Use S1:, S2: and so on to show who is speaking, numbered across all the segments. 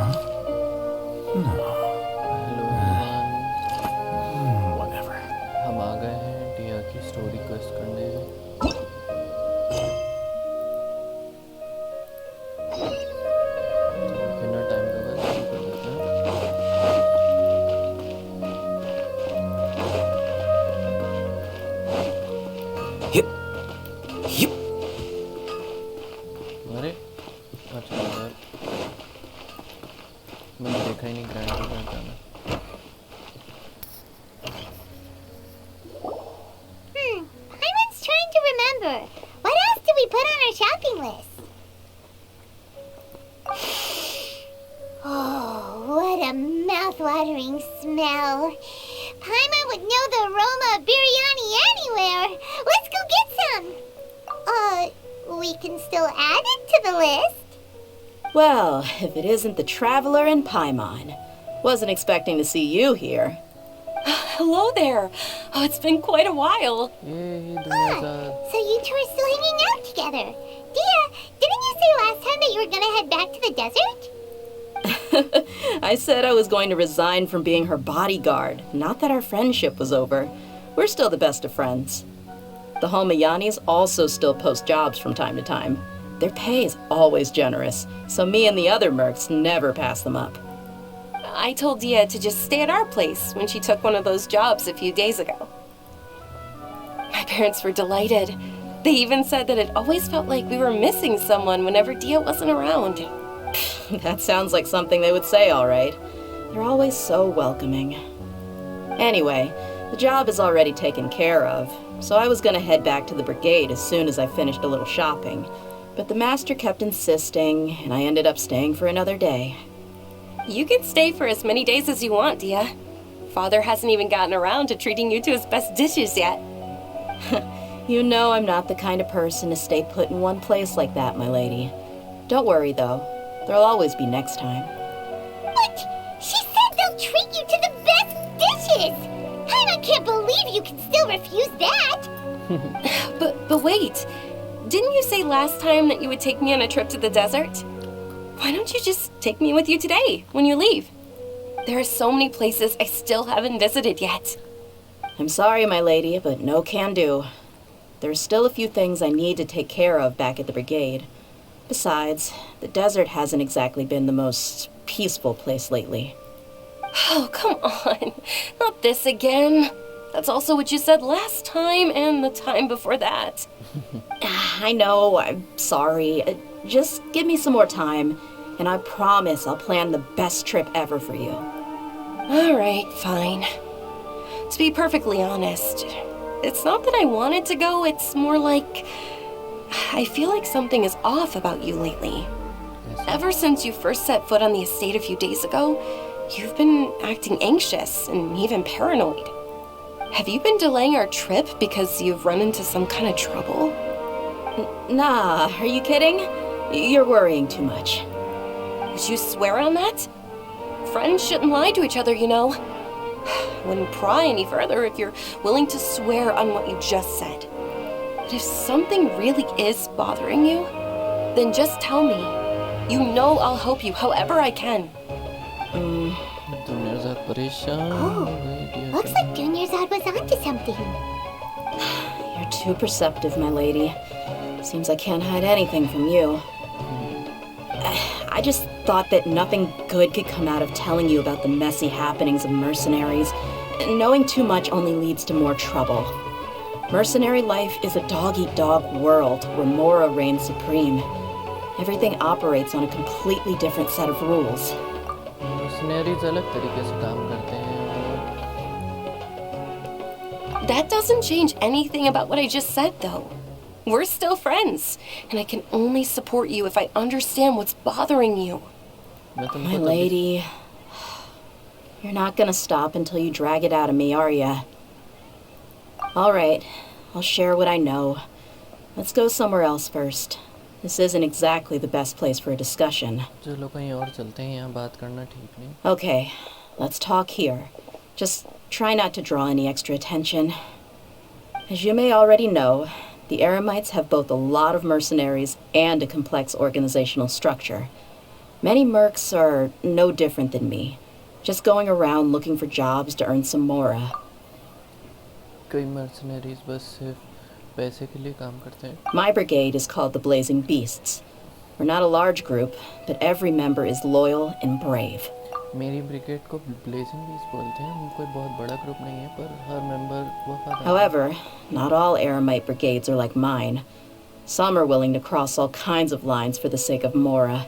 S1: No.
S2: Hello everyone,
S1: Whatever.
S2: हम आ गए हैं डिया की स्टोरी क्वेस्ट करने। तो बिना टाइम का बस शुरू कर देते हैं।
S1: Hip. Hip.
S2: अरे अच्छा यार, मैंने देखा ही नहीं ग्रैंड को क्या करना।
S3: Hyman's trying to remember. What else did we put on our shopping list? Oh, what a mouth-watering smell. Hyman would know the aroma of biryani anywhere. Let's go get some. We can still add it to the list.
S4: Well, if it isn't the traveler in Paimon. Wasn't expecting to see you here.
S5: Hello there. Oh, it's been quite a while.
S2: ये दुनिया का
S3: So you two are still hanging out together. Dehya, didn't you say last time that you were gonna head back to the desert?
S4: I said I was going to resign from being her bodyguard, not that our friendship was over. We're still the best of friends. The Homayanis also still post jobs from time to time. Their pay is always generous, so me and the other mercs never pass them up.
S5: I told Dehya to just stay at our place when she took one of those jobs a few days ago. My parents were delighted. They even said that it always felt like we were missing someone whenever Dehya wasn't around.
S4: That sounds like something they would say, all right. They're always so welcoming. Anyway, the job is already taken care of, so I was going to head back to the brigade as soon as I finished a little shopping. But the master kept insisting, and I ended up staying for another day.
S5: You can stay for as many days as you want, Dehya. Father hasn't even gotten around to treating you to his best dishes yet.
S4: You know I'm not the kind of person to stay put in one place like that, my lady. Don't worry, though. There'll always be next time.
S3: What? She said they'll treat you to the best dishes! Hyman can't believe you can still refuse that!
S5: But wait. Didn't you say last time that you would take me on a trip to the desert? Why don't you just take me with you today, when you leave? There are so many places I still haven't visited yet.
S4: I'm sorry, my lady, but no can do. There's still a few things I need to take care of back at the brigade. Besides, the desert hasn't exactly been the most peaceful place lately.
S5: Oh, come on. Not this again. That's also what you said last time and the time before that.
S4: I know, I'm sorry. Just give me some more time, and I promise I'll plan the best trip ever for you.
S5: All right, fine. To be perfectly honest, it's not that I wanted to go, it's more like I feel like something is off about you lately. Ever since you first set foot on the estate a few days ago, you've been acting anxious and even paranoid. Have you been delaying our trip because you've run into some kind of trouble?
S4: Nah, are you kidding? You're worrying too much.
S5: Would you swear on that? Friends shouldn't lie to each other, you know. Wouldn't pry any further if you're willing to swear on what you just said. But if something really is bothering you, then just tell me. You know I'll help you however I can.
S2: दुनिया ज़्यादा परेशान हो गई डिया
S3: Looks like Dunyarzad was onto something.
S4: You're too perceptive, my lady. Seems I can't hide anything from you. I just thought that nothing good could come out of telling you about the messy happenings of mercenaries. Knowing too much only leads to more trouble. Mercenary life is a dog-eat-dog world where Mora reigns supreme. Everything operates on a completely different set of rules.
S2: Machineries अलग तरीके से काम करते हैं।
S5: That doesn't change anything about what I just said, though. We're still friends, and I can only support you if I understand what's bothering you.
S2: मैं तुमको
S4: My
S2: तभी
S4: lady, you're not gonna stop until you drag it out of me, are ya? All right, I'll share what I know. Let's go somewhere else first. This isn't exactly the best place for a discussion.
S2: चलो कहीं और चलते हैं, यहाँ बात करना ठीक नहीं।
S4: Okay, let's talk here. Just try not to draw any extra attention. As you may already know, the Eremites have both a lot of mercenaries and a complex organizational structure. Many mercs are no different than me, just going around looking for jobs to earn some mora.
S2: कई mercenaries बस सिर्फ पैसे के लिए काम करते हैं.
S4: My brigade is called the Blazing Beasts. We're not a large group, but every member is loyal and brave.
S2: मेरी ब्रिगेड को ब्लेजिंग बीस बोलते हैं. हम कोई बहुत बड़ा ग्रुप नहीं है, पर हर मेंबर वफादार है.
S4: However, not all Aramite brigades are like mine. Some are willing to cross all kinds of lines for the sake of mora.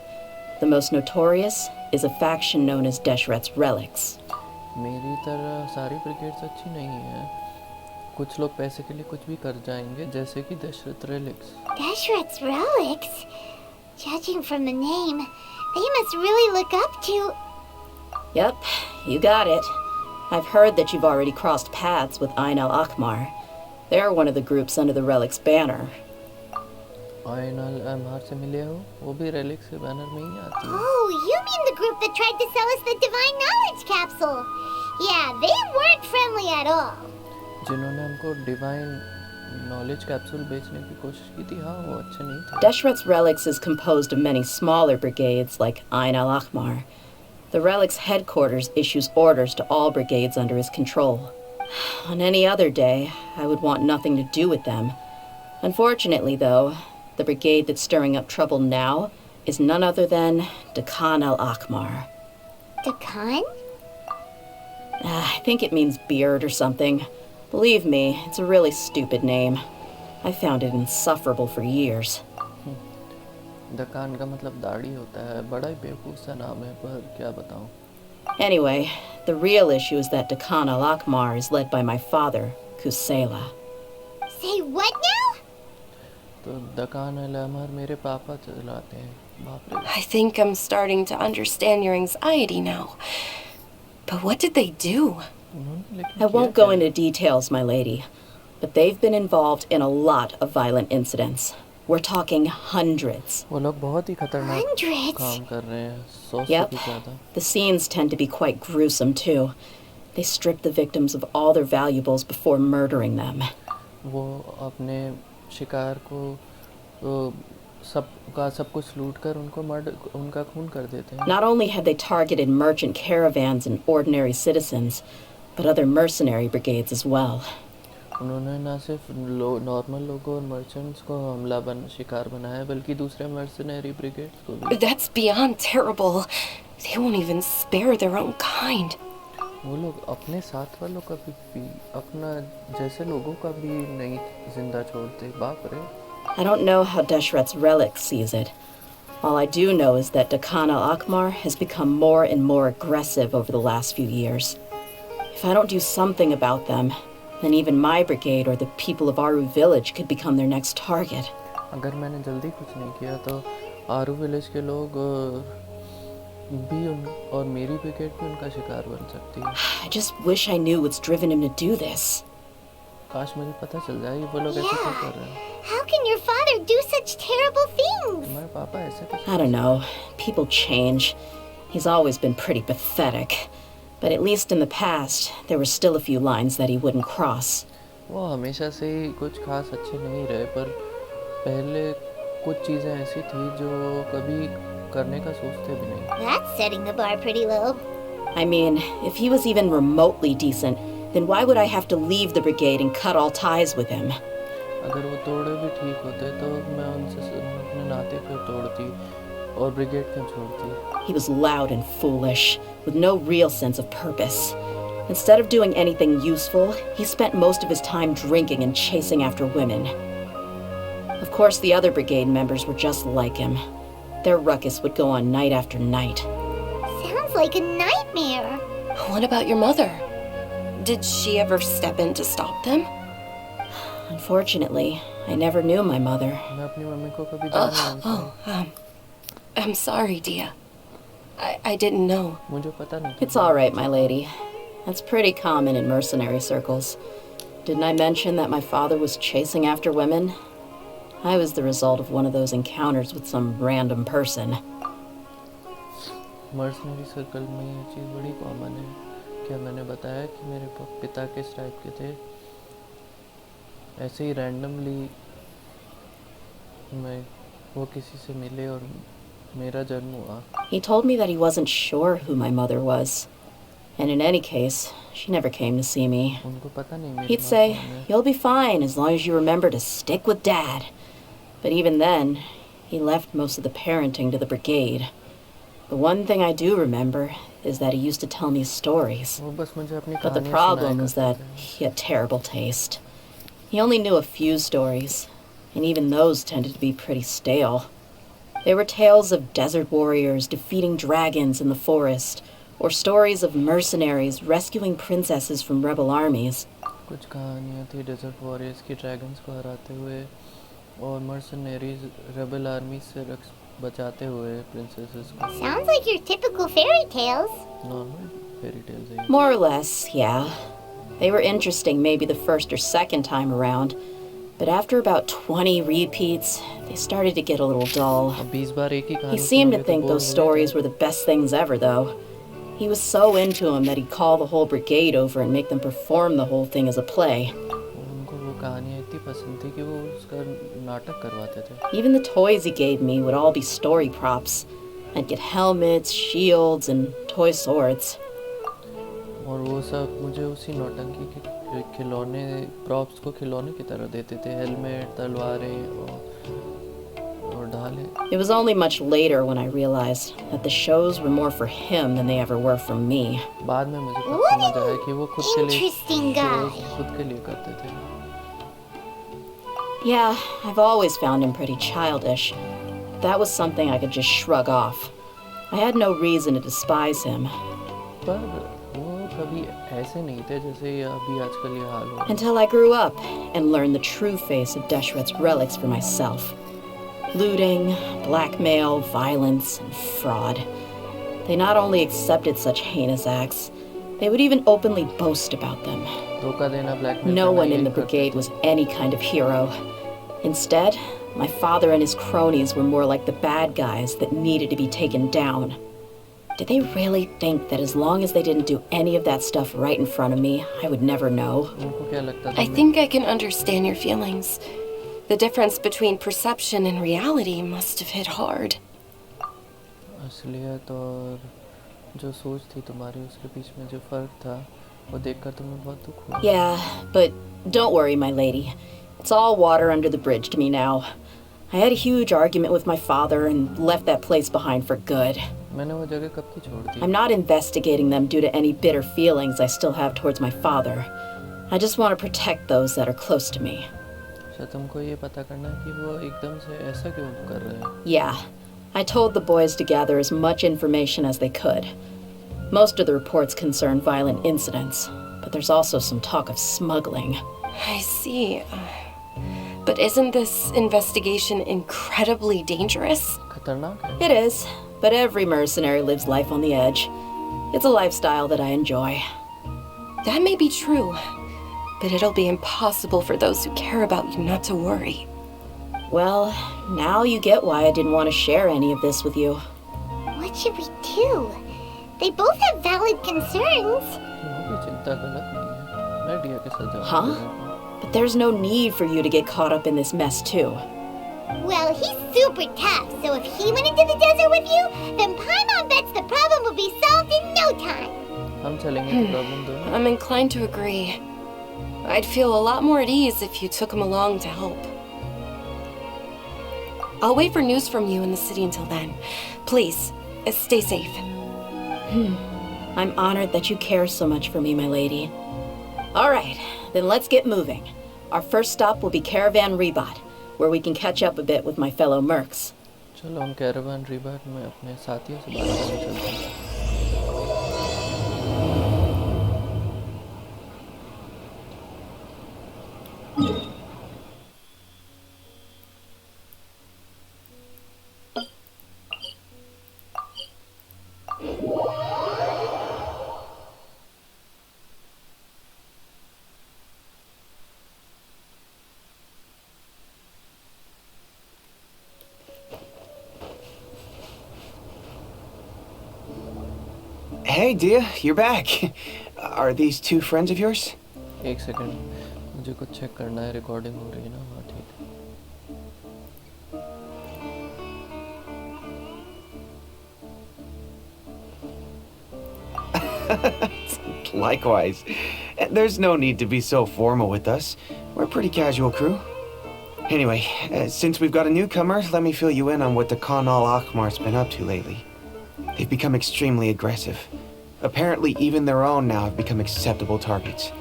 S4: The most notorious is a faction known as Deshret's Relics.
S2: मेरी तरह सारी brigades अच्छी नहीं है. कुछ लोग पैसे के लिए कुछ भी कर जाएंगे, जैसे कि Deshret relics.
S3: Deshret's relics? Judging from the name, they must really look up to...
S4: Yep, you got it. I've heard that you've already crossed paths with Ain al-Akmar. They're one of the groups under the Relic's banner.
S2: आयन अल से मिले हो? वो भी relics के banner में ही आती है.
S3: Oh, you mean the group that tried to sell us the Divine Knowledge Capsule? Yeah, they weren't friendly at all.
S2: जिन्होंने हमको डिवाइन नॉलेज कैप्सूल बेचने की कोशिश की थी, हाँ वो अच्छे नहीं थे.
S4: Deshret's Relics is composed of many smaller brigades like Ain al-Akmar. The Relic's headquarters issues orders to all brigades under his control. On any other day, I would want nothing to do with them. Unfortunately, though, the brigade that's stirring up trouble now is none other than Dehya al-Akmar.
S3: Dakan?
S4: I think it means beard or something. Believe me, it's a really stupid name. I found it insufferable for years.
S2: दकान का मतलब दाढ़ी होता है. बड़ा ही बेवकूफ़ सा नाम है, पर क्या बताऊं.
S4: Anyway, the real issue is that Dehya al-Akmar is led by my father, Kusela.
S3: Say what now?
S2: तो दकान अल-अमर मेरे पापा चलाते हैं. बाप रे.
S5: I think I'm starting to understand your anxiety now. But what did they do?
S2: उन्होंने लेकिन
S4: I won't
S2: किया
S4: go
S2: क्या?
S4: into details, my lady, but they've been involved in a lot of violent incidents. We're talking hundreds.
S2: वो लोग बहुत ही खतरनाक
S3: Hundreds?
S2: काम कर रहे हैं. 100 से
S4: Yep.
S2: भी ज़्यादा.
S4: The scenes tend to be quite gruesome, too. They strip the victims of all their valuables before murdering them.
S2: वो अपने शिकार को सब कुछ लूट कर उनका खून कर देते हैं.
S4: Not only have they targeted merchant caravans and ordinary citizens, but other mercenary brigades as well.
S2: उन्होंने ना सिर्फ नॉर्मल लोगों और मर्चेंट्स को शिकार बनाया, बल्कि दूसरे मर्सनरी ब्रिगेड्स को भी.
S5: That's beyond terrible. They won't even spare their own kind.
S2: वो लोग अपने साथ वालों का भी अपना जैसे लोगों का भी नहीं जिंदा छोड़ते. बाप रे.
S4: I don't know how Deshret's Relic sees it. All I do know is that Dehya al-Akmar has become more and more aggressive over the last few years. If I don't do something about them, then even my brigade or the people of Aru village could become their next target.
S2: अगर मैंने जल्दी कुछ नहीं किया तो आरू village के लोग भी और मेरी ब्रिगेड भी उनका शिकार बन सकती है.
S4: I just wish I knew what's driven him to do this.
S2: काश मुझे पता चल जाए कि वो लोग ऐसे क्या कर रहे हैं.
S3: How can your father do such terrible things?
S2: तुम्हारे पापा ऐसे कैसे.
S4: I don't know. People change. He's always been pretty pathetic. But at least in the past, there were still a few lines that he wouldn't cross.
S2: वो हमेशा से ही कुछ खास अच्छे नहीं रहे, पर पहले कुछ चीज़ें ऐसी थी जो कभी करने का सोचते भी नहीं.
S3: That's setting the bar pretty low.
S4: I mean, if he was even remotely decent, then why would I have to leave the brigade and cut all ties with him?
S2: अगर वो तोड़े भी ठीक होते तो मैं उनसे अपने नाते क्यों तोड़ती और ब्रिगेड क्यों छोड़ती.
S4: He was loud and foolish, with no real sense of purpose. Instead of doing anything useful, he spent most of his time drinking and chasing after women. Of course, the other brigade members were just like him. Their ruckus would go on night after night.
S3: Sounds like a nightmare.
S5: What about your mother? Did she ever step in to stop them?
S4: Unfortunately, I never knew my mother.
S2: मैं अपनी mummy को कभी जाना नहीं.
S5: I'm sorry, Dehya. I didn't know.
S2: मुझे पता नहीं.
S4: It's all right, my lady. That's pretty common in mercenary circles. Didn't I mention that my father was chasing after women? I was the result of one of those encounters with some random person.
S2: Mercenary circle में ये चीज़ बड़ी common है. क्या मैंने बताया कि मेरे पिता किस टाइप के थे? ऐसे ही रैंडमली वो किसी से मिले और मेरा जन्म हुआ.
S4: He told me that he wasn't sure who my mother was. And in any case, she never came to see me.
S2: उनको पता नहीं मेरी
S4: He'd
S2: माँ
S4: say,
S2: कौन है.
S4: "You'll be fine as long as you remember to stick with Dad." But even then, he left most of the parenting to the brigade. The one thing I do remember is that he used to tell me stories.
S2: वो बस मुझे अपनी
S4: But the
S2: कहानियाँ
S4: problem
S2: सुनाया
S4: was
S2: करते
S4: that
S2: थे.
S4: he had terrible taste. He only knew a few stories, and even those tended to be pretty stale. They were tales of desert warriors defeating dragons in the forest, or stories of mercenaries rescuing princesses from rebel armies.
S2: कुछ कहानियाँ थी desert warriors की dragons को हराते हुए और mercenaries rebel army से बचाते हुए प्रिंसेसेस को.
S3: Sounds like your typical fairy tales.
S2: Normal fairy tales है.
S4: More or less, yeah. They were interesting maybe the first or second time around, but after about 20 repeats, they started to get a little dull.
S2: अब 20 बार एक ही
S4: He
S2: कहानी
S4: seemed to
S2: सुनोगे तो
S4: think
S2: bore
S4: those
S2: हो ही
S4: stories
S2: जाओगे.
S4: were the best things ever, though. He was so into them that he'd call the whole brigade over and make them perform the whole thing as a play.
S2: उनको वो कहानियाँ इतनी पसंद थी कि वो उसका नाटक करवाते थे.
S4: Even the toys he gave me would all be story props. I'd get helmets, shields, and toy swords.
S2: और वो सब मुझे उसी नौटंकी के खिलौने प्रॉप्स को खिलौने की तरह देते थे. हेलमेट, तलवारें और ढालें.
S4: It was only much later when I realized that the shows were more for him than they ever were for me.
S2: बाद में मुझे तब
S3: What
S2: समझ
S3: an
S2: आया कि वो खुद के लिए
S3: interesting guy.
S2: shows खुद के लिए करते थे.
S4: Yeah, I've always found him pretty childish. That was something I could just shrug off. I had no reason to despise him.
S2: पर वो कभी ऐसे नहीं थे जैसे अभी आजकल ये हाल हो.
S4: Until I grew up and learned the true face of Deshret's relics for myself. Looting, blackmail, violence, and fraud. They not only accepted such heinous acts, they would even openly boast about them.
S2: धोखा देना, blackmail
S4: No
S2: करना
S4: one in
S2: यही
S4: the
S2: करते
S4: brigade
S2: थे.
S4: was any kind of hero. Instead, my father and his cronies were more like the bad guys that needed to be taken down. Did they really think that as long as they didn't do any of that stuff right in front of me, I would never know?
S2: उनको क्या लगता था
S5: I think I can understand your feelings. The difference between perception and reality must have hit hard.
S2: असलियत और जो सोच थी तुम्हारी उसके बीच में जो फर्क था वो देखकर तुम्हें बहुत दुख हुआ.
S4: Yeah, but don't worry, my lady. It's all water under the bridge to me now. I had a huge argument with my father and left that place behind for good.
S2: मैंने वो जगह कब की छोड़ दी.
S4: I'm not investigating them due to any bitter feelings I still have towards my father. I just want to protect those that are close to me.
S2: शायद तुमको ये पता करना है कि वो एकदम से ऐसा क्यों कर रहे हैं.
S4: Yeah, I told the boys to gather as much information as they could. Most of the reports concern violent incidents, but there's also some talk of smuggling.
S5: I see. But isn't this investigation incredibly dangerous?
S2: खतरनाक है.
S4: It is, but every mercenary lives life on the edge. It's a lifestyle that I enjoy.
S5: That may be true, but it'll be impossible for those who care about you not to worry.
S4: Well, now you get why I didn't want to share any of this with you.
S3: What should we do? They both have valid concerns.
S2: वो भी चिंता गलत नहीं है. मैं डिया के साथ जाऊंगा.
S4: Huh? But there's no need for you to get caught up in this mess, too.
S3: Well, he's super tough, so if he went into the desert with you, then Paimon bets the problem will be solved in no time.
S2: हम चलेंगे तो problem दो.
S5: I'm inclined to agree. I'd feel a lot more at ease if you took him along to help. I'll wait for news from you in the city until then. Please, stay safe.
S4: I'm honored that you care so much for me, my lady. All right, then let's get moving. Our first stop will be Caravan Rebat, where we can catch up a bit with my fellow mercs.
S2: चलो हम caravan रिबाट में अपने साथियों से बात करने चलते हैं.
S1: Hey, Dehya, you're back. Are these two friends of yours?
S2: एक सेकंड मुझे कुछ चेक करना है. रिकॉर्डिंग हो रही है ना. हाँ ठीक है.
S1: Likewise. There's no need to be so formal with us. We're a pretty casual crew. Anyway, since we've got a newcomer, let me fill you in on what the Khan al-Akhmar's been up to lately. They've become extremely aggressive. Apparently, even their own now have become acceptable targets.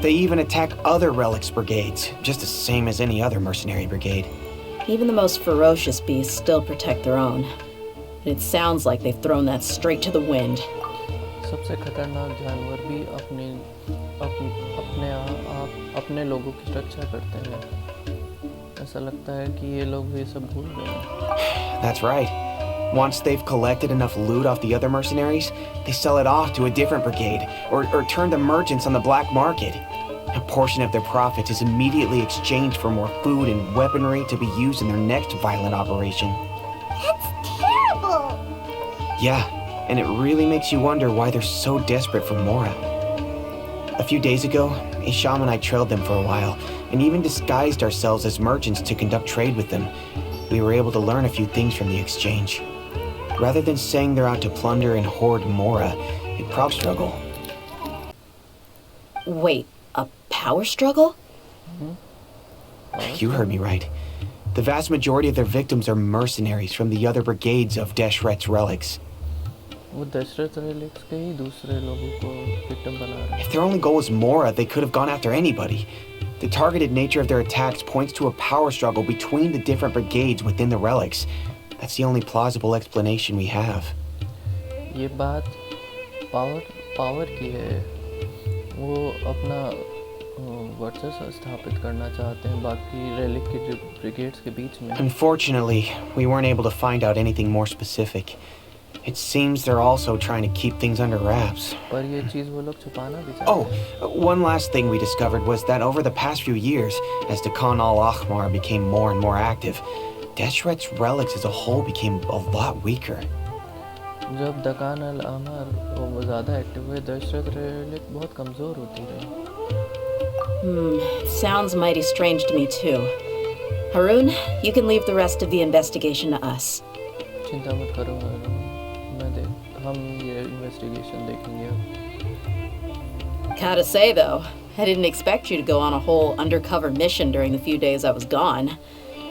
S1: They even attack other relics brigades, just the same as any other mercenary brigade.
S4: Even the most ferocious beasts still protect their own. And it sounds like they've thrown that straight to the wind.
S2: सबसे खतरनाक जानवर भी अपने लोगों की रक्षा करते हैं। ऐसा लगता है कि ये लोग ये सब भूल गए हैं।
S1: That's right. Once they've collected enough loot off the other mercenaries, they sell it off to a different brigade, or turn to merchants on the black market. A portion of their profits is immediately exchanged for more food and weaponry to be used in their next violent operation.
S3: That's terrible!
S1: Yeah, and it really makes you wonder why they're so desperate for Mora. A few days ago, Isham and I trailed them for a while, and even disguised ourselves as merchants to conduct trade with them. We were able to learn a few things from the exchange. Rather than saying they're out to plunder and hoard Mora, a power struggle.
S4: Wait, a power struggle?
S1: You heard me right. The vast majority of their victims are mercenaries from the other brigades of Deshret's relics.
S2: वो Dasharath relics के ही दूसरे लोगों को victim बना रहे हैं।
S1: If their only goal was Mora, they could have gone after anybody. The targeted nature of their attacks points to a power struggle between the different brigades within the relics. That's the only plausible explanation we have.
S2: ये बात power की है। वो अपना वर्चस्व स्थापित करना चाहते हैं बाकी रेलिक की ब्रिगेड्स के बीच में।
S1: Unfortunately, we weren't able to find out anything more specific. It seems they're also trying to keep things under wraps.
S2: पर ये चीज़ वो लोग छुपाना भी चाहते हैं।
S1: Oh, one last thing we discovered was that over the past few years, as the Khan al-Akhmar became more and more active, Deshret's relics as a whole became a lot weaker.
S2: जब दकान अल अमर वो ज़्यादा active हुए Dasharath relic बहुत कमज़ोर होती रही।
S4: Sounds mighty strange to me too. Haroon, you can leave the rest of the investigation to us.
S2: चिंता मत करो हम ये इन्वेस्टिगेशन देखेंगे अब।
S4: Gotta say though, I didn't expect you to go on a whole undercover mission during the few days I was gone.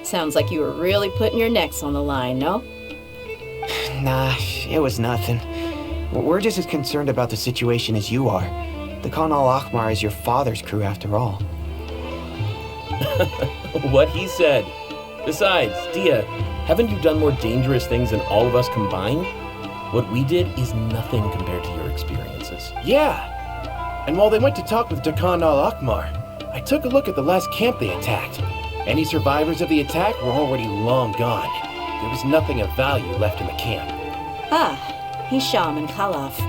S4: Sounds like you were really putting your necks on the line, no?
S1: Nah, it was nothing. We're just as concerned about the situation as you are. The Khan al-Akhmar is your father's crew after all.
S6: What he said. Besides, Dehya, haven't you done more dangerous things than all of us combined? What we did is nothing compared to your experiences.
S7: Yeah. And while they went to talk with Khan al-Akhmar, I took a look at the last camp they attacked. Any survivors of the attack were already long gone. There was nothing of value left in the camp.
S4: Ah, Hisham and Khalaf.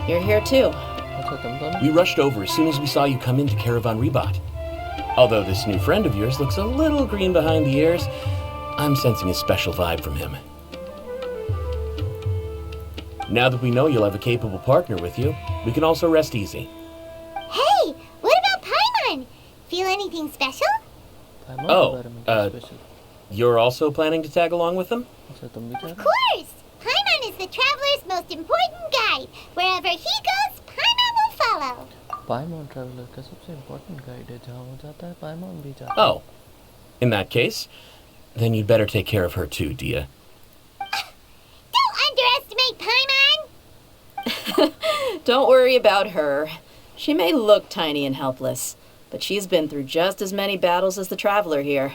S4: You're here too.
S2: अच्छा तुम दोनों?
S6: We rushed over as soon as we saw you come into Caravan Rebat. Although this new friend of yours looks a little green behind the ears, I'm sensing a special vibe from him. Now that we know you'll have a capable partner with you, we can also rest easy.
S3: Hey, what about Paimon? Feel anything special?
S2: पाइमन
S6: Oh,
S2: के बारे में क्या special?
S6: You're also planning to tag along with them?
S2: अच्छा तुम भी जा
S3: Of
S2: रहे हो?
S3: course! Paimon is the traveler's most important guide. Wherever he goes, Paimon will follow.
S2: Paimon traveller का सबसे इम्पोर्टेंट गाइड है जहाँ वो जाता है पाइमन भी जाता है।
S6: Oh. In that case, then you'd better take care of her too, Dehya.
S3: Don't underestimate Paimon!
S4: Don't worry about her. She may look tiny and helpless, but she's been through just as many battles as the traveler here.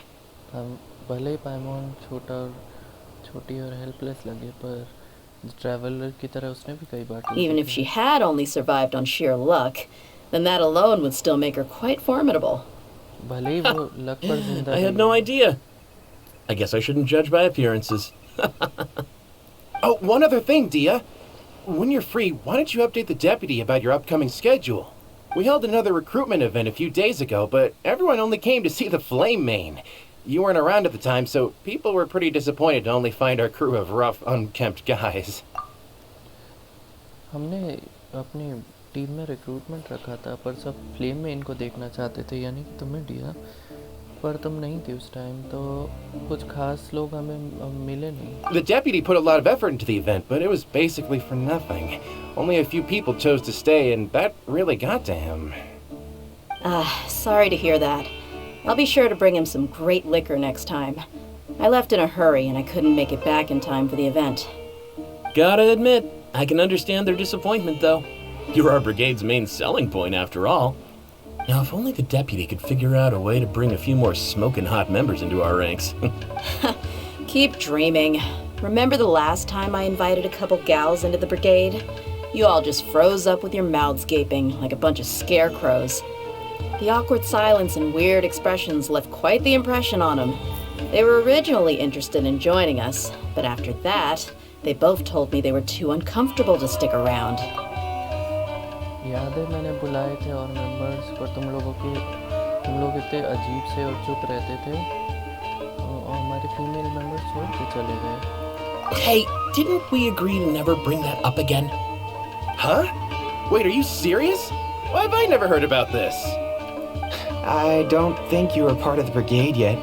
S2: भले ही पाइमन छोटी और helpless लगे पर traveller की तरह उसने भी कई बार
S4: Even if she had only survived on sheer luck, then that alone would still make her quite formidable.
S2: भले ही वो लक पर जिंदा
S6: I
S2: है।
S6: had no idea. I guess I shouldn't judge by appearances.
S7: Oh, one other thing, Dehya. When you're free, why don't you update the deputy about your upcoming schedule? We held another recruitment event a few days ago, but everyone only came to see the Flame Main. You weren't around at the time, so people were pretty disappointed to only find our crew of rough, unkempt guys.
S2: हमने अपनी team में recruitment रखा था पर सब flame में इनको देखना चाहते थे यानी कि तुम्हें डिया पर तुम नहीं थी उस टाइम, तो कुछ खास लोग हमें मिले नहीं।
S7: The deputy put a lot of effort into the event, but it was basically for nothing. Only a few people chose to stay, and that really got to him.
S4: Sorry to hear that. I'll be sure to bring him some great liquor next time. I left in a hurry and I couldn't make it back in time for the event.
S6: Gotta admit, I can understand their disappointment, though. You're our brigade's main selling point, after all. Now, if only the deputy could figure out a way to bring a few more smoking hot members into our ranks.
S4: Keep dreaming. Remember the last time I invited a couple gals into the brigade? You all just froze up with your mouths gaping like a bunch of scarecrows. The awkward silence and weird expressions left quite the impression on them. They were originally interested in joining us, but after that, they both told me they were too uncomfortable to stick around.
S2: याद है मैंने बुलाए थे और members, पर तुम लोग इतने अजीब से और चुप रहते थे और हमारे फीमेल मेंबर्स छोड़ के चले गए।
S6: Hey, didn't we agree to never bring that up again?
S7: Huh? Wait, are you serious? Why have I never heard about this?
S1: I don't think you were part of the brigade yet.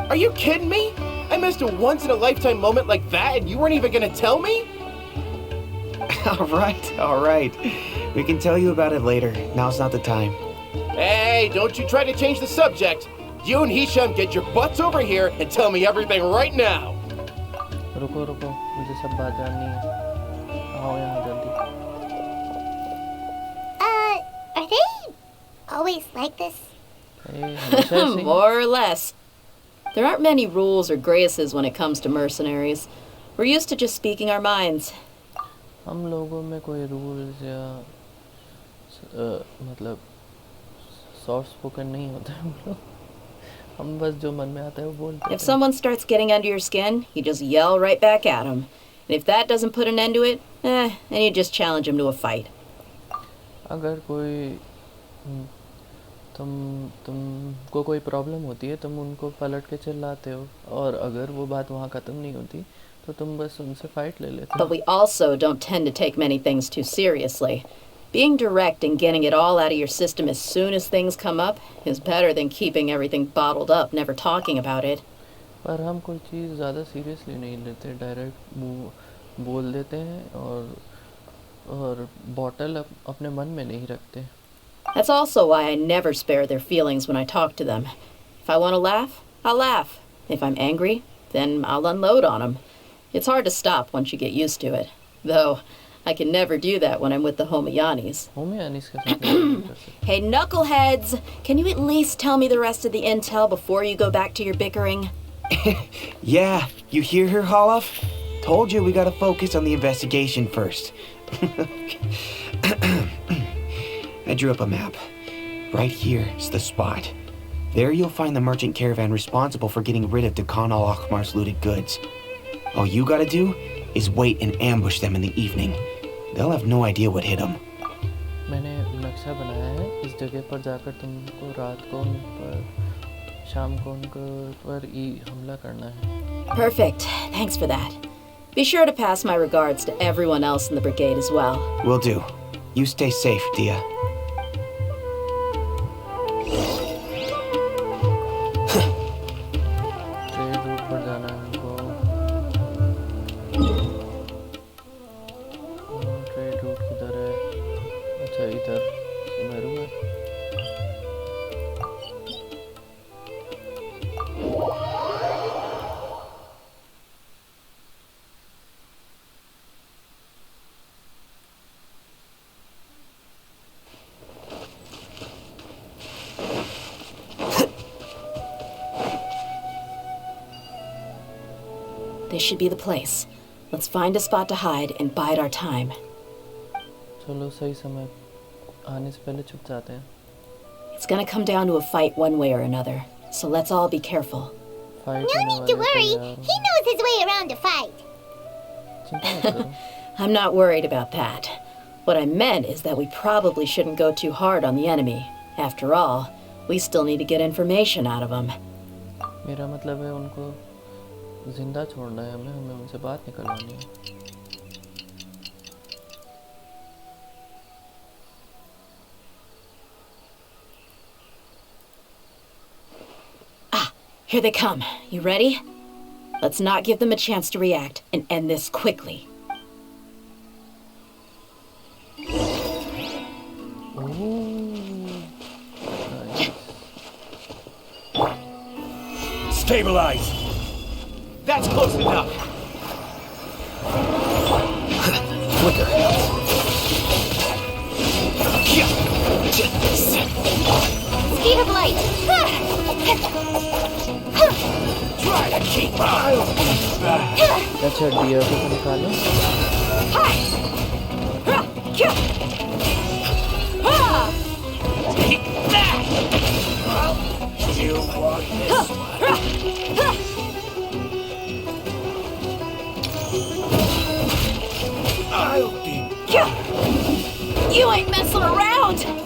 S7: Are you kidding me? I missed a once-in-a-lifetime moment like that, and you weren't even gonna tell me?
S1: All right. We can tell you about it later. Now's not the time.
S7: Hey, don't you try to change the subject. You and Hisham get your butts over here and tell me everything right now.
S2: रुको रुको, मुझे सब बात जाननी है। आओ यहाँ जल्दी।
S3: Are they always like this?
S2: अरे, हमेशा ऐसे ही?
S4: More or less. There aren't many rules or graces when it comes to mercenaries. We're used to just speaking our minds.
S2: हम लोगों में कोई रूल्स या मतलब सॉफ्ट स्पोकन नहीं होता है हम लोग। हम बस जो मन में आता है वो बोलते हैं।
S4: If someone starts getting under your skin, you just yell right back at them. And if that doesn't put an end to it, then you just challenge them to a fight.
S2: अगर कोई तुमको कोई problem होती है, तुम उनको पलट के चिल्लाते हो, और अगर वो बात वहाँ ख़त्म नहीं होती तो तुम बस उनसे फाइट ले लेते हो।
S4: But we also don't tend to take many things too seriously. Being direct and getting it all out of your system as soon as things come up is better than keeping everything bottled up, never talking about it.
S2: पर हम कोई चीज़ ज़्यादा seriously नहीं लेते, direct मुँह बोल देते हैं और बॉटल अपने मन में नहीं रखते।
S4: That's also why I never spare their feelings when I talk to them. If I want to laugh, I'll laugh. If I'm angry, then I'll unload on them. It's hard to stop once you get used to it. Though, I can never do that when I'm with the Homayanis.
S2: होमियानीस के साथ नहीं कर सकते।
S4: Hey, knuckleheads! Can you at least tell me the rest of the intel before you go back to your bickering?
S1: Yeah, you hear her, Holof? Told you we gotta focus on the investigation first. I drew up a map. Right here is the spot. There you'll find the merchant caravan responsible for getting rid of Khan al-Akhmar's looted goods. All you gotta do is wait and ambush them in the evening. They'll have no idea what hit them.
S2: मैंने नक्शा बनाया है, इस जगह पर जाकर तुमको रात को उन पर, शाम को उनको पर हमला करना है।
S4: Perfect. Thanks for that. Be sure to pass my regards to everyone else in the brigade as well.
S1: Will do. You stay safe, Dehya.
S2: Trade route पर जाना है हमको। ट्रेड रूट किधर है? अच्छा इधर सुमेरु है।
S4: This should be the place. Let's find a spot to hide and bide our time.
S2: चलो सही समय आने से पहले छुप जाते हैं।
S4: It's gonna come down to a fight one way or another, so let's all be careful.
S2: Fight
S3: No
S2: होने
S3: need to
S2: वाले
S3: worry.
S2: तैयार
S3: He
S2: हो।
S3: knows his way around a fight.
S2: चिंता मत करो।
S4: I'm not worried about that. What I meant is that we probably shouldn't go too hard on the enemy. After all, we still need to get information out of them.
S2: मेरा मतलब है उनको जिंदा छोड़ना है, हमें उनसे बात निकलवानी है।
S4: Here they come. You ready? Let's not give them a chance to react and end this quickly.
S8: Stabilize!
S1: That's close enough.
S8: Flicker.
S3: Speed of light.
S8: Try to keep my
S2: अच्छा डियर को निकालो
S8: You want this one? I'll be
S4: You ain't messing around!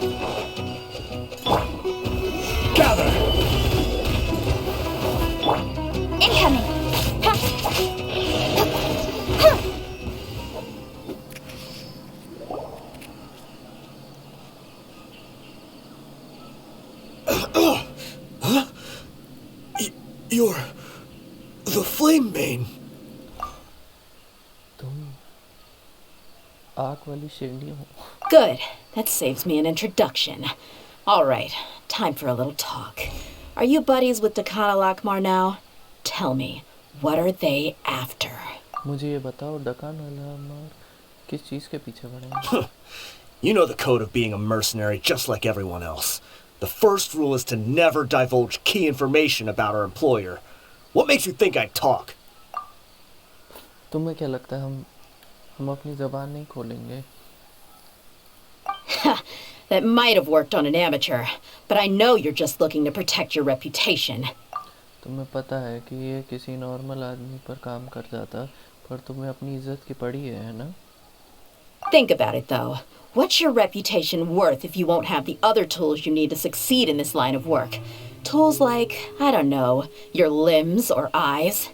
S8: gather.
S3: Incoming.
S8: You're the flame main.
S2: तुम आग वाली शेरनी हो
S4: Good. That saves me an introduction. All right, time for a little talk. Are you buddies with Dakana Lakmar now? Tell me, what are they after?
S2: मुझे ये बताओ डकान वाला मार किस चीज़ के पीछे पड़े हैं
S8: You know the code of being a mercenary just like everyone else. The first rule is to never divulge key information about our employer. What makes you think I'd talk?
S2: तुम्हें क्या लगता है हम अपनी ज़बान नहीं खोलेंगे
S4: That might have worked on an amateur, but I know you're just looking to protect your reputation.
S2: तुम्हें पता है कि ये किसी नॉर्मल आदमी पर काम कर जाता पर तुम्हें अपनी इज्जत की पड़ी है ना
S4: Think about it though. What's your reputation worth if you won't have the other tools you need to succeed in this line of work? Tools like, I don't know, your limbs or eyes?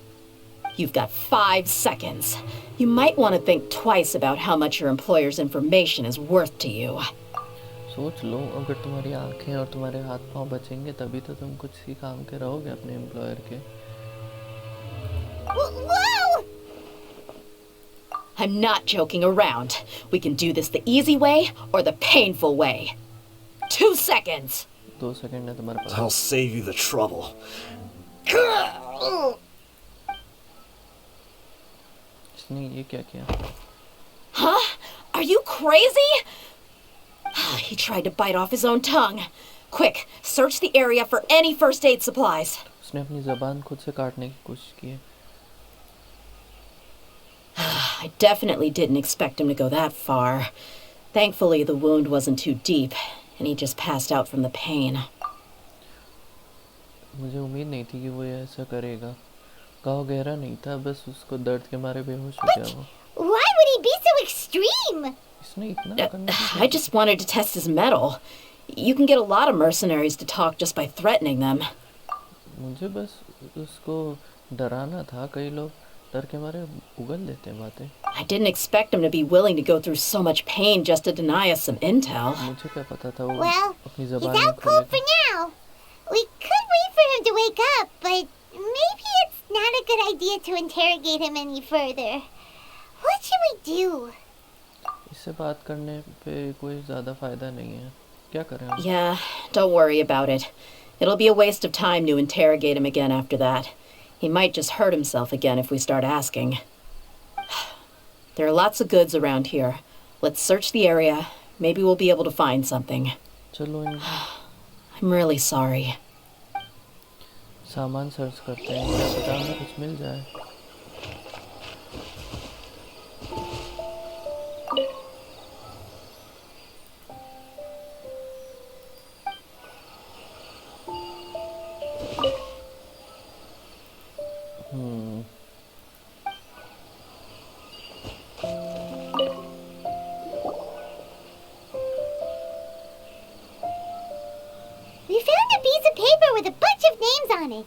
S4: You've got 5 seconds. You might want to think twice about how much your employer's information is worth to you.
S2: सोच लो अगर तुम्हारी आंखें और तुम्हारे हाथ पांव बचेंगे तभी तो तुम कुछ ही काम के रहोगे अपने एम्प्लॉयर के
S3: Whoa!
S4: I'm not joking around. We can do this the easy way or the painful way. 2 seconds.
S2: 2 second है तुम्हारे पास
S8: I'll save you the trouble.
S2: इसने ये क्या किया
S4: Huh? Are you crazy? He tried to bite off his own tongue. Quick, search the area for any first aid supplies.
S2: उसने अपनी ज़बान खुद से काटने की कोशिश की है
S4: I definitely didn't expect him to go that far. Thankfully, the wound wasn't too deep, and he just passed out from the pain.
S2: मुझे उम्मीद नहीं थी कि वो ये ऐसा करेगा घाव गहरा नहीं था बस उसको दर्द के मारे बेहोश हो गया वो
S3: Why would he be so extreme?
S2: इसने इतना करना
S4: I just wanted to test his mettle. You can get a lot of mercenaries to talk just by threatening them.
S2: मुझे बस उसको डराना था कई लोग डर के मारे उगल देते हैं बातें
S4: I didn't expect him to be willing to go through so much pain just to deny us some intel.
S2: मुझे क्या पता था वो
S3: Well,
S2: अपनी
S3: he's
S2: ज़बान नहीं
S3: out cold for
S2: खोलेगा
S3: now. We could wait for him to wake up, but maybe it's not a good idea to interrogate him any further. What should we do?
S2: इससे बात करने पे कोई ज़्यादा फ़ायदा नहीं है क्या करें हम
S4: Yeah, don't worry about it. It'll be a waste of time to interrogate him again after that. He might just hurt himself again if we start asking. There are lots of goods around here. Let's search the area. Maybe we'll be able to find something.
S2: चलो इन
S4: I'm really sorry.
S2: सामान search करते हैं क्या पता हमें कुछ मिल जाए
S3: We found a piece of paper with a bunch of names on it.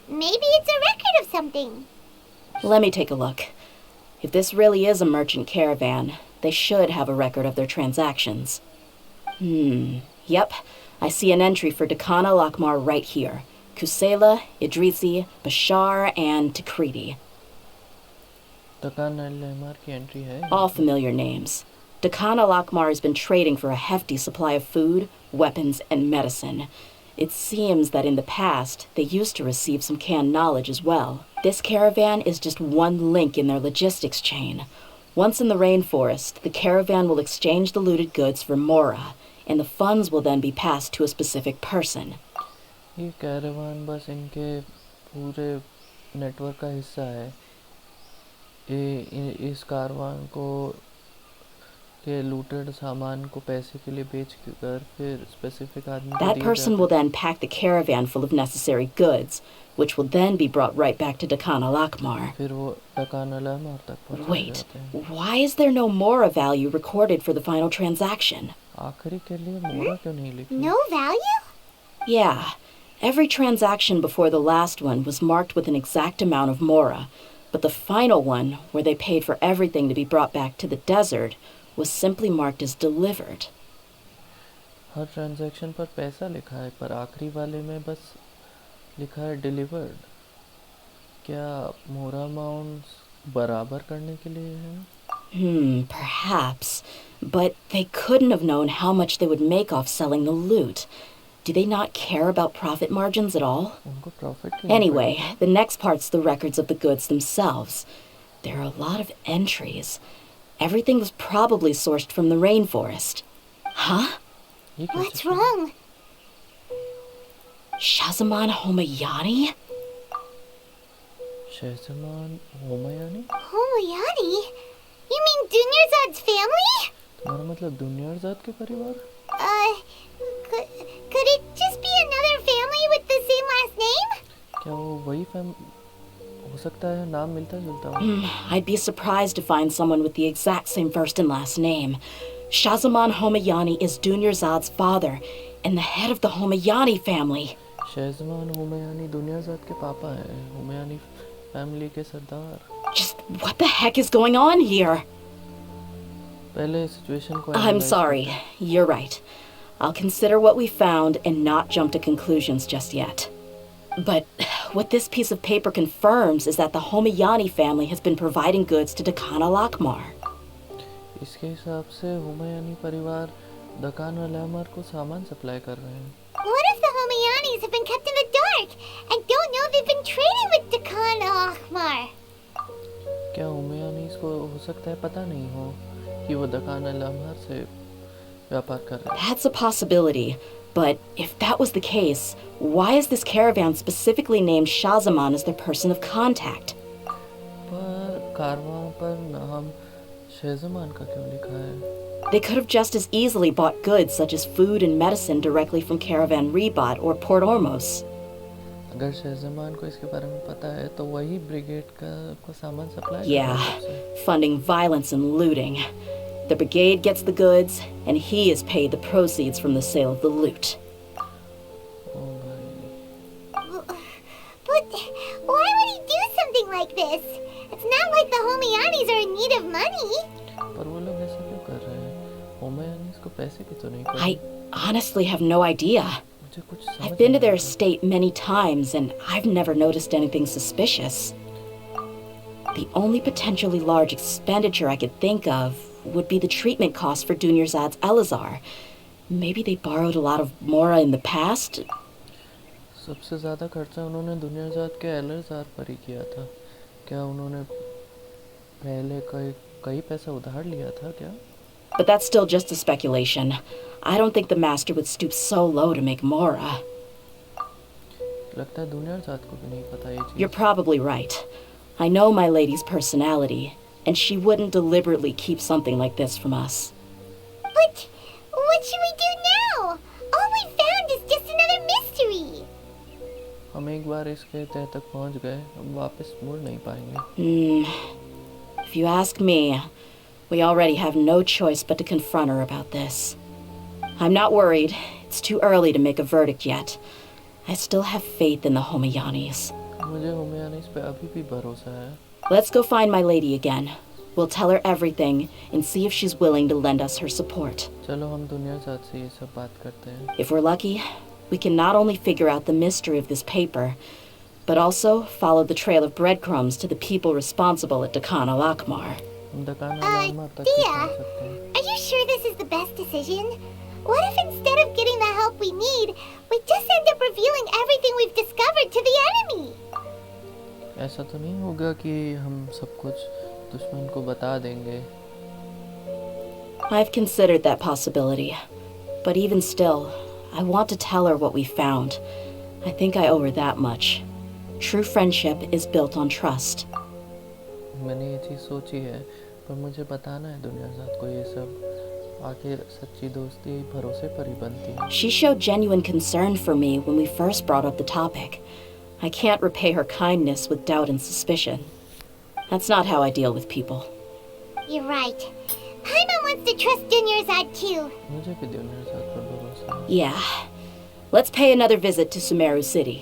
S3: Maybe it's a record of something.
S4: Let me take a look. If this really is a merchant caravan, they should have a record of their transactions. Yep. I see an entry for Dakana Lakmar right here. Kusela, Idrisi, Bashar, and Takriti.
S2: तकान al-Lemar की entry है
S4: All familiar names. Dakan al-Akmar has been trading for a hefty supply of food, weapons, and medicine. It seems that in the past, they used to receive some canned knowledge as well. This caravan is just one link in their logistics chain. Once in the rainforest, the caravan will exchange the looted goods for Mora, and the funds will then be passed to a specific person.
S2: ये caravan बस इनके पूरे network का हिस्सा है इस कारवान को के लूटेड सामान को पैसे के लिए बेच कर फिर स्पेसिफिक आदमी को
S4: That
S2: दिया
S4: person will then pack the caravan full of necessary goods, which will then be brought right back to Dakan al-Akmar.
S2: फिर वो टकान al-Lemar तक पहुंच
S4: Wait,
S2: जाते हैं
S4: why is there no Mora value recorded for the final transaction?
S2: आखिरी के लिए मोरा क्यों नहीं लिखी
S3: No value?
S4: Yeah, every transaction before the last one was marked with an exact amount of Mora, but the final one, where they paid for everything to be brought back to the desert, was simply marked as delivered.
S2: Her transaction पर पैसा लिखा है पर आखिरी वाले में बस लिखा है डिलीवर्ड क्या मोरा अमाउंट्स बराबर करने के लिए है
S4: Perhaps. But they couldn't have known how much they would make off selling the loot. Do they not care about profit margins at all?
S2: उनको प्रॉफिट क्यों नहीं
S4: Anyway,
S2: पड़ेगा?
S4: the next part's the records of the goods themselves. There are a lot of entries. Everything was probably sourced from the rainforest. Huh?
S2: ये कैसे
S3: What's wrong?
S4: Shahzaman Homayani?
S2: शहजमान होमयानी
S3: Homayani? You mean Dunyarzad's family?
S2: तुम्हारा मतलब दुनियाजात के परिवार
S3: Could it just be another family with the same last name?
S2: क्या वो वही fam हो सकता है नाम मिलता जुलता हो
S4: I'd be surprised to find someone with the exact same first and last name. Shahzaman Homayani is Dunyarzad's father and the head of the Homayani family.
S2: शहजमान होमयानी दुनियाजात के पापा हैं होमयानी फैमिली के सरदार
S4: Just what the heck is going on here?
S2: पहले situation को
S4: I'm
S2: analyze
S4: sorry. You're right. I'll consider what we found and not jump to conclusions just yet. But what this piece of paper confirms is that the Homayani family has been providing goods to Dakan al-Akmar.
S2: इसके हिसाब से होमयानी परिवार दकान al-Lemar को सामान supply कर रहे हैं
S3: What if the Homayanis have been kept in the dark and don't know they've been trading with Dakan al-Akmar?
S2: क्या होमयानीज को हो सकता है पता नहीं हो कि वो दकान al-Lemar से व्यापार कर रहे हैं
S4: That's a possibility. But if that was the case, why is this caravan specifically named Shahzaman as their person of contact?
S2: पर कारवां पर नाम शहजमान का क्यों लिखा है
S4: They could have just as easily bought goods such as food and medicine directly from Caravan Rebat or Port Ormos.
S2: अगर शहजमान को इसके बारे में पता है तो वही ब्रिगेड को सामान supply
S4: Yeah, funding violence and looting. The brigade gets the goods, and he is paid the proceeds from the sale of the loot.
S3: But why would he do something like this? It's not like the Homayanis are in need of money.
S2: पर वो लोग ऐसा क्यों कर रहे हैं होमयानीज को पैसे की तो नहीं
S4: I
S2: पड़ी
S4: honestly have no idea.
S2: मुझे कुछ समझ
S4: I've been to
S2: नहीं
S4: their
S2: आता।
S4: estate many times, and I've never noticed anything suspicious. The only potentially large expenditure I could think of would be the treatment costs for Dunyarzad's Elazar. Maybe they borrowed a lot of Mora in the past.
S2: सबसे ज़्यादा खर्चा उन्होंने दुनियाजात के एलरजार पर ही किया था क्या उन्होंने पहले कई पैसा उधार लिया था क्या
S4: But that's still just a speculation. I don't think the master would stoop so low to make Mora.
S2: लगता है दुनियाजात को भी नहीं पता ये
S4: You're
S2: cheese
S4: probably right. I know my lady's personality, and she wouldn't deliberately keep something like this from us.
S3: But what should we do now? All we found is just another mystery.
S2: हम एक बार इसके तह तक पहुंच गए हम वापस मुड़ नहीं पाएंगे
S4: If you ask me, we already have no choice but to confront her about this. I'm not worried. It's too early to make a verdict yet. I still have faith in the Homayanis.
S2: मुझे होमयानीज पे अभी भी भरोसा है
S4: Let's go find my lady again. We'll tell her everything and see if she's willing to lend us her support.
S2: चलो हम दुनियाजात से ये सब बात करते हैं
S4: If we're lucky, we can not only figure out the mystery of this paper, but also follow the trail of breadcrumbs to the people responsible at Dakan al-Akmar.
S2: हम दकान अलामा तक भी
S3: Dehya,
S2: पहुंच सकते हैं.
S3: are you sure this is the best decision? What if instead of getting the help we need, we just end up revealing everything we've discovered to the enemy?
S2: ऐसा तो नहीं होगा कि हम सब कुछ दुश्मन को बता देंगे.
S4: I've considered that possibility, but even still, I want to tell her what we found. I think I owe her that much. True friendship is built on trust.
S2: मैंने ये चीज़ सोची है, पर मुझे बताना है दुनिया साथ को ये सब. आखिर सच्ची दोस्ती भरोसे पर ही बनती है.
S4: She showed genuine concern for me when we first brought up the topic. I can't repay her kindness with doubt and suspicion. That's not how I deal with people.
S3: You're right. Paimon wants to trust Dunyarzad too.
S2: मुझे भी दुनिया साथ पर भरोसा है.
S4: Yeah. Let's pay another visit to Sumeru City.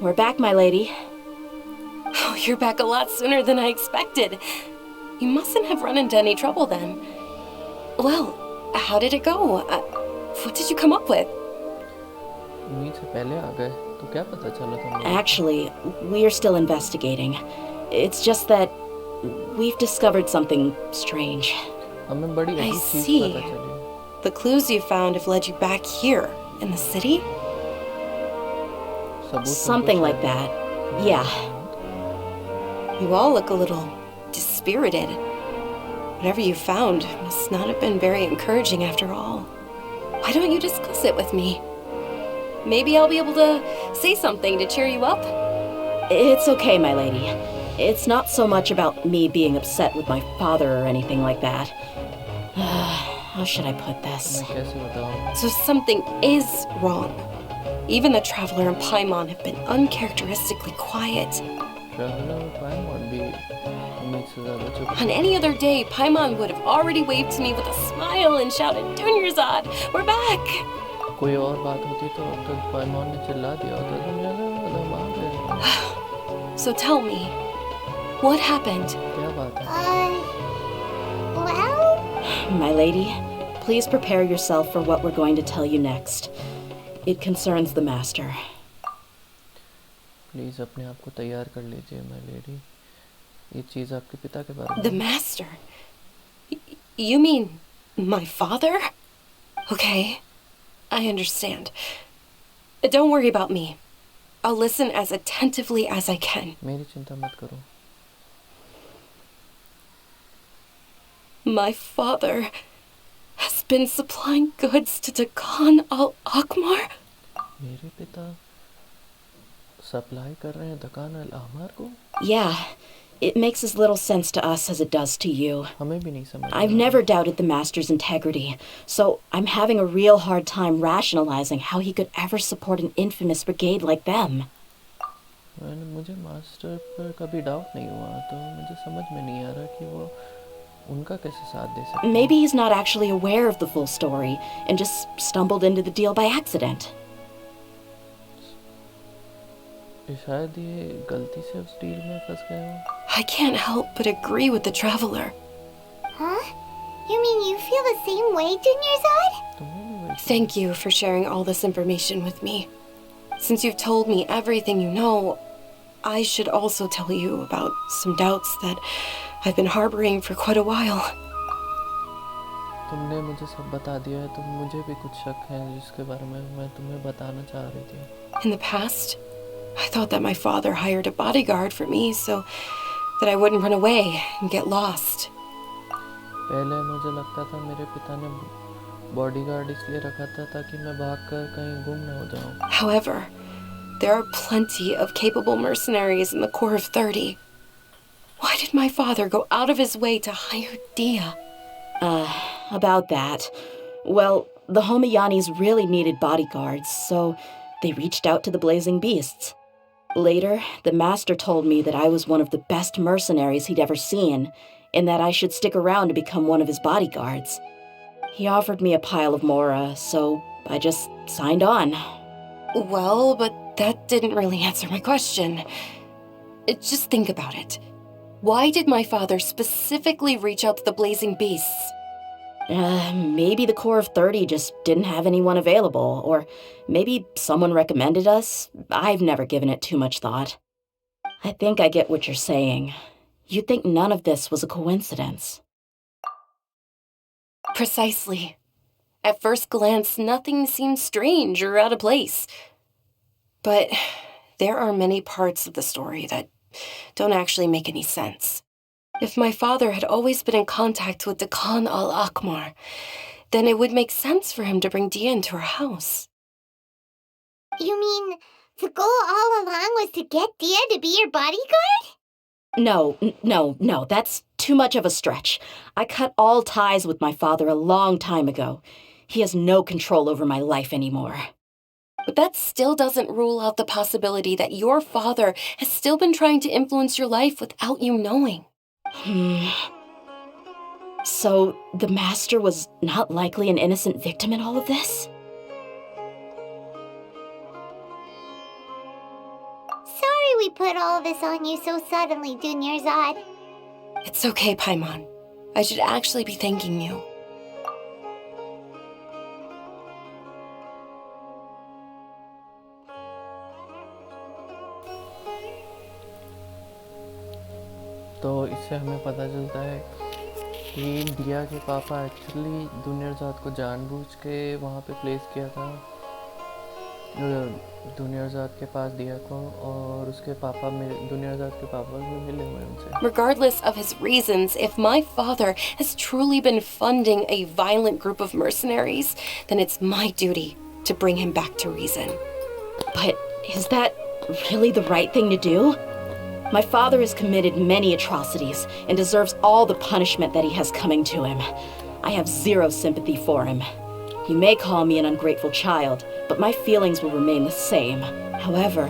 S4: We're back, my lady.
S5: Oh, you're back a lot sooner than I expected. You mustn't have run into any trouble then. Well, how did it go? What did you come up with?
S2: उम्मीद से पहले आ गए तो क्या पता चला तुम्हें?
S4: Actually, we are still investigating. It's just that we've discovered something strange.
S2: हमें बड़ी
S5: I
S2: अजीब चीज़
S5: see.
S2: पता चली.
S5: The clues you found have led you back here, in the city?
S2: सबूत
S4: Something
S2: तुमको
S4: like
S2: शायद-
S4: that. Yeah.
S5: You all look a little dispirited. Whatever you found must not have been very encouraging after all. Why don't you discuss it with me? Maybe I'll be able to say something to cheer you up?
S4: It's okay, my lady. It's not so much about me being upset with my father or anything like that. How should I put this?
S2: मैं कैसे बताऊँ?
S5: So something is wrong. Even the Traveler and Paimon have been uncharacteristically quiet.
S2: Traveller और पाइमॉन भी उम्मीद से ज़्यादा चुप
S5: On any other day, Paimon would have already waved to me with a smile and shouted, Dunyarzad, we're back!
S2: कोई और बात होती तो अब तक पाइमॉन ने चिल्ला दिया होता दुनिया का हम आ गए.
S5: So tell me, what happened?
S2: क्या बात है?
S3: Well,
S4: My lady, please prepare yourself for what we're going to tell you next. It concerns the master.
S2: Please अपने आप को तैयार कर लीजिए माय लेडी. ये चीज़ आपके पिता के बारे
S5: The
S2: में.
S5: master? You mean my father? Okay, I understand. Don't worry about me. I'll listen as attentively as I can.
S2: मेरी चिंता मत करो.
S5: My father has been supplying goods to Dakan al-Akmar?
S2: मेरे पिता सप्लाई कर रहे हैं दकान अल अहमर को.
S4: Yeah, it makes as little sense to us as it does to you.
S2: हमें भी नहीं समझ.
S4: I've never doubted the master's integrity, so I'm having a real hard time rationalizing how he could ever support an infamous brigade like them.
S2: मुझे master पर कभी doubt नहीं हुआ तो मुझे समझ में नहीं आ रहा कि वो उनका कैसे साथ दे सकते हैं.
S4: Maybe he's not actually aware of the full story and just stumbled into the deal by accident.
S2: शायद ये गलती से उस डील में फंस गए हो.
S5: I can't help but agree with the Traveler.
S3: huh? You mean you feel the same way, Dunyarzad?
S2: तुम्हें भी वही.
S5: Thank you for sharing all this information with me. Since you've told me everything you know, I should also tell you about some doubts that I've been harboring for quite a while.
S2: तुमने मुझे सब बता दिया है तो मुझे भी कुछ शक है जिसके बारे में मैं तुम्हें बताना चाह रही थी.
S5: In the past, I thought that my father hired a bodyguard for me so that I wouldn't run away and get lost.
S2: पहले मुझे लगता था मेरे पिता ने बॉडीगार्ड इसलिए रखा था ताकि मैं भागकर कहीं गुम न हो जाऊं.
S5: However, There are plenty of capable mercenaries in the Corps of 30. Why did my father go out of his way to hire Dehya?
S4: About that. Well, the Homayanis really needed bodyguards, so they reached out to the Blazing Beasts. Later, the master told me that I was one of the best mercenaries he'd ever seen, and that I should stick around to become one of his bodyguards. He offered me a pile of mora, so I just signed on.
S5: Well, but that didn't really answer my question. Just think about it. Why did my father specifically reach out to the Blazing Beasts?
S4: Maybe the Corps of 30 just didn't have anyone available, or maybe someone recommended us. I've never given it too much thought. I think I get what you're saying. You think none of this was a coincidence.
S5: Precisely. At first glance, nothing seems strange or out of place. But there are many parts of the story that don't actually make any sense. If my father had always been in contact with the Khan al-Akmar, then it would make sense for him to bring Dehya into our house.
S3: You mean the goal all along was to get Dehya to be your bodyguard?
S4: No, that's too much of a stretch. I cut all ties with my father a long time ago. He has no control over my life anymore.
S5: But that still doesn't rule out the possibility that your father has still been trying to influence your life without you knowing.
S4: So, the master was not likely an innocent victim in all of this?
S3: Sorry we put all this on you so suddenly, Dunyarzad.
S5: It's okay, Paimon. I should actually be thanking you.
S2: तो इससे हमें पता चलता है कि दिया के पापा एक्चुअली दुनियाजात को जानबूझ के वहाँ पे प्लेस किया था दुनियाजात के पास दिया को, और उसके पापा दुनियाजात के पापा भी मिले हुए उनसे.
S5: Regardless of his reasons, if my father has truly been funding a violent group of mercenaries, then it's my duty to bring him back to reason.
S4: But is that really the right thing to do? My father has committed many atrocities and deserves all the punishment that he has coming to him. I have zero sympathy for him. He may call me an ungrateful child, but my feelings will remain the same. However,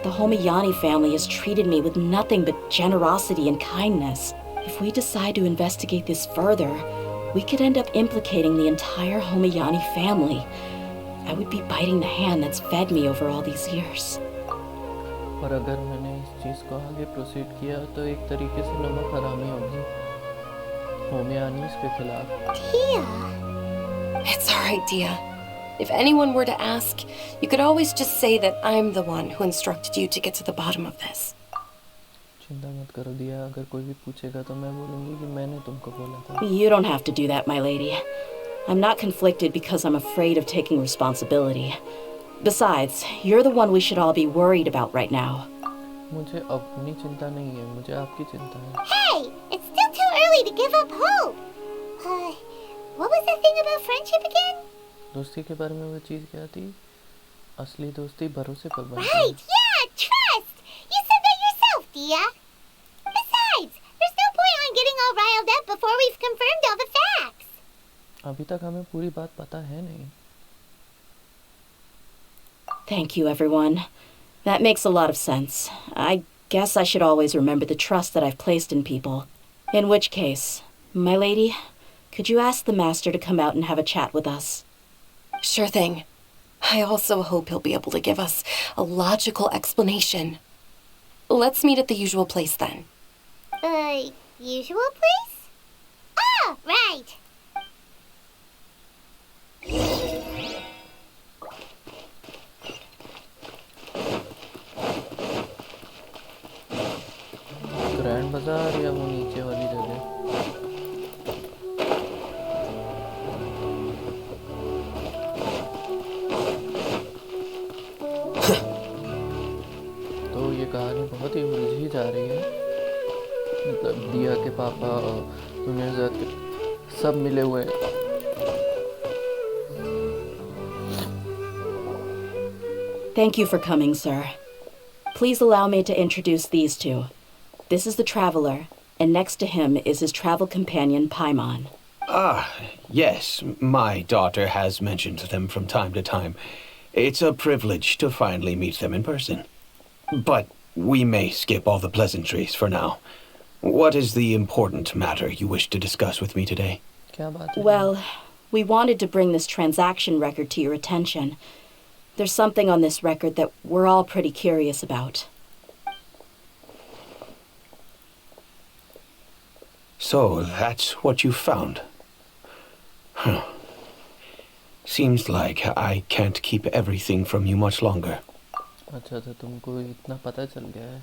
S4: the Homayani family has treated me with nothing but generosity and kindness. If we decide to investigate this further, we could end up implicating the entire Homayani family. I would be biting the hand that's fed me over all these years.
S2: और अगर मैंने इस चीज़ को आगे proceed किया तो एक तरीके से नमक हरामी होगी होमियानीज़ के खिलाफ.
S3: Dehya.
S5: It's alright, Dehya. If anyone were to ask, you could always just say that I'm the one who instructed you to get to the bottom of this.
S2: चिंता मत करो दिया, अगर कोई भी पूछेगा तो मैं बोलूँगी कि मैंने तुमको बोला था.
S4: You don't have to do that, my lady. I'm not conflicted because I'm afraid of taking responsibility. Besides, you're the one we should all be worried about right now.
S2: मुझे अपनी चिंता नहीं है, मुझे आपकी चिंता है.
S3: Hey, it's still too early to give up hope. What was the thing about friendship again?
S2: दोस्ती के बारे में वो चीज़ क्या थी? असली दोस्ती भरोसे पर बनती है.
S3: Right, yeah, trust. You said that yourself, Dehya. Besides, there's no point on getting all riled up before we've confirmed all the facts.
S2: अभी तक हमें पूरी बात पता है नहीं.
S4: Thank you, everyone. That makes a lot of sense. I guess I should always remember the trust that I've placed in people. In which case, my lady, could you ask the master to come out and have a chat with us?
S5: Sure thing. I also hope he'll be able to give us a logical explanation. Let's meet at the usual place then.
S3: Usual place? Oh, right.
S2: Grand बाजार या वो नीचे वाली जगह? तो ये कहानी बहुत ही उलझी जा रही है. मतलब दिया के पापा और दुनियाजात के सब मिले हुए हैं.
S4: Thank you for coming, sir. Please allow me to introduce these two. This is the traveler, and next to him is his travel companion, Paimon.
S1: Ah, yes, my daughter has mentioned them from time to time. It's a privilege to finally meet them in person. But we may skip all the pleasantries for now. What is the important matter you wish to discuss with me today?
S2: क्या बात है?
S4: Well, we wanted to bring this transaction record to your attention. There's something on this record that we're all pretty curious about.
S1: So, that's what you found. Huh. Seems like I can't keep everything from you much longer.
S2: अच्छा तो तुमको इतना पता चल गया है.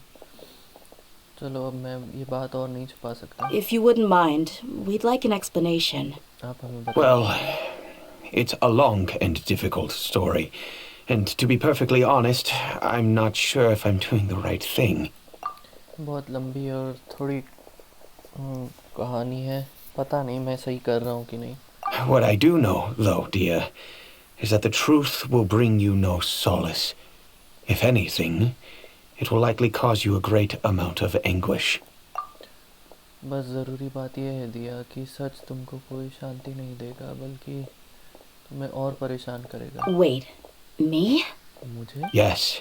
S2: चलो अब मैं ये बात और नहीं छुपा सकता.
S4: If you wouldn't mind, we'd like an explanation.
S2: आप हमें बताओ.
S1: Well, it's a long and difficult story. And to be perfectly honest, I'm not sure if I'm doing the right thing.
S2: बहुत लंबी और थोड़ी कहानी है. पता नहीं मैं सही कर रहा हूँ कि नहीं.
S1: What I do know, though, Dehya, is that the truth will bring you no solace. If anything, it will likely cause you a great amount of anguish.
S2: बस ज़रूरी बात यह है दिया कि सच तुमको कोई शांति नहीं देगा बल्कि तुम्हें और परेशान करेगा.
S4: Wait, me?
S2: मुझे?
S1: Yes,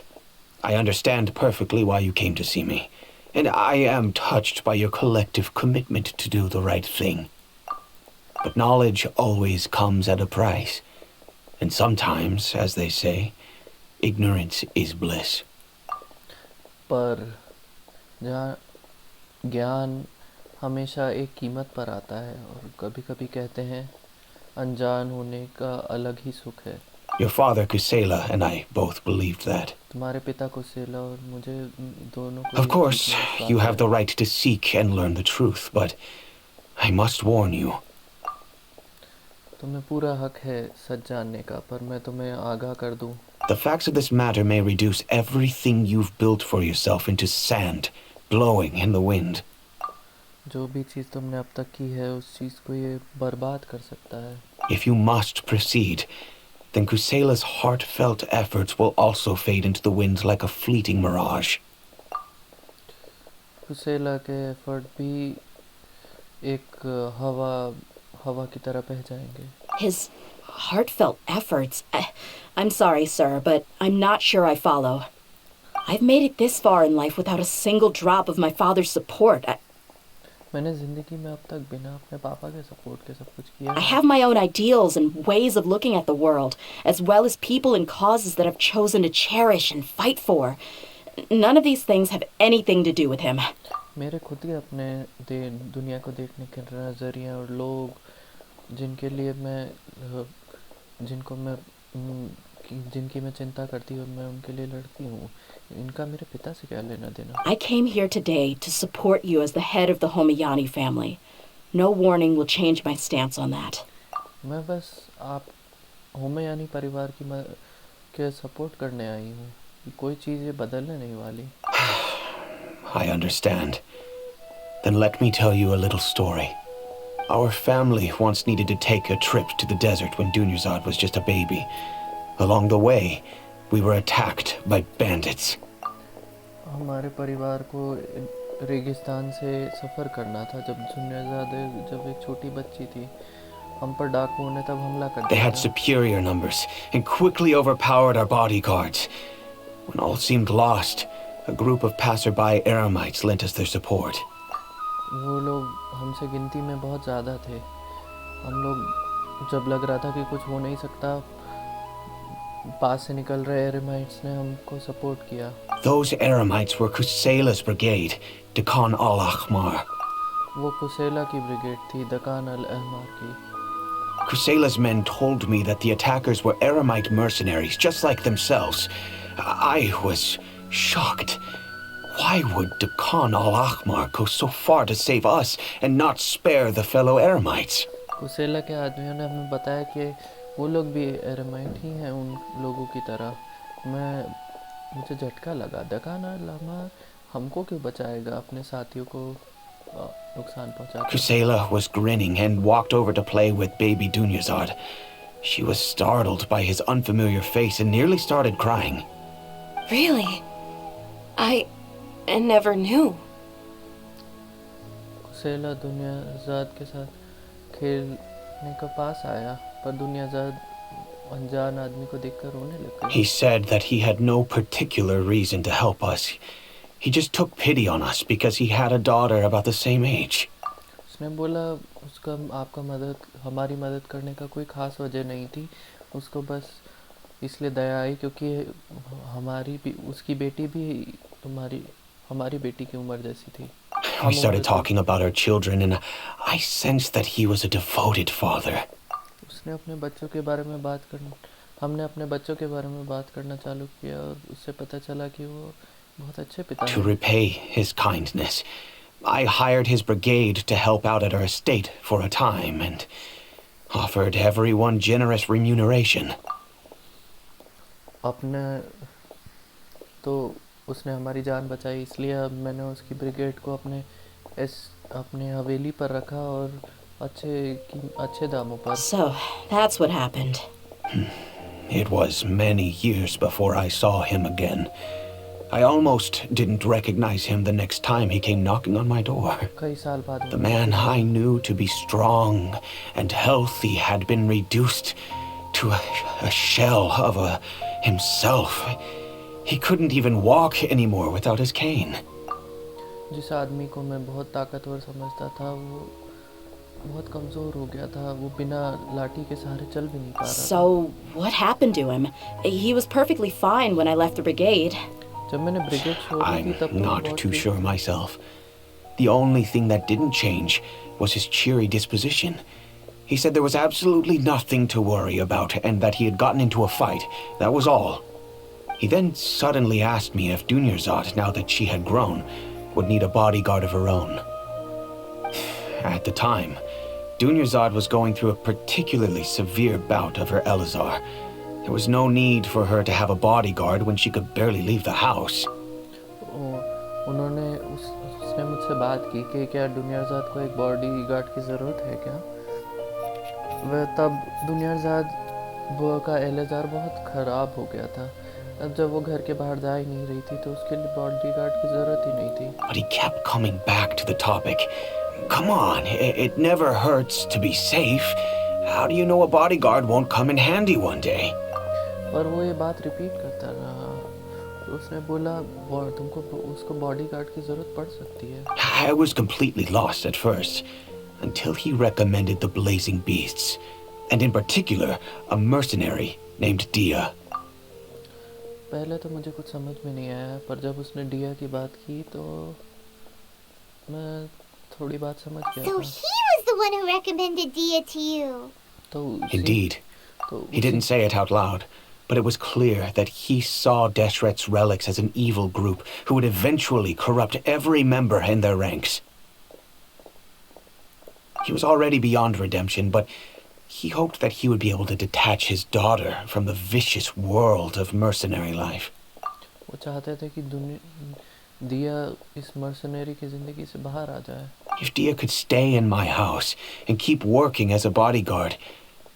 S1: I understand perfectly why you came to see me, and I am touched by your collective commitment to do the right thing. But knowledge always comes at a price, and sometimes, as they say, ignorance is bliss.
S2: पर जहाँ ज्ञान हमेशा एक कीमत पर आता है और कभी-कभी कहते हैं अनजान होने का अलग ही सुख है.
S1: Your father, Kusela, and I both believed that.
S2: तुम्हारे पिता कुसेला और मुझे दोनों को
S1: Of
S2: ये
S1: course,
S2: चीज़ में विश्वास
S1: you
S2: है.
S1: have the right to seek and learn the truth, but I must warn you.
S2: तुम्हें पूरा हक है सच जानने का पर मैं तुम्हें आगाह कर दूं.
S1: The facts of this matter may reduce everything you've built for yourself into sand, blowing in the wind.
S2: जो भी चीज़ तुमने अब तक की है उस चीज़ को ये बर्बाद कर सकता है.
S1: If you must proceed, then Kusela's heartfelt efforts will also fade into the wind like a fleeting mirage.
S2: कुसेला के एफर्ट भी एक हवा की तरह बह जाएंगे.
S4: His heartfelt efforts? I'm sorry, sir, but I'm not sure I follow. I've made it this far in life without a single drop of my father's support.
S2: मैंने ज़िंदगी में अब तक बिना अपने पापा के सपोर्ट के सब कुछ किया
S4: I
S2: है.
S4: have my own ideals and ways of looking at the world, as well as people and causes that I've chosen to cherish and fight for. None of these things have anything to do with him.
S2: मेरे खुद के अपने दुनिया को देखने के नज़रिए और लोग जिनके लिए मैं जिनकी मैं चिंता करती हूँ और मैं उनके लिए लड़ती हूँ इनका मेरे पिता से क्या लेना देना.
S4: I came here today to support you as the head of the Homayani family. No warning will change my stance on that.
S2: मैं बस आप होमयानी परिवार के सपोर्ट करने आई हूँ. कोई चीज़ ये बदलने नहीं वाली.
S1: I understand. Then let me tell you a little story. Our family once needed to take a trip to the desert when Dunyazad was just a baby. Along the way, we were attacked by bandits.
S2: हमारे परिवार को रेगिस्तान से सफ़र करना था जब जब एक छोटी बच्ची थी. हम पर डाकुओं ने तब हमला कर
S1: They
S2: दिया
S1: had
S2: था.
S1: superior numbers and quickly overpowered our bodyguards. When all seemed lost, a group of passerby Eremites lent us their support.
S2: वो लोग हमसे गिनती में बहुत ज़्यादा थे. हम लोग जब लग रहा था कि कुछ हो नहीं सकता पास से निकल रहे एरेमाइट्स ने हमको सपोर्ट किया.
S1: Those Eremites were Kusela's brigade, Dekan al-Ahmar.
S2: वो कुसेला की ब्रिगेड थी दकान अल अहमार की.
S1: Kusela's men told me that the attackers were Eremite mercenaries, just like themselves. I was shocked. Why would Dekan al-Ahmar go so far to save us and not spare the fellow Eremites?
S2: कुसेला के आदमियों ने हमें बताया कि वो लोग भी एरेमाइट ही हैं उन लोगों की तरह. मुझे झटका लगा. दकान अल अहमार हमको क्यों बचाएगा अपने साथियों को नुकसान पहुंचा के.
S1: Kusela was grinning and walked over to play with baby Dunyazad. She was startled by his unfamiliar face and nearly started crying.
S5: Really? I never knew.
S2: कुसेला दुनियाज़ाद के साथ खेलने के पास आया, पर दुनियाज़ाद अनजान आदमी को देखकर रोने लग गई।
S1: He said that he had no particular reason to help us. He just took pity on us because he had a daughter about the same age.
S2: उसने बोला उसका हमारी मदद करने का कोई खास वजह नहीं थी, उसको बस इसलिए दया आई क्योंकि उसकी बेटी भी हमारी बेटी की उम्र जैसी थी।
S1: We started talking about our children, and I sensed that he was a devoted father.
S2: हमने अपने बच्चों के बारे में बात करना चालू किया और उससे पता चला कि वो बहुत अच्छे पिता
S1: To
S2: हैं।
S1: repay his kindness, I hired his brigade to help out at our estate for a time and offered everyone generous remuneration.
S2: तो उसने हमारी जान बचाई, इसलिए अब मैंने उसकी ब्रिगेड को अपने हवेली पर रखा और अच्छे दामों पर।
S4: So, that's what happened.
S1: It was many years before I saw him again. I almost didn't recognize him the next time he came knocking on my door.
S2: कई साल बाद
S1: The man I knew to be strong and healthy had been reduced to a shell of himself. He couldn't even walk anymore without his cane.
S2: जिस आदमी को मैं बहुत ताकतवर समझता था, वो बहुत कमजोर हो गया था, वो बिना लाठी के सहारे चल भी नहीं पा रहा था।
S4: So, what happened to him? He was perfectly fine when I left the brigade.
S2: जब मैंने ब्रिगेड छोड़ी थी तब
S1: I'm
S2: तो
S1: not
S2: बहुत
S1: too sure myself. The only thing that didn't change was his cheery disposition. He said there was absolutely nothing to worry about and that he had gotten into a fight. That was all. He then suddenly asked me if Dunyarzad, now that she had grown, would need a bodyguard of her own. At the time, Dunyarzad was going through a particularly severe bout of her Elazar. There was no need for her to have a bodyguard when she could barely leave the house.
S2: उसने मुझसे बात की कि क्या दुनियाज़ाद को एक bodyguard की ज़रूरत है क्या? तब दुनियाज़ाद का एलेज़ार बहुत ख़राब हो गया था। अब जब वो घर के बाहर जा ही नहीं रही थी तो उसके लिए बॉडीगार्ड की ज़रूरत ही नहीं थी।
S1: But he kept coming back to the topic. Come on, it never hurts to be safe. How do you know a bodyguard won't come in handy one day?
S2: पर वो ये बात रिपीट करता रहा। तो उसने बोला तुमको उसको बॉडीगार्ड की ज़रूरत पड़ सकती है।
S1: I was completely lost at first, until he recommended the blazing beasts, and in particular, a mercenary named Dehya.
S2: पहले तो मुझे कुछ समझ में नहीं आया, पर जब उसने डिया की बात की तो मैं थोड़ी बात समझ गया
S3: So
S2: था।
S3: he was the one who recommended Dia to you.
S2: तो
S1: Indeed. He didn't say it out loud, but it was clear that he saw Deshret's relics as an evil group who would eventually corrupt every member in their ranks. He was already beyond redemption, but he hoped that he would be able to detach his daughter from the vicious world of mercenary life.
S2: वो चाहते थे कि दिया इस mercenary की जिंदगी से बाहर आ जाए।
S1: If Dehya could stay in my house and keep working as a bodyguard,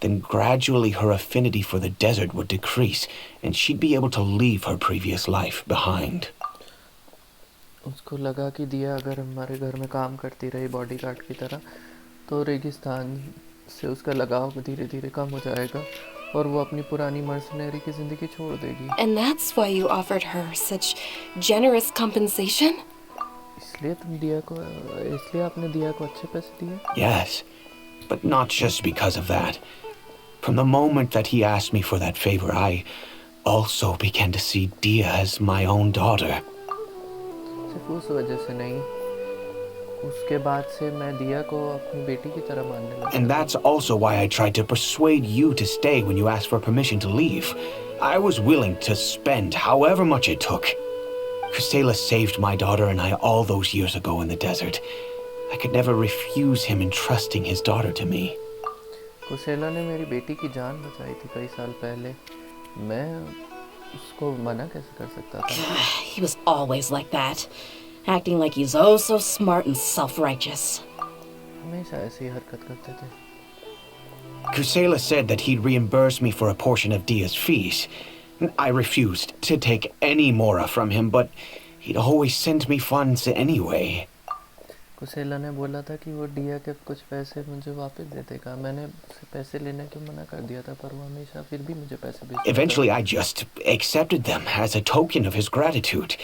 S1: then gradually her affinity for the desert would decrease, and she'd be able to leave her previous life behind.
S2: उसको लगा कि दिया अगर हमारे घर में काम करती रही बॉडीगार्ड की तरह, तो रेगिस्तान से उसका लगाव धीरे-धीरे कम हो जाएगा और वो अपनी पुरानी मर्सनरी की जिंदगी छोड़ देगी।
S5: And that's why you offered her such generous compensation?
S2: इसलिए आपने दिया को अच्छे पैसे दिए?
S1: Yes, but not just because of that. From the moment that he asked me for that favor, I also began to see Dehya as my own daughter.
S2: सिर्फ उस वजह से नहीं, उसके बाद से मैं दिया को अपनी बेटी की तरह मानने लगा।
S1: And that's also why I tried to persuade you to stay when you asked for permission to leave. I was willing to spend however much it took. Kusela saved my daughter and I all those years ago in the desert. I could never refuse him entrusting his daughter to me.
S2: कुसेला ने मेरी बेटी की जान बचाई थी कई साल पहले। मैं उसको मना कैसे कर सकता था?
S4: He was always like that, acting like he's oh so smart and self-righteous.
S2: हमेशा ऐसी हरकत करते थे।
S1: Kusela said that he'd reimburse me for a portion of Dia's fees. I refused to take any Mora from him, but he'd always send me funds anyway.
S2: कुसेला ने बोला था कि वो डिया के कुछ पैसे मुझे वापस दे देगा। मैंने उससे पैसे लेने को मना कर दिया था, पर वो हमेशा फिर भी मुझे पैसे भेजता था।
S1: Eventually, I just accepted them as a token of his gratitude.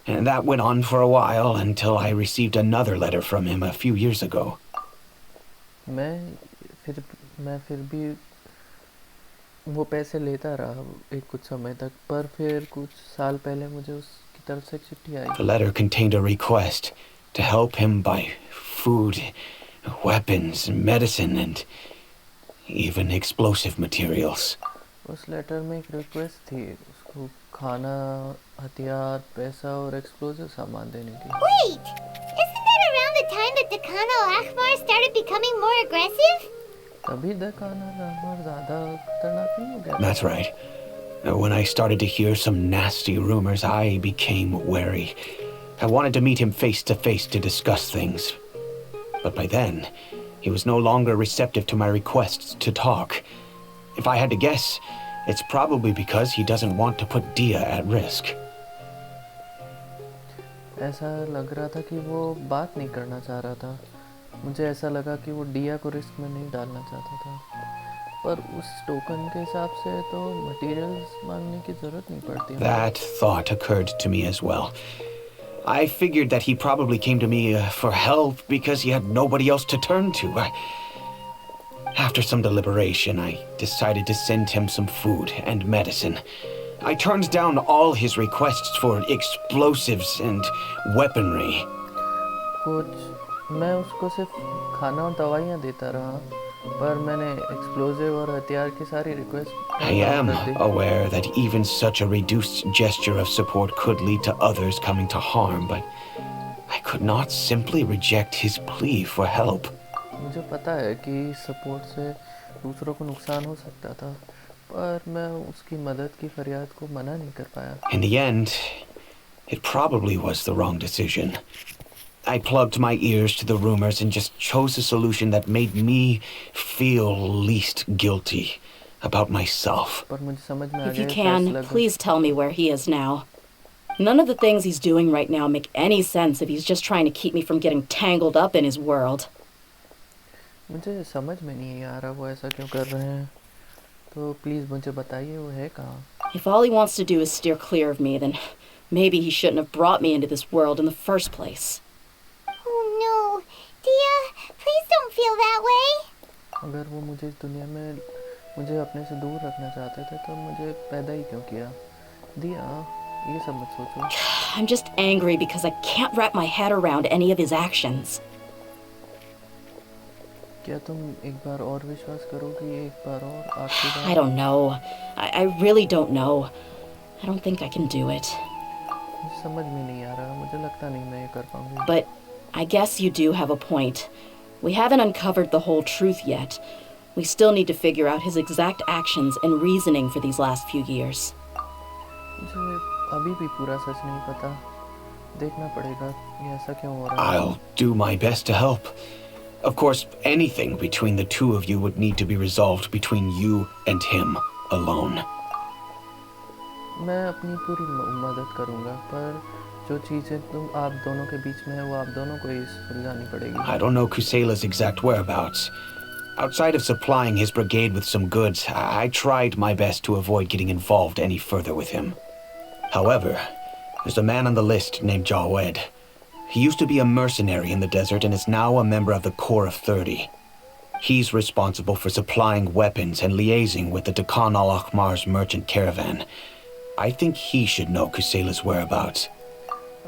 S1: And that went on for a while until I received another letter from him a few years ago.
S2: मैं फिर भी वो पैसे लेता रहा एक कुछ समय तक, पर फिर कुछ साल पहले मुझे उसकी तरफ से एक चिट्ठी आई।
S1: The letter contained a request to help him buy food, weapons, medicine, and even explosive materials.
S2: उस लेटर में एक रिक्वेस्ट थी उसको खाना, हथियार, पैसा और एक्सप्लोजिव सामान देने की।
S3: Wait! Isn't that around the time that the Khan al-Ahmar started becoming more aggressive?
S2: तभी खाना लाहौर ज़्यादा खतरनाक नहीं हो गया?
S1: That's right. When I started to hear some nasty rumors, I became wary. I wanted to meet him face to face to discuss things. But by then, he was no longer receptive to my requests to talk. If I had to guess, it's probably because he doesn't want to put Dehya at risk.
S2: ऐसा लग रहा था कि वो बात नहीं करना चाह रहा था। मुझे ऐसा लगा कि वो डिया को रिस्क में नहीं डालना चाहता था, पर उस टोकन के हिसाब से तो मटेरियल्स मांगने की जरूरत नहीं पड़ती।
S1: That thought occurred to me as well. I figured that he probably came to me for help because he had nobody else to turn to. After some deliberation, I decided to send him some food and medicine. I turned down all his requests for explosives and weaponry.
S2: मैं उसको सिर्फ खाना और दवाइयाँ देता रहा, पर मैंने एक्सप्लोजिव और हथियार की सारी request.
S1: I am aware that even such a reduced gesture of support could lead to others coming to harm, but I could not simply reject his plea for help.
S2: मुझे पता है कि सपोर्ट से दूसरों को नुकसान हो सकता था, पर मैं उसकी मदद की फरियाद को मना नहीं कर पाया।
S1: In the end, it probably was the wrong decision. I plugged my ears to the rumors and just chose a solution that made me feel least guilty about myself.
S2: पर मुझे समझ में आ
S4: If you
S2: गया
S4: can,
S2: फैसला
S4: please tell me where he is now. None of the things he's doing right now make any sense if he's just trying to keep me from getting tangled up in his world.
S2: मुझे समझ में नहीं आ रहा वो ऐसा क्यों कर रहे हैं, तो प्लीज मुझे बताइए वो है कहाँ।
S4: If all he wants to do is steer clear of me, then maybe he shouldn't have brought me into this world in the first place.
S3: Oh no, Dehya, please don't feel that way.
S2: अगर वो मुझे इस दुनिया में मुझे अपने से दूर रखना चाहते थे तो मुझे पैदा ही क्यों किया? दिया, ये सब मत सोचो।
S4: I'm just angry because I can't wrap my head around any of his actions.
S2: क्या तुम एक बार और विश्वास करोगी, एक बार और आखिरी बार?
S4: I don't know. I really don't know. I don't think I can do it.
S2: मुझे समझ में नहीं आ रहा, मुझे लगता नहीं मैं ये कर पाऊंगी।
S4: But I guess you do have a point. We haven't uncovered the whole truth yet. We still need to figure out his exact actions and reasoning for these last few years.
S2: मुझे अभी भी पूरा सच नहीं पता। देखना पड़ेगा ये ऐसा क्यों हो रहा है।
S1: I'll do my best to help. Of course, anything between the two of you would need to be resolved between you and him alone.
S2: मैं अपनी पूरी मदद करूंगा, पर जो चीजें तुम आप दोनों के बीच में है वो आप दोनों को ही सुलझानी पड़ेगी।
S1: I don't know Kusela's exact whereabouts. Outside of supplying his brigade with some goods, I tried my best to avoid getting involved any further with him. However, there's a man on the list named Jawed. He used to be a mercenary in the desert and is now a member of the Corps of 30. He's responsible for supplying weapons and liaising with the Khan al-Ahmar's merchant caravan. I think he should know Kusela's whereabouts.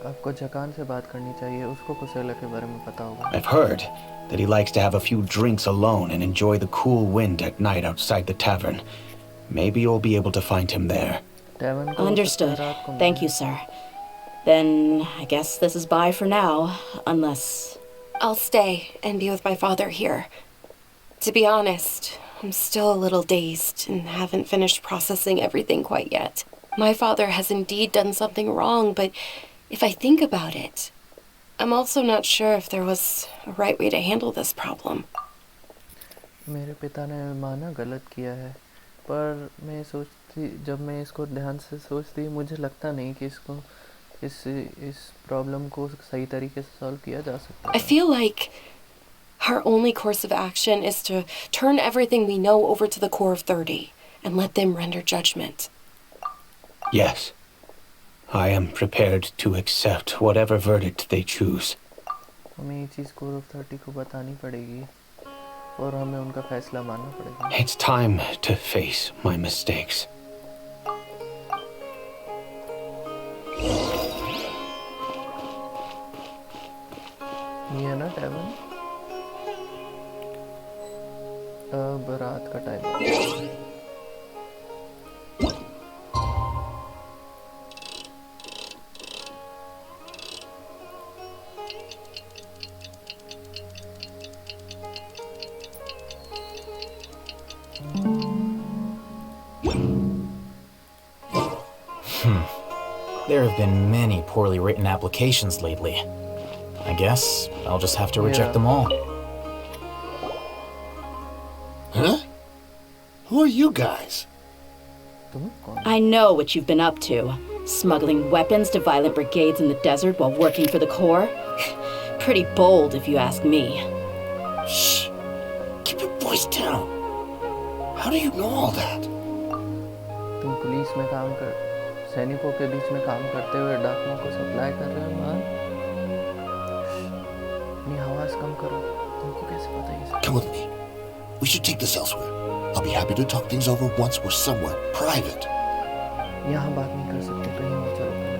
S2: आपको जकान से बात करनी चाहिए, उसको कुसेला के बारे में पता होगा।
S1: I've heard that he likes to have a few drinks alone and enjoy the cool wind at night outside the tavern. Maybe you'll be able to find him there.
S2: टैवन को
S4: Understood.
S2: रात को
S4: Thank you, sir. Then I guess this is bye for now, unless...
S5: I'll stay and be with my father here. To be honest, I'm still a little dazed and haven't finished processing everything quite yet. My father has indeed done something wrong, but if I think about it, I'm also not sure if there was a right way to handle this problem.
S2: मेरे पिता ने माना गलत किया है, पर मैं कि जब मैं इसको ध्यान से सोचती मुझे लगता नहीं कि इसको इस प्रॉब्लम को सही तरीके से सॉल्व किया जा सकता
S5: I
S2: है।
S5: feel like our only course of action is to turn everything we know over to the core of 30 and let them render judgment.
S1: Yes. I am prepared to accept whatever verdict they choose.
S2: हमें ये चीज़ core of 30 को बतानी पड़ेगी और हमें उनका फैसला मानना पड़ेगा।
S1: It's time to face my mistakes.
S2: ये है ना टैवन, अब रात का टाइम है।
S9: There have been many poorly written applications lately. I guess I'll just have to reject
S2: Yeah.
S9: them all.
S8: Huh? Who are you guys?
S2: तुम कौन?
S4: I know what you've been up to. Smuggling weapons to violent brigades in the desert while working for the Corps? Pretty bold, if you ask me.
S8: Shh. Keep your voice down. How do you know all that?
S2: तुम police में काम कर, सैनिकों के बीच में काम करते हुए डाकुओं को सप्लाई कर रहे हो मान। अपनी आवाज कम करो, तुमको कैसे पता ये सब?
S10: Come with me. We should take this elsewhere. I'll be happy to talk things over once we're somewhere private.
S2: यहाँ बात नहीं कर सकते, कहीं और चलो पहले।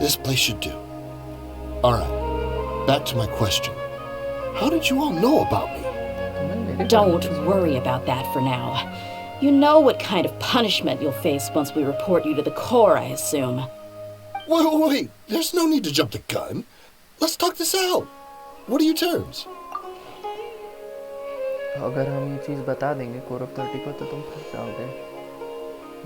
S10: This place should do. Alright, back to my question. How did you all know about me?
S2: तुम्हें मेरे बारे
S4: Don't
S2: में
S4: worry about that for now. You know what kind of punishment you'll face once we report you to the Corps, I assume.
S10: Wait. There's no need to jump the gun. Let's talk this out. What are your terms?
S2: अगर हम ये चीज़ बता देंगे core of 30 को तो तुम फंस जाओगे।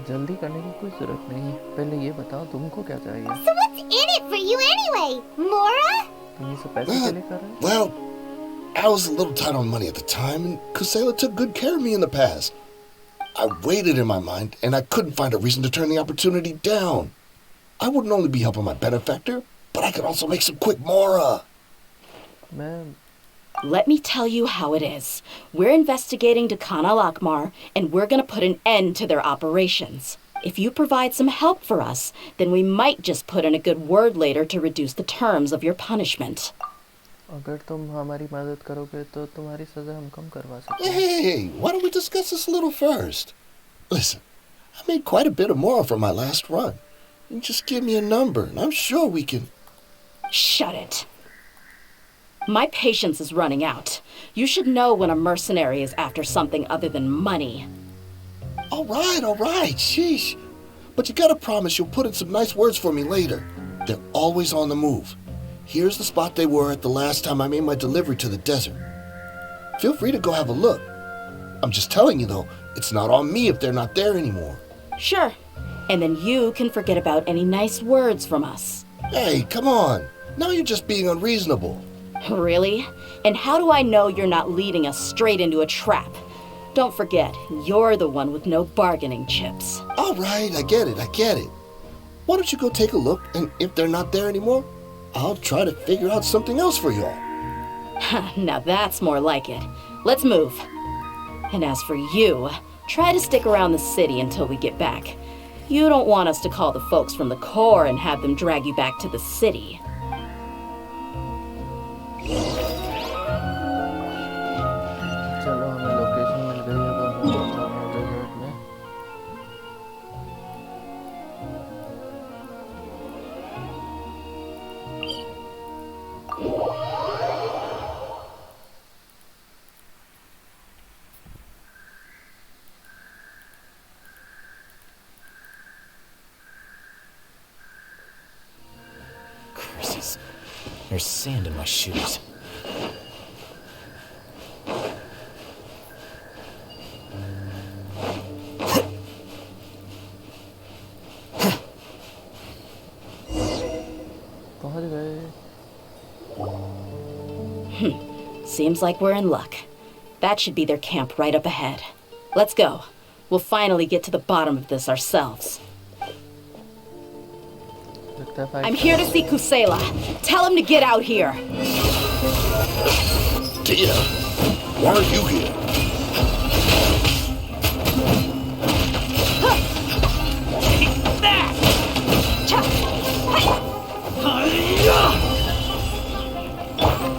S2: जल्दी करने की कोई जरूरत नहीं, पहले ये बताओ तुमको क्या चाहिए?
S3: So what's in it for you anyway, Mora?
S2: तुम ये सब पैसे के लिए कर रहे हो?
S10: Well, I was a little tight on money at the time, and Kusela took good care of me in the past. I weighed it in my mind, and I couldn't find a reason to turn the opportunity down. I wouldn't only be helping my benefactor, but I could also make some quick mora.
S2: मैं
S4: Let me tell you how it is. We're investigating Khan al-Akmar, and we're gonna put an end to their operations. If you provide some help for us, then we might just put in a good word later to reduce the terms of your punishment.
S2: अगर तुम हमारी मदद करोगे तो तुम्हारी सजा हम कम करवा सकते हैं।
S10: Hey, why don't we discuss this a little first? Listen, I made quite a bit of mora from my last run. You just give me a number, and I'm sure we can...
S4: Shut it. My patience is running out. You should know when a mercenary is after something other than money.
S10: All right, sheesh. But you gotta promise you'll put in some nice words for me later. They're always on the move. Here's the spot they were at the last time I made my delivery to the desert. Feel free to go have a look. I'm just telling you though, it's not on me if they're not there anymore.
S4: Sure. And then you can forget about any nice words from us.
S10: Hey, come on. Now you're just being unreasonable.
S4: Really? And how do I know you're not leading us straight into a trap? Don't forget, you're the one with no bargaining chips.
S10: All right, I get it. Why don't you go take a look, and if they're not there anymore, I'll try to figure out something else for y'all.
S4: Now that's more like it. Let's move. And as for you, try to stick around the city until we get back. You don't want us to call the folks from the Corps and have them drag you back to the city.
S2: चलो हमें location मिल गई है, अब हम पहुंच रहे हैं desert में।
S9: Curses. There's sand in my shoes.
S2: पहुंच गए।
S4: Seems like we're in luck. That should be their camp right up ahead. Let's go. We'll finally get to the bottom of this ourselves. I'm here to see Kusela. Tell him to get out here.
S10: Dehya, why are you here?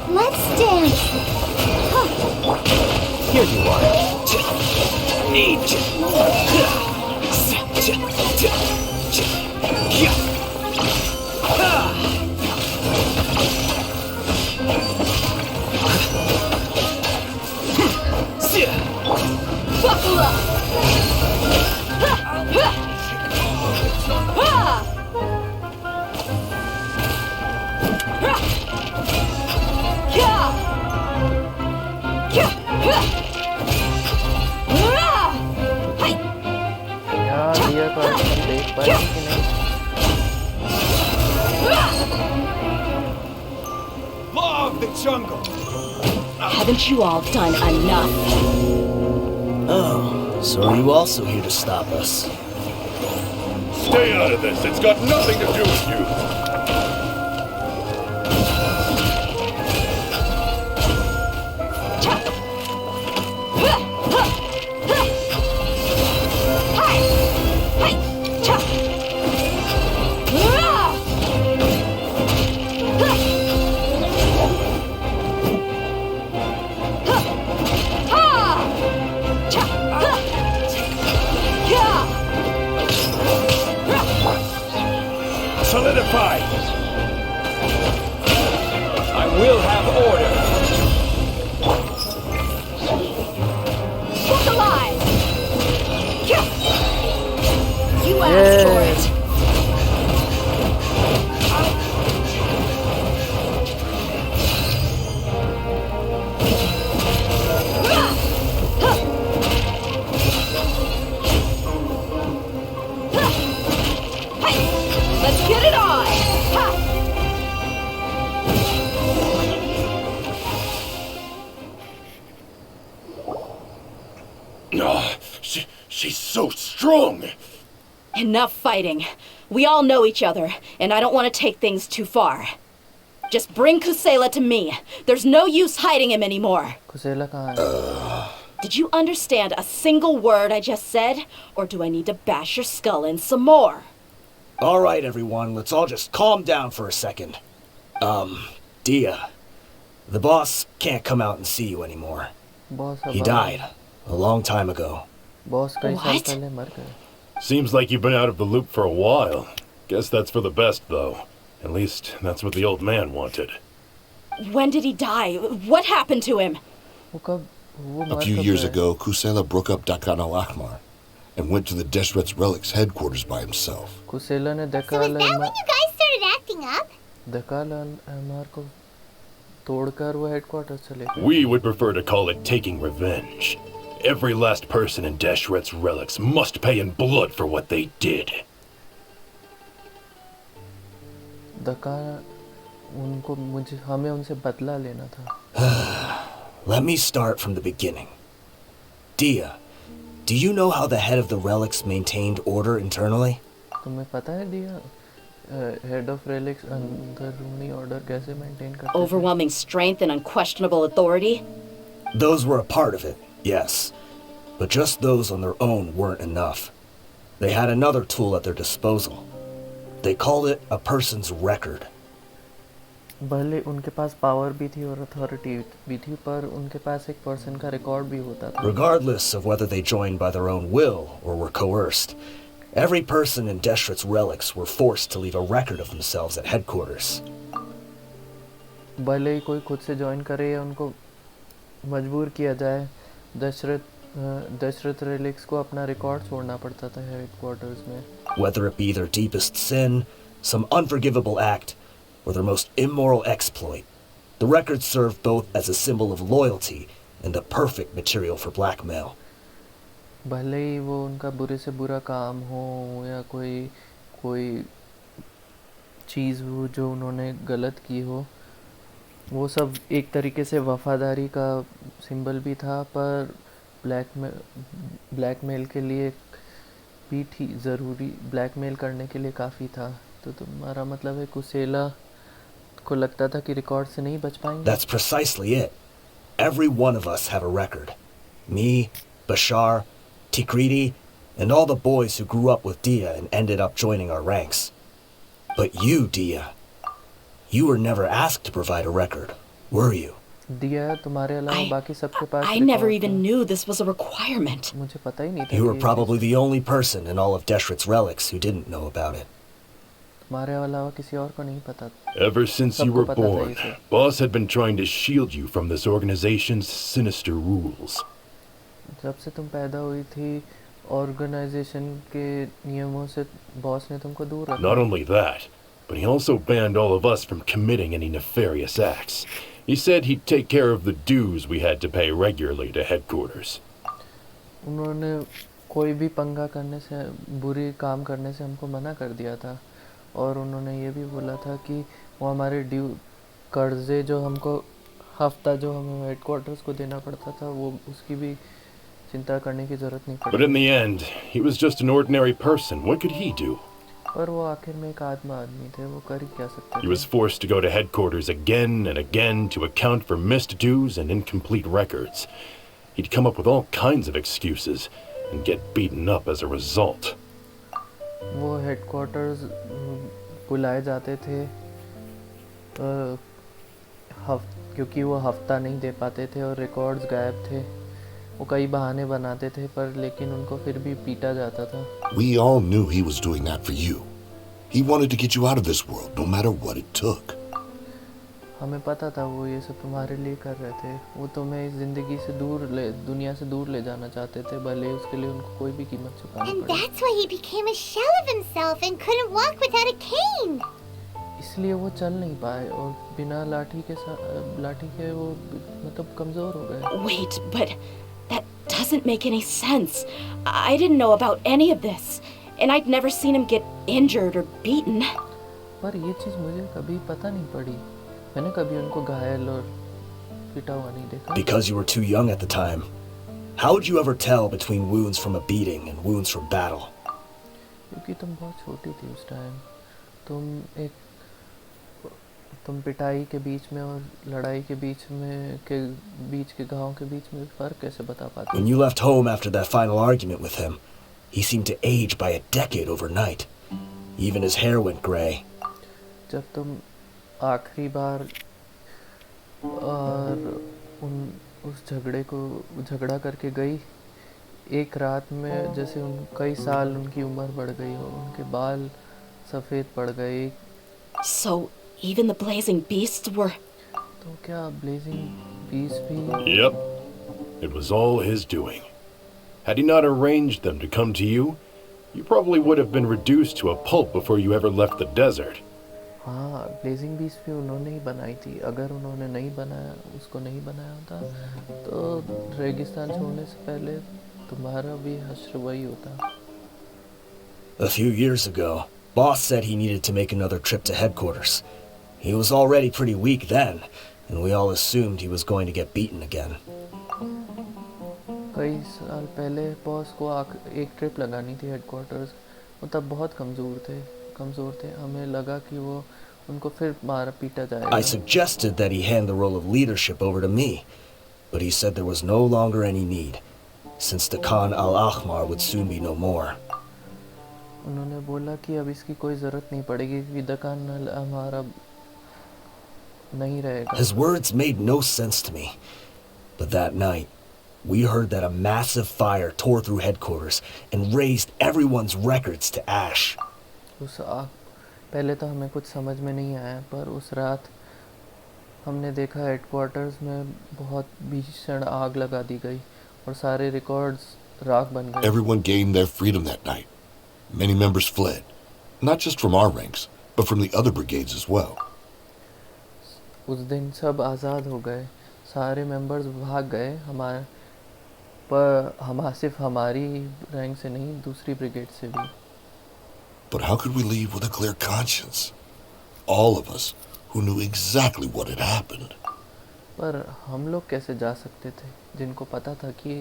S3: Let's dance.
S9: Here you are.
S4: Buckle up!
S2: यहाँ दिया तो हम देख पाएंगे कि नहीं?
S1: Law of the jungle!
S4: Haven't you all done enough?
S8: Oh, so are you also here to stop us?
S11: Stay out of this. It's got nothing to do with you. Solidify! I will have order!
S4: Look alive! You asked for it! Let's get it on! Ha!
S11: Oh, she's so strong!
S4: Enough fighting. We all know each other, and I don't want to take things too far. Just bring Kusela to me. There's no use hiding him anymore.
S2: कुसेला कहाँ है?
S4: Did you understand a single word I just said? Or do I need to bash your skull in some more?
S8: All right, everyone, let's all just calm down for a second. Dehya, the boss can't come out and see you anymore.
S2: Boss अब
S8: He died a long time ago.
S2: Boss कई साल
S4: What?
S2: पहले मर गए.
S11: Seems like you've been out of the loop for a while. Guess that's for the best, though. At least, that's what the old man wanted.
S4: When did he die? What happened to him?
S2: वो
S10: A few years ago, Kusela broke up Dakan al-Ahmar and went to the Deshret's Relics headquarters by himself.
S2: कुसेला ने
S3: So is that when you guys started acting up?
S2: दकाल एमआर को तोड़कर वो headquarter चले गए.
S11: We would prefer to call it taking revenge. Every last person in Deshret's Relics must pay in blood for what they did.
S2: दकाल उनको मुझे हमें उनसे बदला लेना था.
S8: Let me start from the beginning. Dehya, do you know how the head of the relics maintained order internally?
S2: तुम्हें पता है दिया हेड ऑफ रेलिक्स अंदरूनी ऑर्डर कैसे मेंटेन करते हैं?
S4: Overwhelming strength and unquestionable authority?
S8: Those were a part of it, yes. But just those on their own weren't enough. They had another tool at their disposal. They called it a person's record.
S2: भले उनके पास power भी थी और authority भी थी पर उनके पास एक पर्सन का रिकॉर्ड भी होता था.
S8: Regardless of whether they joined by their own will or were coerced, every person in Deshret's relics were forced to leave a record of themselves at headquarters.
S2: भले ही कोई खुद से ज्वाइन करे या उनको मजबूर किया जाए, दशरथ रेलिक्स को अपना रिकॉर्ड छोड़ना पड़ता था हेडक्वार्टर्स में.
S8: Whether it be their deepest sin, some unforgivable act, or their most immoral exploit, the records serve both as a symbol of loyalty and the perfect material for blackmail.
S2: भले ही वो उनका बुरे से बुरा काम हो या कोई चीज़ हो जो उन्होंने गलत की हो, वो सब एक तरीके से वफादारी का सिंबल भी था. पर ब्लैकमेल के लिए भी ज़रूरी, ब्लैकमेल करने के लिए काफ़ी था। तो तुम्हारा मतलब है कुसेला को लगता था कि रिकॉर्ड से नहीं बच पाएंगे?
S8: That's precisely it. Every one of us have a record. Me, Bashar, Tikriti, and all the boys who grew up with Dehya and ended up joining our ranks. But you, Dehya, you were never asked to provide a record, were you?
S2: दिया तुम्हारे अलावा बाकी सबके पास
S4: I never
S2: record
S4: even
S2: था।
S4: knew this was a requirement.
S2: मुझे पता ही नहीं था
S8: You
S2: कि
S8: were
S2: ये
S8: probably
S2: cheese-
S8: the only person in all of Deshret's relics who didn't know about it.
S2: तुम्हारे अलावा किसी और को नहीं पता।
S11: Ever since you
S2: सबको
S11: were
S2: पता था
S11: born,
S2: ये सब।
S11: Boss had been trying to shield you from this organization's sinister rules.
S2: जब से तुम पैदा हुई थी ऑर्गेनाइजेशन के नियमों से बॉस ने तुमको दूर रखा।
S11: Not only that, but he also banned all of us from committing any nefarious acts. He said he'd take care of the dues we had to pay regularly to headquarters.
S2: उन्होंने कोई भी पंगा करने से, बुरी काम करने से हमको मना कर दिया था, और उन्होंने ये भी बोला था कि वो हमारे ड्यू कर्जे जो हमको हफ्ता जो हमें हेडक्वार्टर्स को देना पड़ता था, वो उसकी भी चिंता करने की ज़रूरत नहीं
S11: But in
S2: पड़ी।
S11: the end, he was just an ordinary person. What could he do?
S2: पर वो आखिर में एक आदमी थे, वो कर ही क्या सकते
S11: He
S2: थे।
S11: was forced to go to headquarters again and again to account for missed dues and incomplete records. He'd come up with all kinds of excuses and get beaten up as a result.
S2: वो headquarters बुलाए जाते थे क्योंकि वो हफ्ता नहीं दे पाते थे और रिकॉर्ड्स गायब थे। वो कई बहाने बनाते थे, पर लेकिन उनको फिर भी पीटा जाता था।
S10: We all knew he was doing that for you. He wanted to get you out of this world, no matter what it took.
S2: हमें पता था वो ये सब तुम्हारे लिए कर रहे थे। वो तुम्हें इस जिंदगी से दूर दुनिया से दूर ले जाना चाहते थे, भले उसके लिए उनको कोई भी कीमत चुकानी
S3: And
S2: पड़े।
S3: that's why he became a shell of himself and couldn't walk without a cane.
S2: इसलिए वो चल नहीं पाए और बिना लाठी के वो मतलब कमज़ोर हो गए।
S4: Wait, but that doesn't make any sense. I didn't know about any of this, and I'd never seen him get injured or beaten.
S2: पर ये चीज़ मुझे कभी पता नहीं पड़ी। मैंने कभी उनको घायल और पिटा हुआ नहीं देखा।
S8: Because you were too young at the time. How would you ever tell between wounds from a beating and wounds from battle?
S2: क्योंकि तुम बहुत छोटी थी उस टाइम। तुम पिटाई के बीच में और लड़ाई के बीच के घावों के बीच में फ़र्क कैसे बता पाती?
S8: When you left home after that final argument with him, he seemed to age by a decade overnight. Even his hair went gray.
S2: जब तुम आखिरी बार और उस झगड़ा करके गई, एक रात में जैसे कई साल उनकी उम्र बढ़ गई हो, उनके बाल सफ़ेद पड़ गए।
S4: So even the blazing beasts were...
S2: तो क्या ब्लेजिंग बीस्ट भी?
S11: Yep. It was all his doing. Had he not arranged them to come to you, you probably would have been reduced to a pulp before you ever left the desert.
S2: हाँ, blazing beast भी उन्होंने ही बनाई थी। अगर उन्होंने उसको नहीं बनाया होता तो रेगिस्तान छोड़ने से पहले तुम्हारा भी हश्र वही होता।
S8: A few years ago, Boss said he needed to make another trip to headquarters. He was already pretty weak then, and we all assumed he was going to get beaten again.
S2: कई साल पहले boss को एक trip लगानी थी headquarters. वो तब बहुत कमज़ोर थे। हमें लगा कि वो उनको फिर पीटा जाएगा।
S8: I suggested that he hand the role of leadership over to me, but he said there was no longer any need, since the Khan al-Ahmar would soon be no more.
S2: उन्होंने बोला कि अब इसकी कोई ज़रूरत नहीं पड़ेगी, क्योंकि दकान हमारा नहीं रहेगा।
S8: His words made no sense to me, but that night, we heard that a massive fire tore through headquarters and raised everyone's records to ash.
S2: पहले तो हमें कुछ समझ में नहीं आया, पर उस रात हमने देखा हेडक्वार्टर्स में बहुत भीषण आग लगा दी गई और सारे रिकॉर्ड्स राख बन गए।
S10: Everyone gained their freedom that night. Many members fled, not just from our ranks, but from the other brigades as well.
S2: उस दिन सब आज़ाद हो गए, सारे मेंबर्स भाग गए पर सिर्फ हमारी रैंक से नहीं, दूसरी ब्रिगेड से भी।
S10: But how could we leave with a clear conscience? All of us who knew exactly what had happened.
S2: पर हम लोग कैसे जा सकते थे, जिनको पता था कि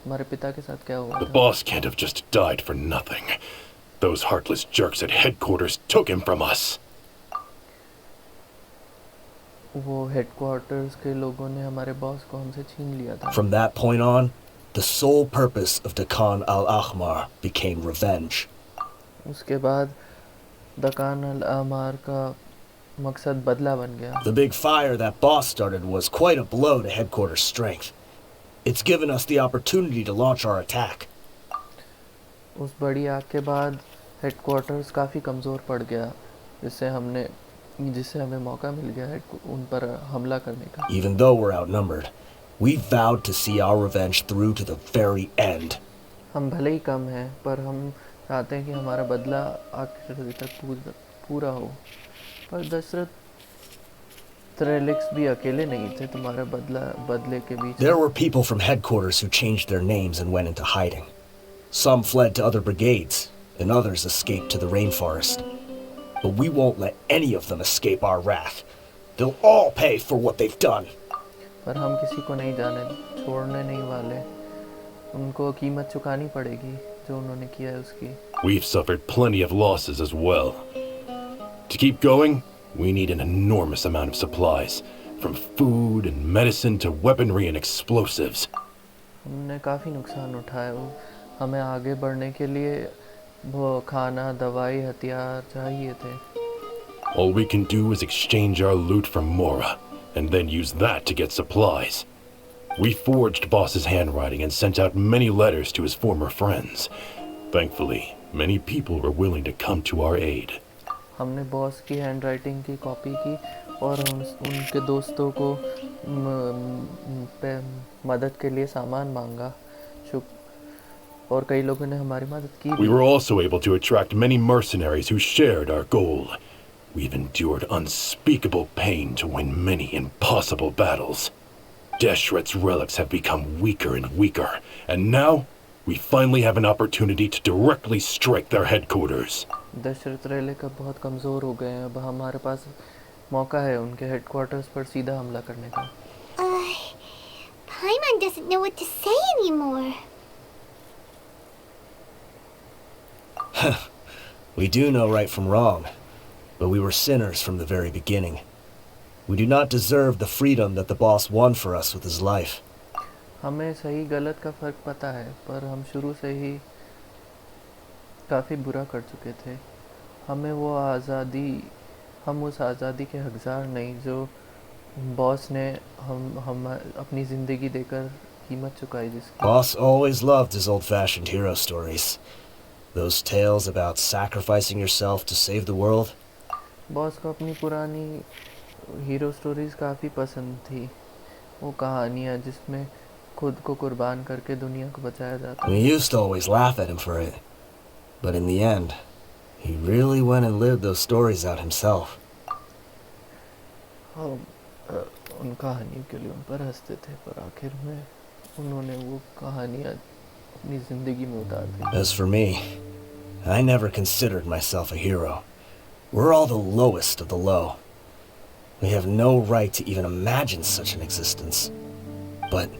S2: हमारे पिता के साथ क्या हुआ
S11: The
S2: था?
S11: boss can't have just died for nothing. Those heartless jerks at headquarters took him from us.
S2: वो हेडक्वार्टर्स के लोगों ने हमारे बॉस को हमसे छीन लिया था.
S8: From that point on, the sole purpose of Dakan al-Ahmar became revenge.
S2: उसके बाद दकान अल अमार का मकसद बदला बन गया.
S8: The big fire that boss started was quite a blow to headquarters strength. It's given us the opportunity to launch our attack.
S2: उस बड़ी आग के बाद हेडक्वार्टर्स काफ़ी कमज़ोर पड़ गया, जिससे हमें मौका मिल गया उन पर हमला करने का.
S8: Even though we're outnumbered, we vowed to see our revenge through to the very end.
S2: हम भले ही कम हैं, पर हम चाहते हैं कि हमारा बदला आखिर तक पूरा हो. पर दशरथ त्रेलिक्स भी अकेले नहीं थे तुम्हारे बदले के बीच.
S8: There were people from headquarters who changed their names and went into hiding. Some fled to other brigades, and others escaped to the rainforest. But we won't let any of them escape our wrath. They'll all pay for what they've done.
S2: पर हम किसी को नहीं छोड़ने नहीं वाले. उनको कीमत चुकानी पड़ेगी जो उन्होंने किया है उसकी.
S11: We've suffered plenty of losses as well. To keep going, we need an enormous amount of supplies, from food and medicine to weaponry and explosives.
S2: हमने काफ़ी नुकसान उठाया. हमें आगे बढ़ने के लिए वो खाना, दवाई, हथियार चाहिए थे.
S11: All we can do is exchange our loot from Mora, and then use that to get supplies. We forged Boss's handwriting and sent out many letters to his former friends. Thankfully, many people were willing to come to our aid.
S2: हमने boss की handwriting की copy की और उनके दोस्तों को मदद के लिए सामान मांगा. और कई लोगों ने हमारी मदद की.
S11: We were also able to attract many mercenaries who shared our goal. We've endured unspeakable pain to win many impossible battles. Deshret's relics have become weaker and weaker, and now we finally have an opportunity to directly strike their headquarters.
S2: Dasharath रेले का बहुत कमज़ोर हो गए हैं. अब हमारे पास मौका है उनके हेडक्वार्टर्स पर सीधा हमला करने का.
S3: Paimon doesn't know what to say anymore.
S8: We do know right from wrong, but we were sinners from the very beginning. We do not deserve the freedom that the boss won for us with his life.
S2: हमें सही गलत का फ़र्क पता है, पर हम शुरू से ही काफ़ी बुरा कर चुके थे. हम उस आज़ादी के हकदार नहीं जो बॉस ने हम अपनी ज़िंदगी देकर कीमत चुकाई जिसकी.
S8: Boss always loved his old-fashioned hero stories. Those tales about sacrificing yourself to save the world.
S2: Boss को अपनी पुरानी हीरो स्टोरीज काफ़ी पसंद थी. वो कहानियाँ जिसमें खुद को कुर्बान करके दुनिया को बचाया जाता.
S8: We used to always laugh at him for it. But in the end, he really went and lived those stories out himself.
S2: हम उन कहानियों के लिए उन पर हंसते थे, पर आखिर में उन्होंने वो कहानियाँ अपनी ज़िंदगी में उतार दी.
S8: As for me, I never considered myself a hero. We're all the lowest of the low. We have no right to even imagine such an existence. But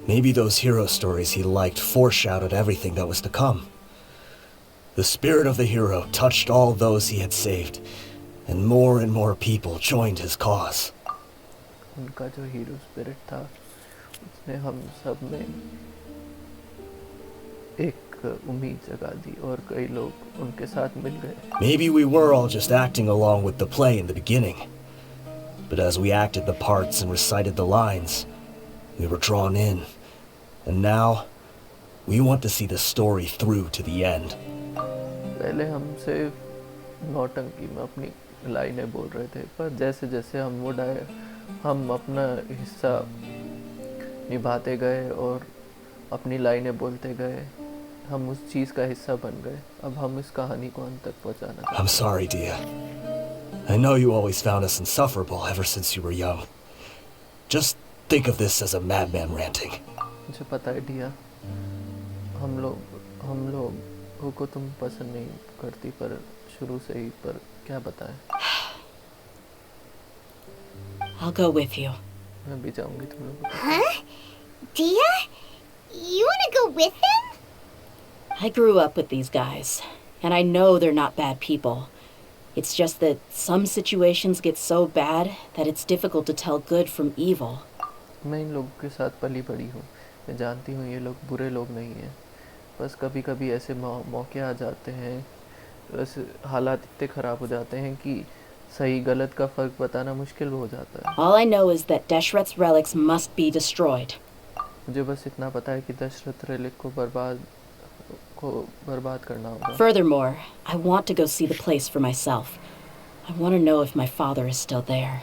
S8: maybe those hero stories he liked foreshadowed everything that was to come. The spirit of the hero touched all those he had saved, and more people joined his cause.
S2: उनका जो hero spirit था, उसने हम सब में एक उम्मीद जगा दी और कई लोग उनके साथ मिल गए.
S8: Maybe we were all just acting along with the play in the beginning. But as we acted the parts and recited the lines, we were drawn in. And now, we want to see the story through to the end.
S2: पहले हम सिर्फ नौटंकी में अपनी लाइनें बोल रहे थे, पर जैसे जैसे हम अपना हिस्सा निभाते गए और अपनी लाइनें बोलते गए, हम उस चीज़ का हिस्सा बन गए. अब हम इस कहानी को अंत तक पहुंचाना चाहते हैं.
S8: I'm sorry, Dehya. I know you always found us insufferable ever since you were young. Just think of this as a madman ranting.
S2: मुझे पता है डिया, हम लोगों को तुम पसंद नहीं करती, पर शुरू से ही. पर क्या बताएं.
S4: I'll go with you.
S2: मैं भी जाऊंगी तुम लोगों के साथ.
S3: Huh? Dehya? You want to go with them?
S4: I grew up with these guys, and I know they're not bad people. It's just that some situations get so bad that it's difficult to tell good from evil.
S2: मैं इन लोगों के साथ पली बड़ी हूँ, मैं जानती हूँ ये लोग बुरे लोग नहीं हैं, बस कभी कभी ऐसे मौके आ जाते हैं, ऐसे हालात इतने ख़राब हो जाते हैं कि सही गलत का फ़र्क बताना मुश्किल हो जाता है।
S4: All I know is that Deshret's relics must be destroyed.
S2: मुझे बस इतना पता है कि दशरथ रेलिक को बर्बाद करना होगा।
S4: Furthermore, I want to go see the place for myself. I want to know if my father is still there.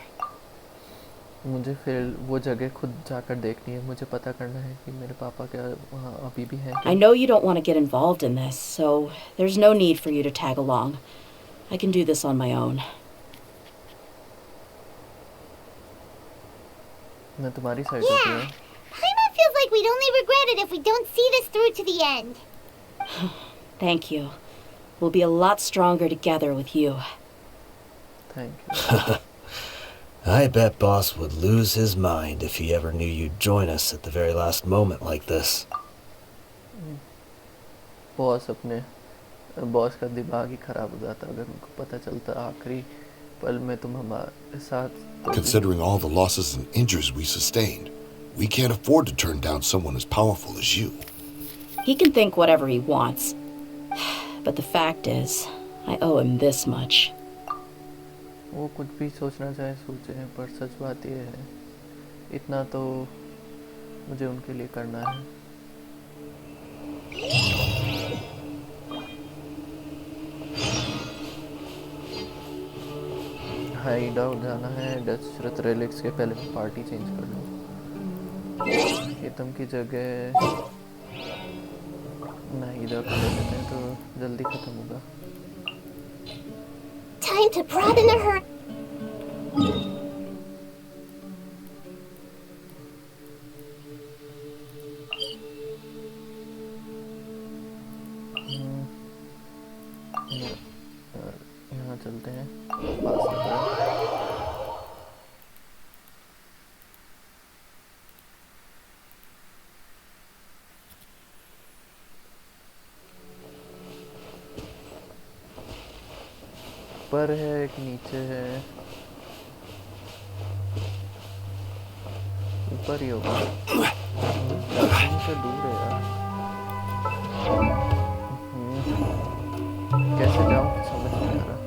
S2: मुझे फिर वो जगह खुद जाकर देखनी है, मुझे पता करना है कि मेरे पापा क्या वहाँ अभी भी हैं।
S4: I know you don't want to get involved in this, so there's no need for you to tag along. I can do this on my own.
S2: मैं तुम्हारी साइड होती हूँ।
S3: Paimon feels like we'd only regret it if we don't see this through to the end.
S4: Thank you. We'll be a lot stronger together with you.
S2: Thank you.
S8: I bet Boss would lose his mind if he ever knew you'd join us at the very last moment like this.
S2: Boss का दिमाग ही खराब हो जाता अगर उनको पता चलता आखिरी पल में तुम हमारे साथ।
S10: Considering all the losses and injuries we sustained, we can't afford to turn down someone as powerful as you.
S4: He can think whatever he wants. But the fact is, I owe him this much.
S2: वो कुछ भी सोचना चाहे सोचे, पर सच बात ये है, इतना तो मुझे उनके लिए करना है। हाइड आउट जाना है, दशरथ रेलिक्स के पहले मैं पार्टी चेंज कर लूँ। हितम की जगह नहीं इधर कर लेते हैं तो जल्दी खत्म होगा।
S3: Time to broaden the herd.
S2: यहाँ चलते हैं, पास लग रहा है। ऊपर है एक नीचे है, ऊपर ही होगा, से दूर है यार। कैसे जाऊँ समझ नहीं आ रहा।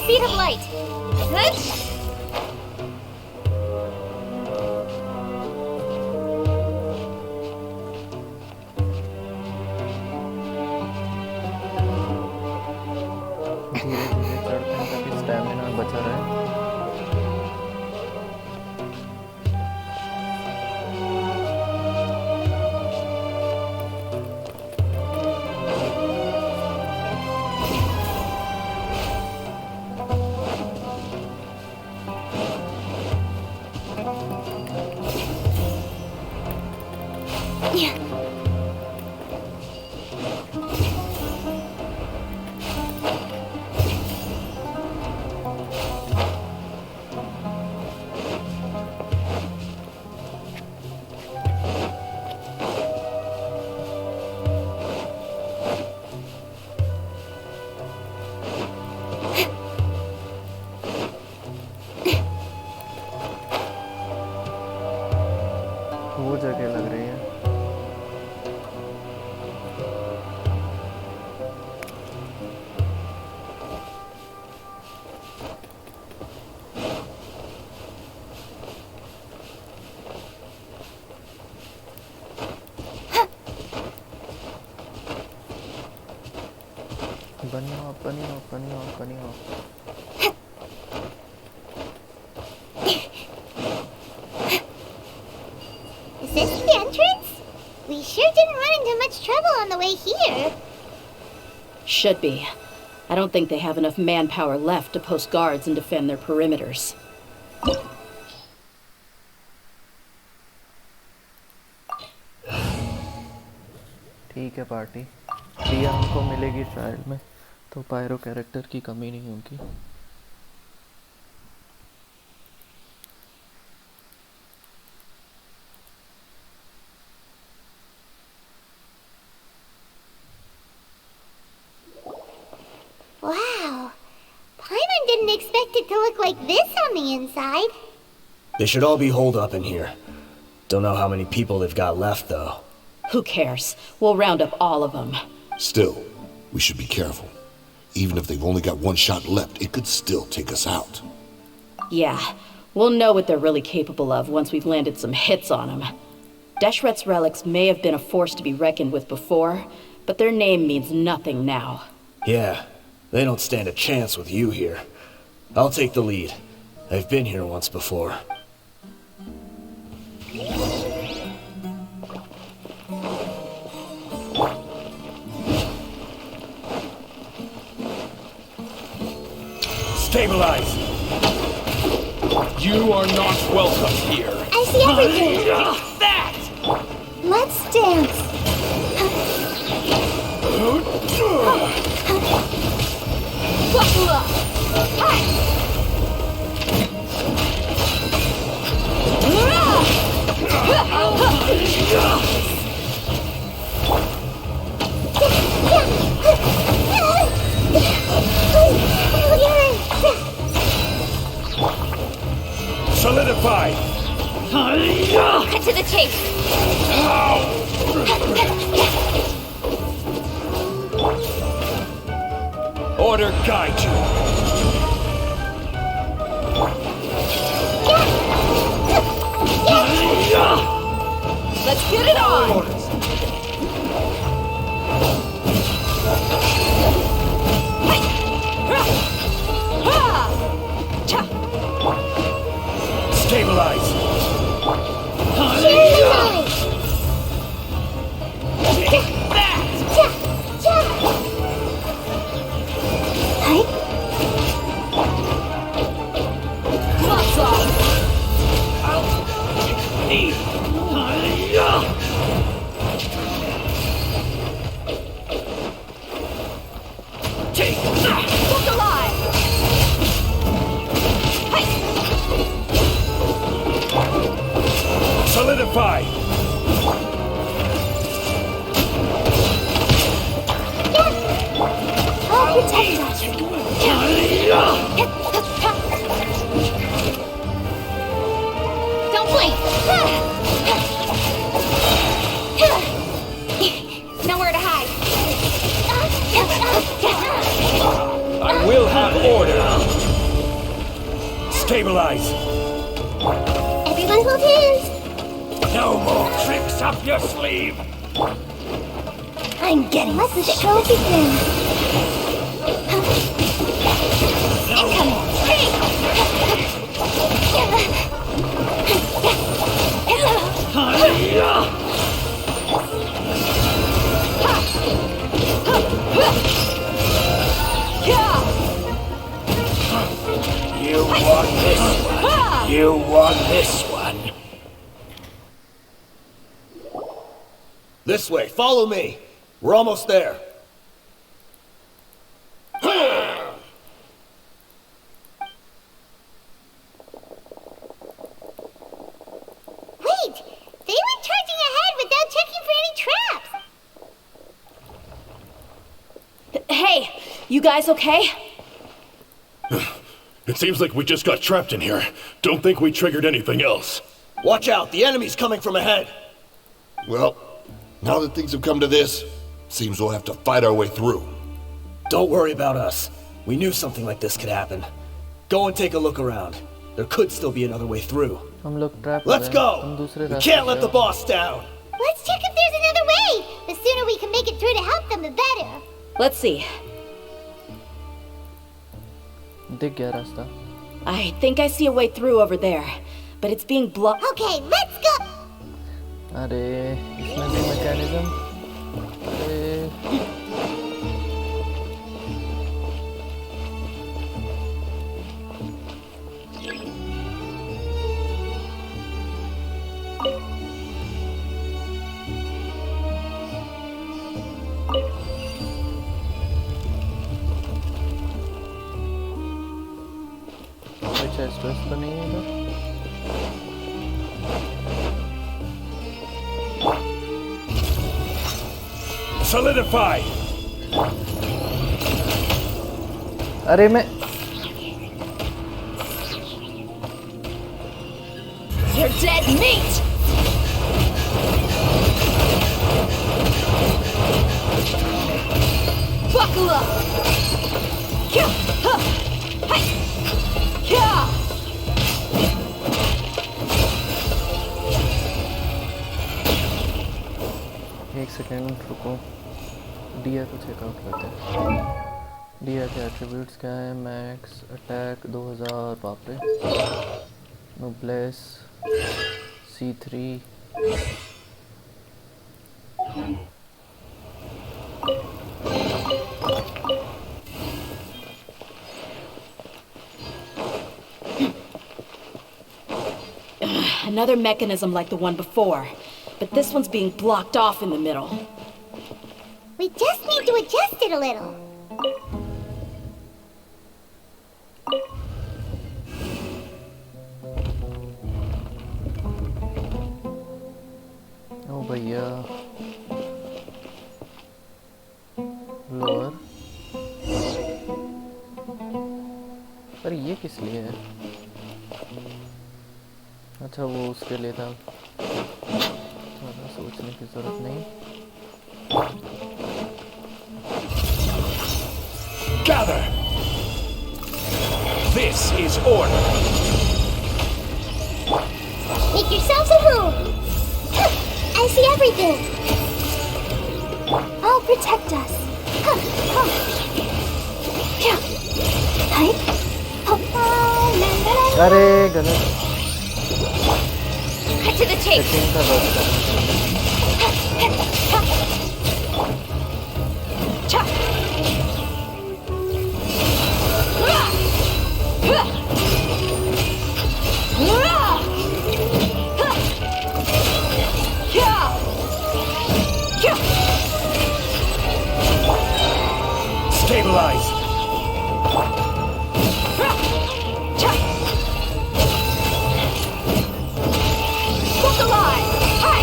S3: Speed of light. Good.
S2: धीरे धीरे चढ़ते हैं ताकि स्टैमिना बचा रहे। वो जगह लग रही है। बनियो।
S3: Is this the entrance? We sure didn't run into much trouble on the way here.
S4: Should be. I don't think they have enough manpower left to post guards and defend their perimeters.
S2: ठीक है party. दिया हमको मिलेगी trial में, तो pyro character की कमी नहीं होगी।
S3: Wow. Paimon didn't expect it to look like this on the inside.
S8: They should all be holed up in here. Don't know how many people they've got left, though.
S4: Who cares? We'll round up all of them.
S10: Still, we should be careful. Even if they've only got one shot left, it could still take us out.
S4: Yeah, we'll know what they're really capable of once we've landed some hits on them. Deshret's relics may have been a force to be reckoned with before, but their name means nothing now.
S8: Yeah, they don't stand a chance with you here. I'll take the lead. I've been here once before.
S11: Stabilize! You are not welcome here.
S3: I see everything.
S11: That!
S3: Let's dance.
S11: Solidify!
S3: Cut to the chase.
S11: Order guide you.
S4: Let's get it on!
S11: Stabilize! Solidify!
S3: I'll protect us. Don't blink. Nowhere to hide.
S11: I will have order! Stabilize!
S3: Everyone hold hands.
S11: No more tricks up your sleeve!
S3: I'm getting Let the show begin. Incoming.
S11: You want this one? You want this one?
S8: This way, follow me. We're almost there.
S3: Wait! They went charging ahead without checking for any traps.
S4: Hey, you guys okay?
S11: It seems like we just got trapped in here. Don't think we triggered anything else.
S8: Watch out, the enemy's coming from ahead.
S10: Well, now that things have come to this, seems we'll have to fight our way through.
S8: Don't worry about us. We knew something like this could happen. Go and take a look around. There could still be another way through.
S2: हम लोग trap
S8: Let's go! We can't let the boss down!
S3: Let's check if there's another way. The sooner we can make it through to help them, the better.
S4: Let's see.
S2: दिख गया रास्ता।
S4: I think I see a way through over there, but it's being blocked.
S3: Okay, let's go.
S2: अरे इसमें भी mechanism. अरे chest waste तो नहीं है इधर?
S11: Solidify!
S2: अरे मैं
S5: You're dead meat! Buckle up! Kya! Ha! Hai! Kya!
S2: एक सेकेंड रुको, डिया को चेकआउट करते हैं। डिया के एट्रीब्यूट्स क्या है? मैक्स अटैक 2000, बाप रे। नोब्लेस C3,
S4: Another mechanism like the one before, but this one's being blocked off in the middle.
S3: We just need to adjust it a little.
S2: ओ भैया लोअर, पर ये किस लिए है? अच्छा वो उसके लिए था, ज़्यादा सोचने की जरूरत नहीं।
S11: Gather! This is order!
S3: Make yourselves at home. I see everything. I'll protect us.
S2: अरे गलत
S5: Cut to the chase!
S2: Setting का लॉस करना।
S5: Cha!
S11: Stabilize!
S5: Look alive! Hi!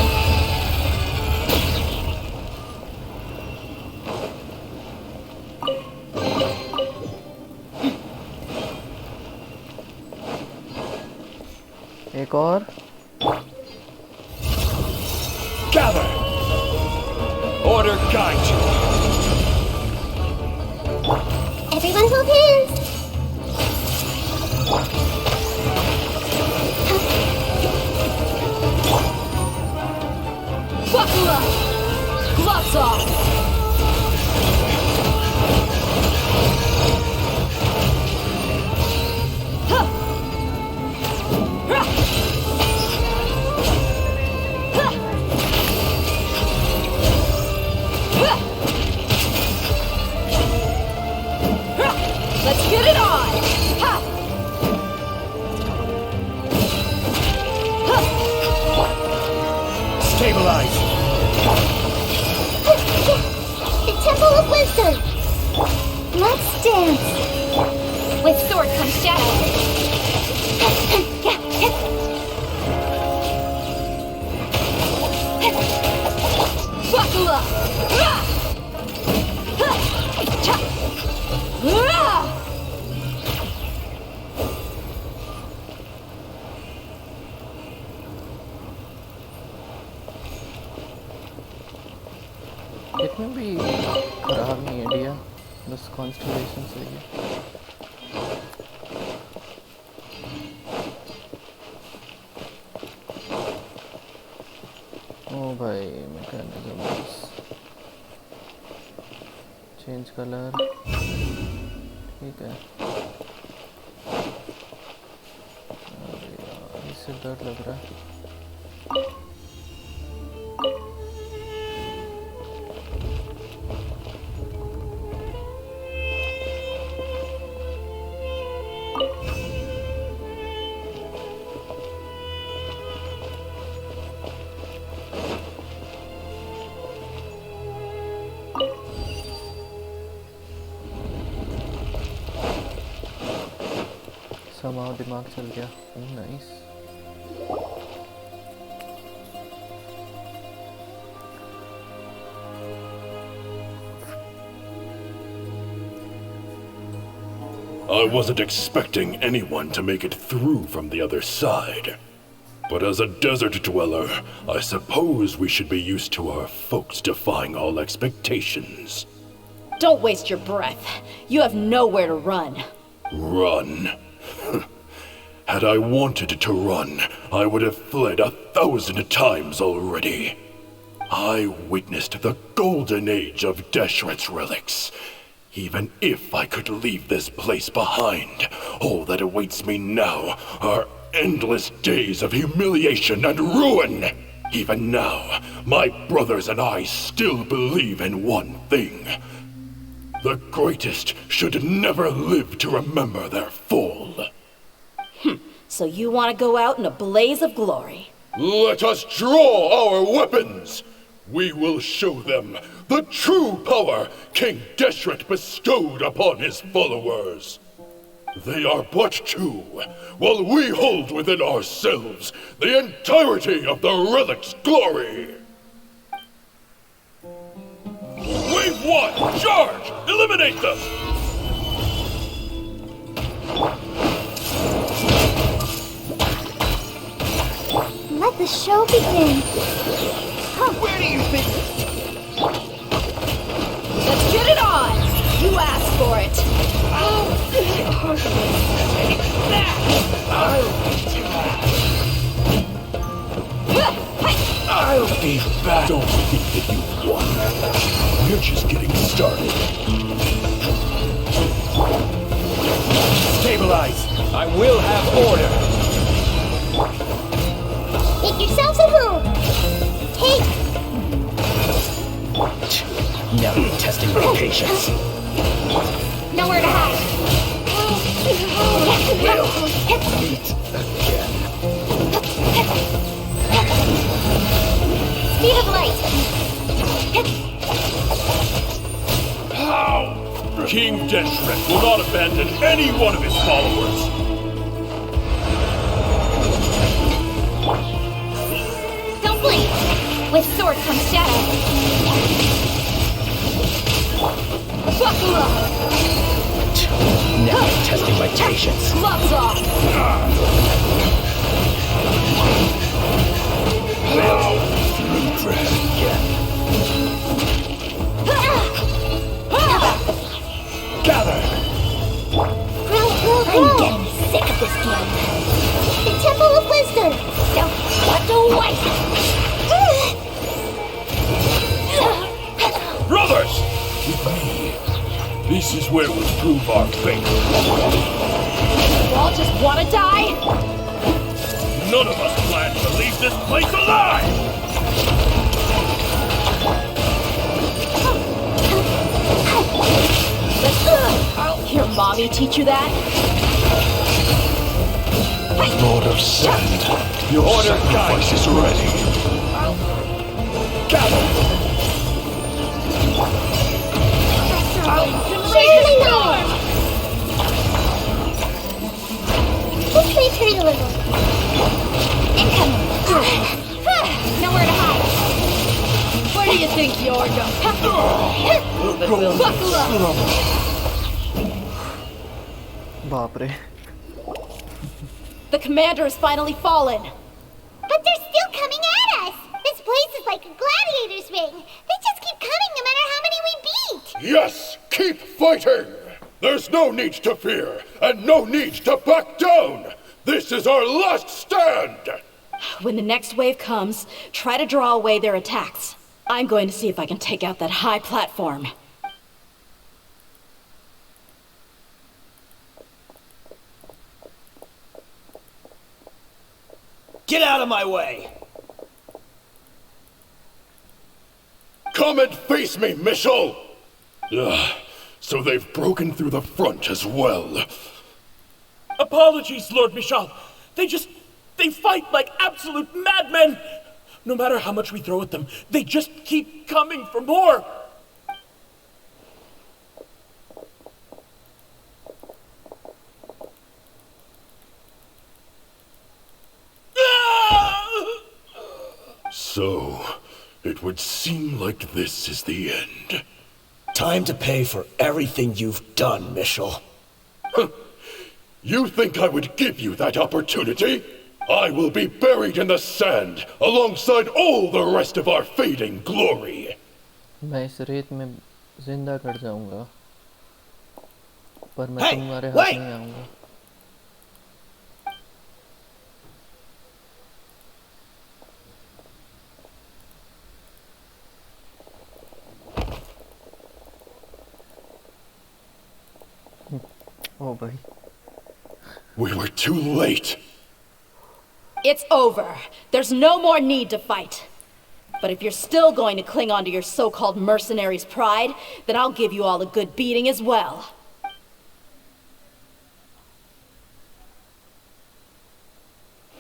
S2: एक और
S11: Gather! Order guide you!
S3: Everyone hold hands.
S5: Buckle up! Gloves off! Huh. Huh. Huh. Huh. Huh. Let's get it on! Ha! Huh.
S11: Stabilize!
S3: The Temple of Wisdom. Let's dance.
S5: With sword comes shadow. Buckle up!
S2: इतने भी खराब नहीं है डिया, बस constellation सही है। ओ भाई मैकेनिज्म चेंज कलर, ठीक है। अरे यार इससे डर लग रहा है। समाओ दिमाग चल गया. Oh, nice.
S11: I wasn't expecting anyone to make it through from the other side. But as a desert dweller, I suppose we should be used to our folks defying all expectations.
S4: Don't waste your breath. You have nowhere to run.
S11: Run? Had I wanted to run, I would have fled 1,000 times already. I witnessed the golden age of Deshret's relics. Even if I could leave this place behind, all that awaits me now are endless days of humiliation and ruin. Even now, my brothers and I still believe in one thing. The greatest should never live to remember their fall.
S4: So you want to go out in a blaze of glory?
S11: Let us draw our weapons! We will show them the true power King Deshret bestowed upon his followers. They are but two, while we hold within ourselves the entirety of the relic's glory. Wave 1, charge! Eliminate them!
S3: Let the show begin.
S1: Where do you think?
S4: Let's get it on! You asked for it!
S11: I'll be back. Don't think that you've won. We're just getting started.
S7: Stabilize! I will have order!
S3: Make yourselves a move. Hey,
S8: Now you're testing my patience.
S3: nowhere to hide. Speed of light.
S11: King Deshret will not abandon any one of his followers.
S3: Don't blink. With sword comes shadow. Buckle up.
S8: Now you're testing my patience.
S4: Gloves off!
S8: Gather!
S3: Grow. I'm getting sick of this game. The Temple of Wisdom. Don't slip away.
S11: Brothers! With me, this is where we prove our faith.
S4: You all just want to die?
S11: None of us plan to leave this place alive!
S4: Your mommy teach you that?
S11: Lord of Sand, your sacrifice is ready.
S8: Gather!
S3: Surely not. Let's retreat a little. Incoming. Nowhere to hide.
S4: Where do you think you're going? Buckle up!
S2: बाप रे.
S4: The commander has finally fallen.
S3: But they're still coming at us. This place is like a gladiator's ring. They just keep coming no matter how many we beat.
S11: Yes, keep fighting! There's no need to fear, and no need to back down! This is our last stand!
S4: When the next wave comes, try to draw away their attacks. I'm going to see if I can take out that high platform.
S8: Get out of my way!
S11: Come and face me, Michel! So they've broken through the front as well.
S6: Apologies, Lord Michal. They fight like absolute madmen. No matter how much we throw at them, they just keep coming for more.
S11: So, it would seem like this is the end.
S8: Time to pay for everything you've done, Mitchell.
S11: You think I would give you that opportunity? I will be buried in the sand alongside all the rest of our fading glory.
S2: मैं इस रेत में जिंदा cut जाऊंगा पर मैं
S8: Hey,
S2: तुम्हारे हाथ
S8: wait!
S2: नहीं आऊंगा ओ भाई
S11: We were too late.
S4: It's over. There's no more need to fight. But if you're still going to cling on to your so-called mercenary's pride, then I'll give you all a good beating as well.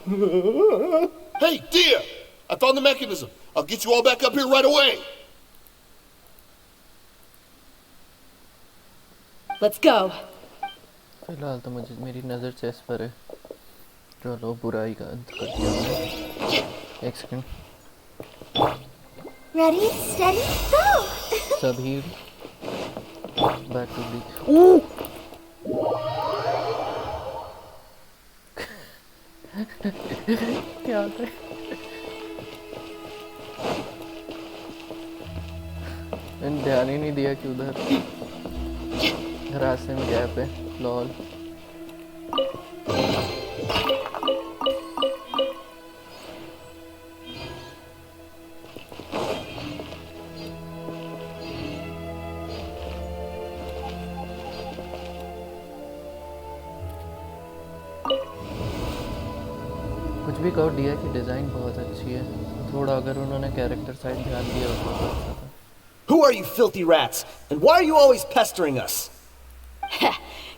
S10: Hey, Dehya! I found the mechanism. I'll get you all back up here right away.
S4: Let's go.
S2: फिलहाल तो मुझे मेरी नज़र chess पर है चलो बुराई का अंत कर दिया मैंने एक सेकंड
S3: Ready, steady, go!
S2: सभी बैक टू दी क्या होता है मैंने ध्यान ही नहीं दिया कि उधर रास्ते में गैप है लॉल कुछ भी कहो डिया की डिज़ाइन बहुत अच्छी है थोड़ा अगर उन्होंने कैरेक्टर साइड ध्यान दिया होता तो अच्छा था
S8: Who are you filthy rats? And why are you always pestering us?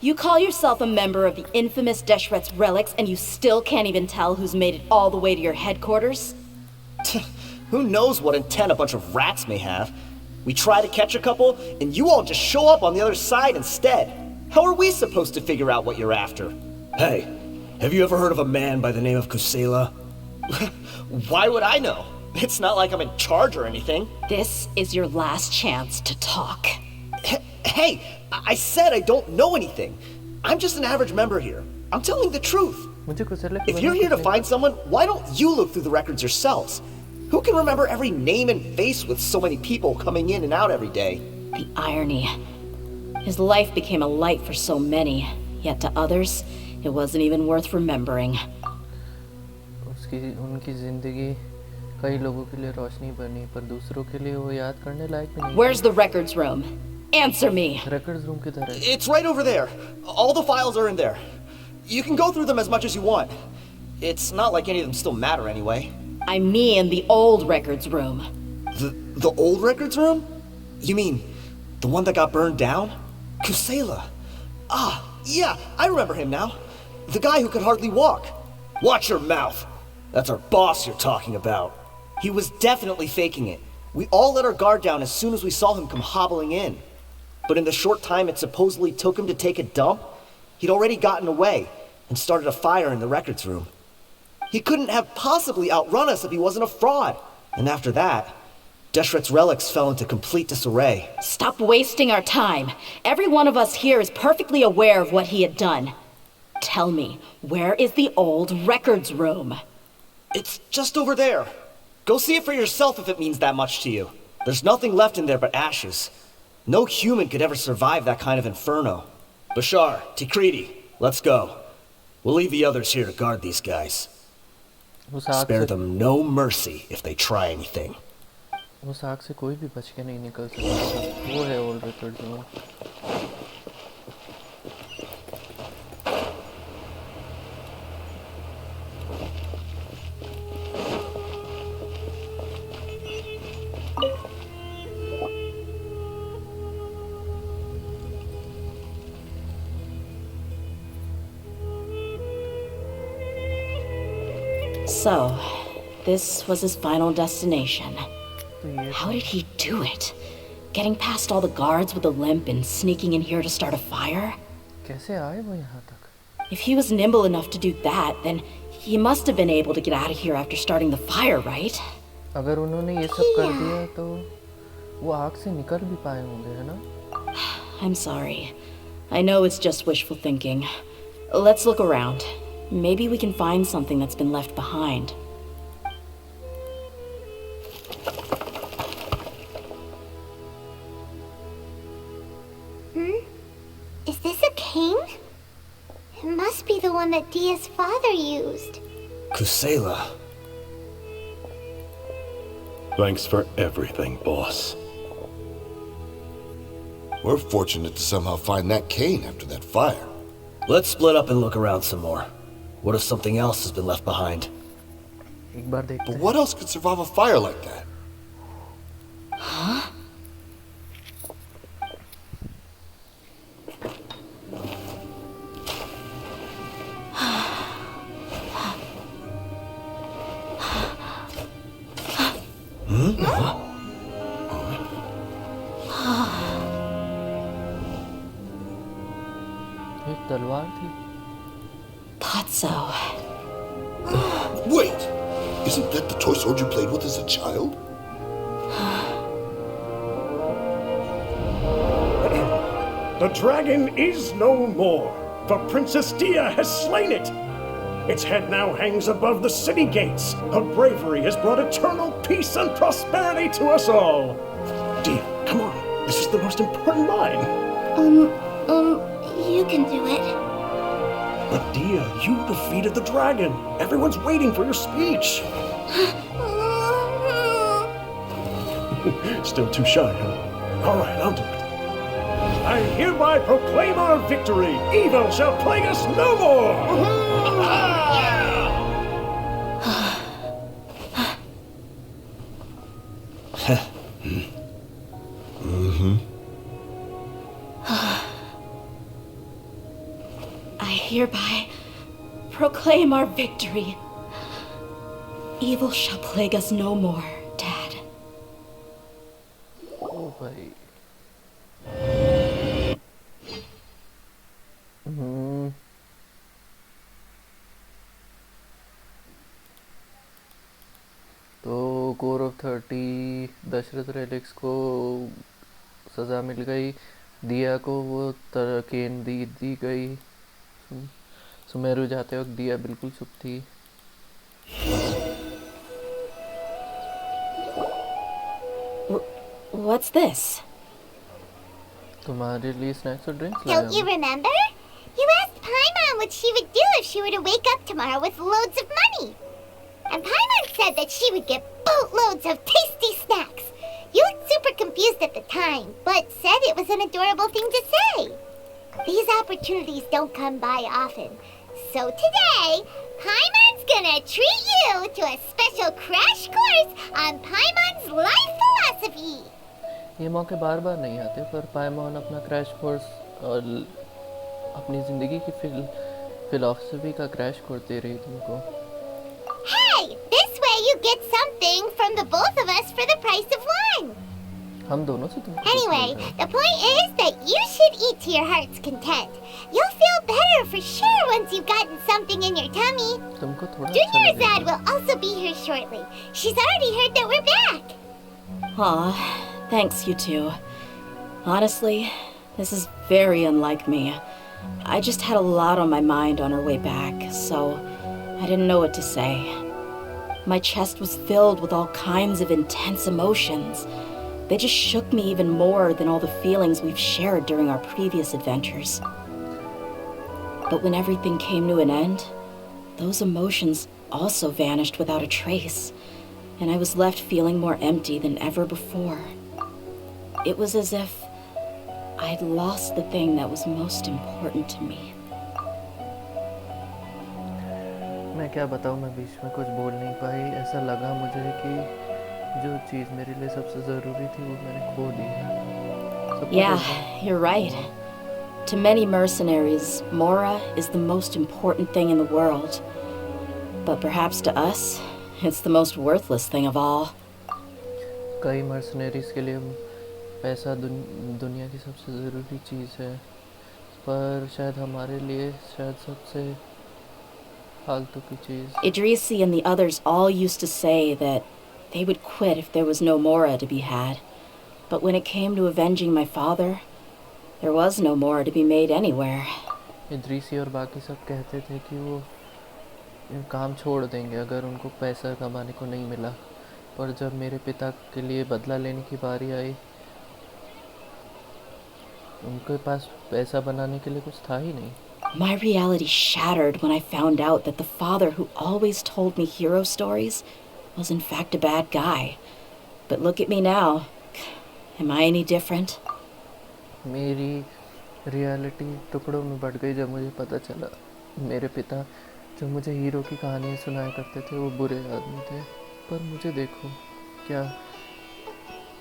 S4: You call yourself a member of the infamous Deshret's relics and you still can't even tell who's made it all the way to your headquarters?
S8: Who knows what intent a bunch of rats may have? We try to catch a couple, and you all just show up on the other side instead. How are we supposed to figure out what you're after? Hey, have you ever heard of a man by the name of Kusela? Why would I know? It's not like I'm in charge or anything.
S4: This is your last chance to talk.
S8: Hey, I said I don't know anything. I'm just an average member here. I'm telling the truth.
S2: मुझे कुशल
S8: If you're here to find someone, why don't you look through the records yourselves? Who can remember every name and face with so many people coming in and out every day?
S4: The irony. His life became a light for so many, yet to others, it wasn't even worth remembering.
S2: उसकी उनकी जिंदगी कई लोगों के लिए रोशनी बनी पर दूसरों के लिए वो याद करने लायक भी नहीं
S4: Where's the records room? Answer me.
S2: records room किधर है
S8: It's right over there. All the files are in there. You can go through them as much as you want. It's not like any of them still matter anyway.
S4: I mean the old records room.
S8: The old records room? You mean the one that got burned down? Kusela. Ah, yeah, I remember him now. The guy who could hardly walk. Watch your mouth. That's our boss you're talking about. He was definitely faking it. We all let our guard down as soon as we saw him come hobbling in. But in the short time it supposedly took him to take a dump, he'd already gotten away and started a fire in the records room. He couldn't have possibly outrun us if he wasn't a fraud. And after that, Deshret's relics fell into complete disarray.
S4: Stop wasting our time. Every one of us here is perfectly aware of what he had done. Tell me, where is the old records room?
S8: It's just over there. Go see it for yourself if it means that much to you. There's nothing left in there but ashes. No human could ever survive that kind of inferno. Bashar, Tikriti, let's go. We'll leave the others here to guard these guys.
S2: उस आग
S8: Spare
S2: से
S8: them no mercy if they try anything.
S2: उस आग से कोई भी बच के नहीं निकल सकता वो है old records room
S4: So, this was his final destination.
S2: तो ये
S4: How did he do it? Getting past all the guards with a limp and sneaking in here to start a fire?
S2: कैसे आए वो यहाँ तक
S4: If he was nimble enough to do that, then he must have been able to get out of here after starting the fire, right?
S2: अगर उन्होंने ये सब कर दिया तो वो आग से निकल भी पाए होंगे, है ना?
S4: I'm sorry. I know it's just wishful thinking. Let's look around. Maybe we can find something that's been left behind.
S3: Is this a cane? It must be the one that Dia's father used.
S8: Kusela.
S11: Thanks for everything, boss.
S10: We're fortunate to somehow find that cane after that fire.
S8: Let's split up and look around some more. What if something else has been left behind?
S2: एक बार देखते
S10: But
S2: हैं।
S10: what else could survive a fire like that?
S2: एक तलवार थी।
S4: Thought so.
S10: Wait! Isn't that the toy sword you played with as a child?
S12: The dragon is no more, for Princess Dehya has slain it. Its head now hangs above the city gates. Her bravery has brought eternal peace and prosperity to us all. Dehya, come on. This is the most important line.
S3: You can do it.
S12: But Dehya, you defeated the dragon. Everyone's waiting for your speech. Still too shy, huh? All right, I'll do it. I hereby proclaim our victory. Evil shall plague us no more.
S4: I hereby proclaim our victory. Evil shall plague us no more, Dad.
S2: ओ भाई। तो core of 30 Dasharath relics को सज़ा मिल गई, दिया को वो केन दी गई। सुमेरु जाते वक्त दिया बिल्कुल चुप थी।
S4: What's this?
S2: तुम्हारे लिए स्नैक्स और ड्रिंक्स लाया
S3: Don't you
S2: हूँ।
S3: remember? You asked Paimon what she would do if she were to wake up tomorrow with loads of money. And Paimon said that she would get boatloads of tasty snacks. You looked super confused at the time, but said it was an adorable thing to say. These opportunities don't come by often. So today, Paimon's gonna treat you to a special crash course on Paimon's life philosophy.
S2: ये मौके बार बार नहीं आते, पर पायमोन अपना crash course और अपनी ज़िंदगी की फिलॉसफी का क्रैश कोर्स दे रही तुमको।
S3: Hey, this way you get something from the both of us for the price of one.
S2: हम दोनों से तुमको कुछ
S3: Anyway,
S2: मिल रहा है।
S3: the point is that you should eat to your heart's content. You'll feel better for sure once you've gotten something in your tummy.
S2: तुमको थोड़ा अच्छा
S3: Junior
S2: लगेगा।
S3: Zad will also be here shortly. She's already heard that we're back.
S4: Aw, thanks you two. Honestly, this is very unlike me. I just had a lot on my mind on our way back, so I didn't know what to say. My chest was filled with all kinds of intense emotions. They just shook me even more than all the feelings we've shared during our previous adventures. But when everything came to an end, those emotions also vanished without a trace, and I was left feeling more empty than ever before. It was as if I'd lost the thing that was most important to me.
S2: मैं क्या बताऊँ, मैं बीच में कुछ बोल नहीं पाई। ऐसा लगा मुझे कि जो चीज़ मेरे लिए सबसे ज़रूरी थी वो मैंने खो दी है। सब
S4: Yeah,
S2: कुछ ऐसा-
S4: you're right. To many mercenaries, Mora is the most important thing in the world. But perhaps to us, it's the most worthless thing of all.
S2: कई मर्सनरीज के लिए पैसा दुनिया की सबसे ज़रूरी चीज़ है, पर शायद हमारे लिए शायद सबसे फालतू की चीज़।
S4: Idrisi and the others all used to say that they would quit if there was no Mora to be had. But when it came to avenging my father, there was no Mora to be made anywhere.
S2: Idrisi और बाकी सब कहते थे कि वो काम छोड़ देंगे अगर उनको पैसा कमाने को नहीं मिला, पर जब मेरे पिता के लिए बदला लेने की बारी आई, उनके पास पैसा बनाने के लिए कुछ था ही नहीं.
S4: My reality shattered when I found out that the father who always told me hero stories was in fact a bad guy. But look at me now. Am I any different?
S2: मेरी reality टुकड़ों में बढ़ गई जब मुझे पता चला मेरे पिता जो मुझे हीरो की कहानियाँ सुनाया करते थे वो बुरे आदमी थे. पर मुझे देखो, क्या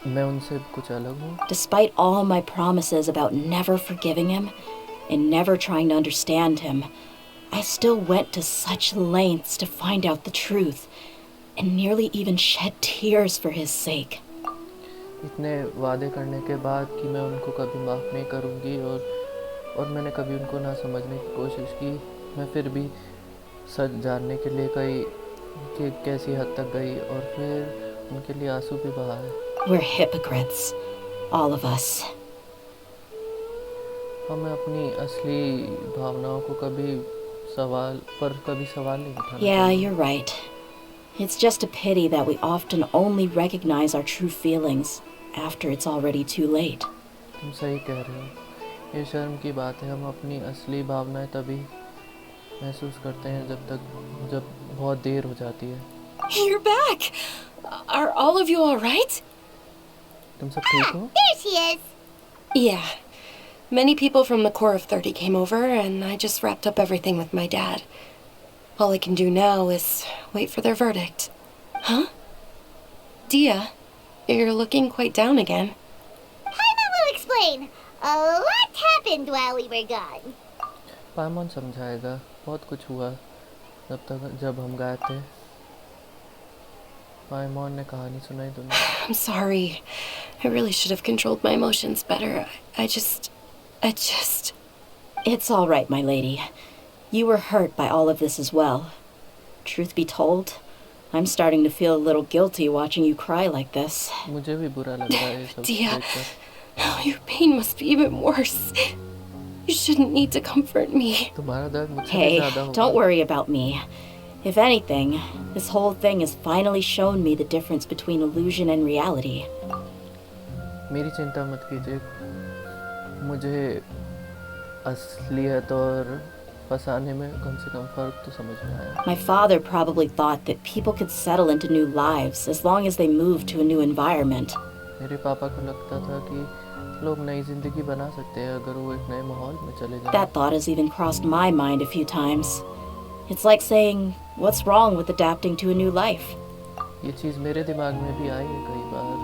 S2: मैं उनसे कुछ अलग हूँ?
S4: Despite all my promises about never forgiving him and never trying to understand him, I still went to such lengths to find out the truth and nearly even shed tears for his sake.
S2: इतने वादे करने के बाद कि मैं उनको कभी माफ़ नहीं करूँगी और मैंने कभी उनको ना समझने की कोशिश की, मैं फिर भी सच जानने के लिए गई कि कैसी हद तक गई और फिर उनके लिए आंसू भी बहाए.
S4: We're hypocrites, all of us.
S2: हमें अपनी असली भावनाओं को कभी सवाल नहीं उठाना.
S4: Yeah, you're right. It's just a pity that we often only recognize our true feelings after it's already too late.
S2: तुम सही कह रहे हो. ये शर्म की बात है, हम अपनी असली भावनाएं तभी महसूस करते हैं जब बहुत देर हो जाती है.
S5: You're back! Are all of you all right?
S2: तुम सब ठीक हो?
S3: There she is.
S5: Yeah. Many people from the Corps of 30 came over, and I just wrapped up everything with my dad. All I can do now is wait for their verdict. Huh? Dehya, you're looking quite down again.
S3: Paimon will explain. A lot happened while we were gone.
S2: पाइमॉन समझाएगा. बहुत कुछ हुआ जब हम गए थे. पाइमॉन ने कहानी सुनाई तुम्हें.
S5: I'm sorry. I really should have controlled my emotions better. I just...
S4: It's all right, my lady. You were hurt by all of this as well. Truth be told, I'm starting to feel a little guilty watching you cry like this.
S2: मुझे भी बुरा लग रहा है ये सब
S5: Dehya,
S2: देखकर.
S5: oh, your pain must be even worse. You shouldn't need to comfort me.
S2: तुम्हारा दर्द मुझसे भी
S4: Hey,
S2: ज़्यादा होगा.
S4: don't worry about me. If anything, this whole thing has finally shown me the difference between illusion and reality.
S2: मेरी चिंता मत कीजिए. मुझे असलियत और फंसाने में कम से कम फर्क तो समझ में आया.
S4: My father probably thought that people could settle into new lives as long as they moved to a new environment.
S2: मेरे पापा को लगता था कि लोग नई जिंदगी बना सकते हैं अगर वो एक नए माहौल में चले जाएं.
S4: That thought has even crossed my mind a few times. It's like saying, what's wrong with adapting to a new life?
S2: ये चीज़ मेरे दिमाग में भी आई है कई बार.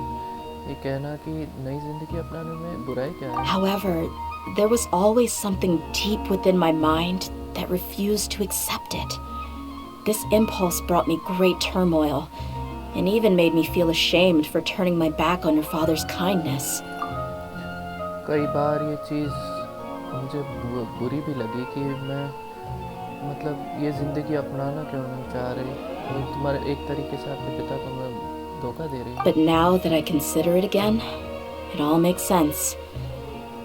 S2: ये कहना कि नई जिंदगी अपनाने में बुराई क्या है.
S4: However, there was always something deep within my mind that refused to accept it. This impulse brought me great turmoil and even made me feel ashamed for turning my back on your father's kindness.
S2: कई बार ये चीज़ मुझे बुरी भी लगी कि मैं ये ज़िंदगी अपनाना क्यों नहीं चाह रही. तुम्हारे एक तरीके से आपके पिता को मैं धोखा दे रही हूँ.
S4: But now that I consider it again, it all makes sense.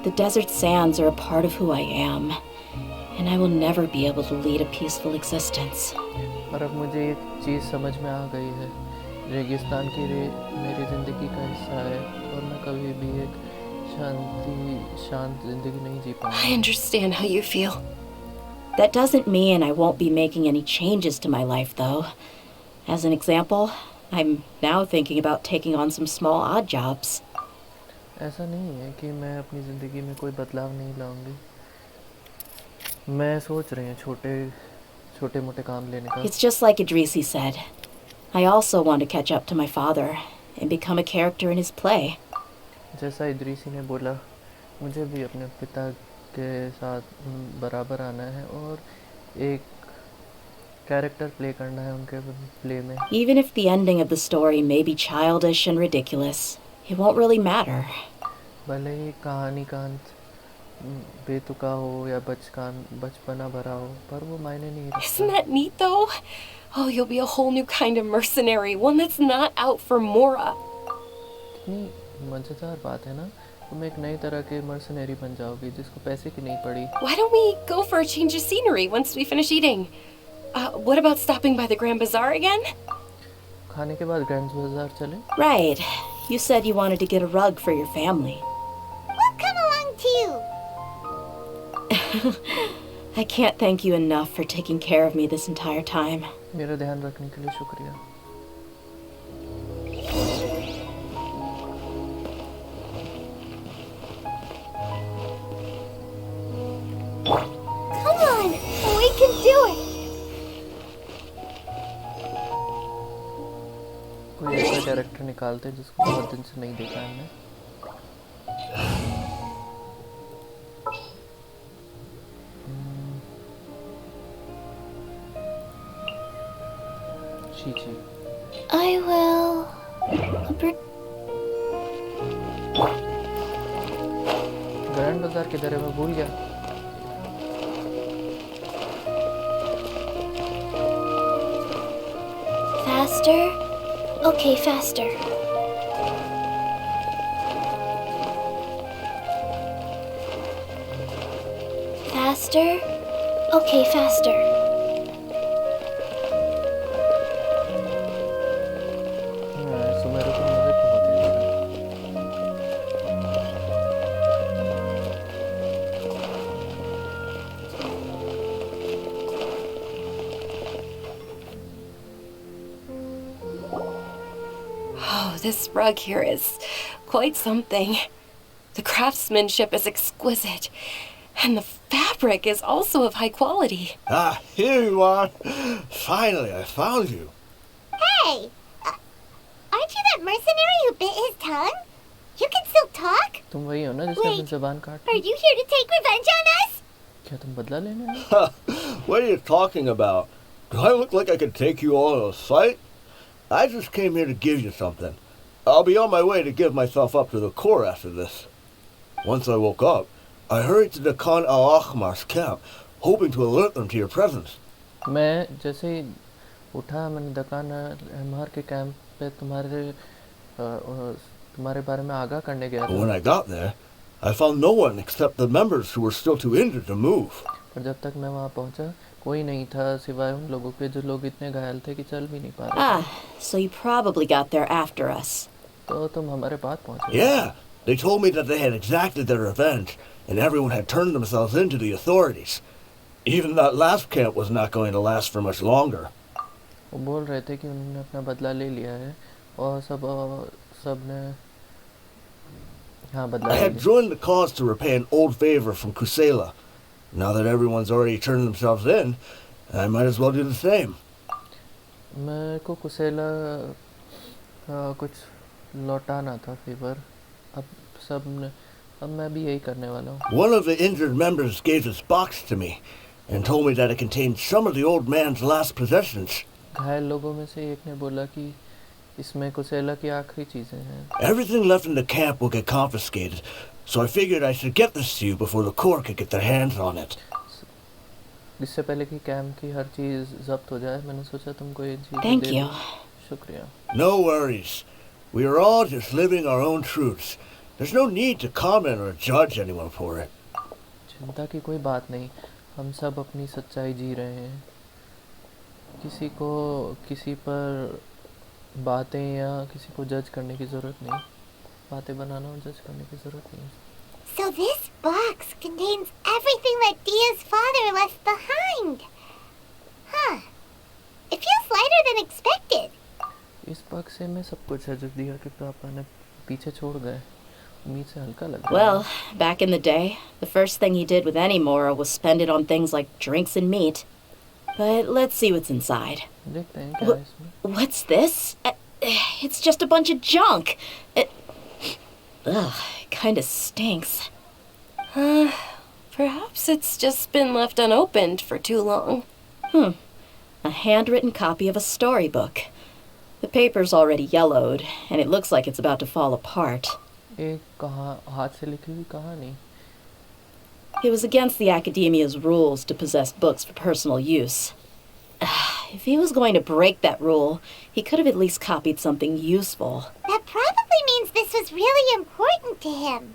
S4: The desert sands are a part of who I am, and I will never be able to lead a peaceful existence.
S2: और अब मुझे ये चीज़ समझ में आ गई है. रेगिस्तान की मेरी ज़िंदगी का हिस्सा है और मैं कभी भी एक शांत ज़िंदगी नहीं जी पाऊँगा.
S5: I understand how you feel.
S4: That doesn't mean I won't be making any changes to my life, though. As an example, I'm now thinking about taking on some small odd jobs.
S2: ऐसा नहीं है कि मैं अपनी ज़िंदगी में कोई बदलाव नहीं लाऊंगी. मैं सोच रही हूँ छोटे मोटे काम लेने का.
S4: It's just like Idrisi said. I also want to catch up to my father and become a character in his play.
S2: जैसा इद्रीसी ने बोला, मुझे भी अपने पिता के साथ बराबर आना है और एक कैरेक्टर प्ले करना है उनके प्ले में.
S4: Even if the ending of the story may be childish and ridiculous, it won't really matter.
S2: भले ही कहानी का अंत बेतुका हो या बचपना भरा हो, पर वो मायने नहीं रखता.
S5: Isn't that neat though? Oh, you'll be a whole new kind of mercenary, one that's not out for Mora.
S2: कितनी मज़ेदार बात है ना, तुम एक नई तरह के मर्सनरी बन जाओगी जिसको पैसे की नहीं पड़ी.
S5: Why don't we go for a change of scenery once we finish eating? What about stopping by the Grand Bazaar again?
S2: खाने के बाद ग्रैंड बाजार चले.
S4: Right. You said you wanted to get a rug for your family.
S3: We'll come along too.
S4: I can't thank you enough for taking care of me this entire time.
S2: मेरा ध्यान रखने के लिए शुक्रिया.
S3: Come on, we can do it.
S2: कोई ऐसा character निकालते जिसको बहुत दिन से नहीं देखा हमने. ची.
S3: I will.
S2: ग्रैंड बाजार किधर है मैं भूल गया.
S3: Faster? Okay, faster. Faster? Okay, faster.
S2: सुमेरो की म्यूजिक बहुत ही अच्छा.
S5: Oh, this rug here is quite something. The craftsmanship is exquisite, and the fabric is also of high quality.
S8: Ah, here you are. Finally, I found you.
S3: Hey! Aren't you that mercenary who bit his tongue? You can still talk?
S2: तुम वही हो ना जिसने अपनी
S3: Wait.
S2: जबान काट
S3: Are
S2: Lee?
S3: you here to take revenge on us?
S2: क्या तुम बदला लेने आए?
S8: What are you talking about? Do I look like I could take you all in a fight? I just came here to give you something. I'll be on my way to give myself up to the Corps after this. Once I woke up, I hurried to the Khan al-Akhmar's camp, hoping to alert them to your presence.
S2: मैं जैसे ही उठा मैंने दुकान MR के camp पे तुम्हारे बारे में आगाह करने गया
S8: But when
S2: था.
S8: I got there, I found no one except the members who were still too injured to move.
S2: पर जब तक मैं वहाँ पहुँचा कोई नहीं था सिवाय उन लोगों के जो लोग इतने घायल थे कि चल भी नहीं पा रहे थे.
S4: Ah, so you probably got there after us.
S2: तो तुम हमारे पास पहुँचे.
S8: Yeah, they told me that they had exacted their revenge, and everyone had turned themselves into the authorities. Even that last camp was not going to last for much longer.
S2: वो बोल रहे थे कि उन्होंने अपना बदला ले लिया है और सब ने हाँ बदला
S8: I
S2: ले
S8: had
S2: लिया.
S8: joined the cause to repay an old favor from Kusela. Now that everyone's already turned themselves in, I might as well do the same.
S2: मेरे को कुसेला कुछ लौटाना था फेवर. अब मैं भी यही करने वाला हूँ.
S8: One of the injured members gave this box to me and told me that it contained some of the old man's last possessions.
S2: घायल लोगों में से एक ने बोला कि इसमें कुसेला की आखिरी चीजें हैं.
S8: Everything left in the camp will get confiscated, so I figured I should get this to you before the Corps could get their hands on it.
S2: इससे पहले कि कैंप की हर चीज जब्त हो जाए मैंने सोचा तुमको ये चीज
S4: Thank
S2: दे
S4: you.
S2: दूं. शुक्रिया.
S8: No worries. We are all just living our own truths. There's no need to comment or judge anyone for it.
S2: चिंता की कोई बात नहीं. हम सब अपनी सच्चाई जी रहे हैं. किसी को किसी पर बातें या किसी को जज करने की ज़रूरत नहीं. बातें बनाना और जज करने की ज़रूरत नहीं.
S3: So this box contains everything that Dia's father left behind. Huh. It feels lighter than expected.
S2: इस बक्से में सब कुछ है जो दिया के पापा ने पीछे छोड़ गए. उम्मीद से हल्का लग रहा है.
S4: Well, back in the day, the first thing he did with any Mora was spend it on things like drinks and meat. But let's see what's inside.
S2: देखते हैं क्या है इसमें.
S4: What's this? It's just a bunch of junk. It kind of stinks.
S5: Perhaps it's just been left unopened for too long.
S4: A handwritten copy of a storybook. The paper's already yellowed, and it looks like it's about to fall apart.
S2: एक हाथ से लिखी हुई कहानी.
S4: It was against the Academia's rules to possess books for personal use. if he was going to break that rule, he could have at least copied something useful.
S3: That probably means this was really important to him.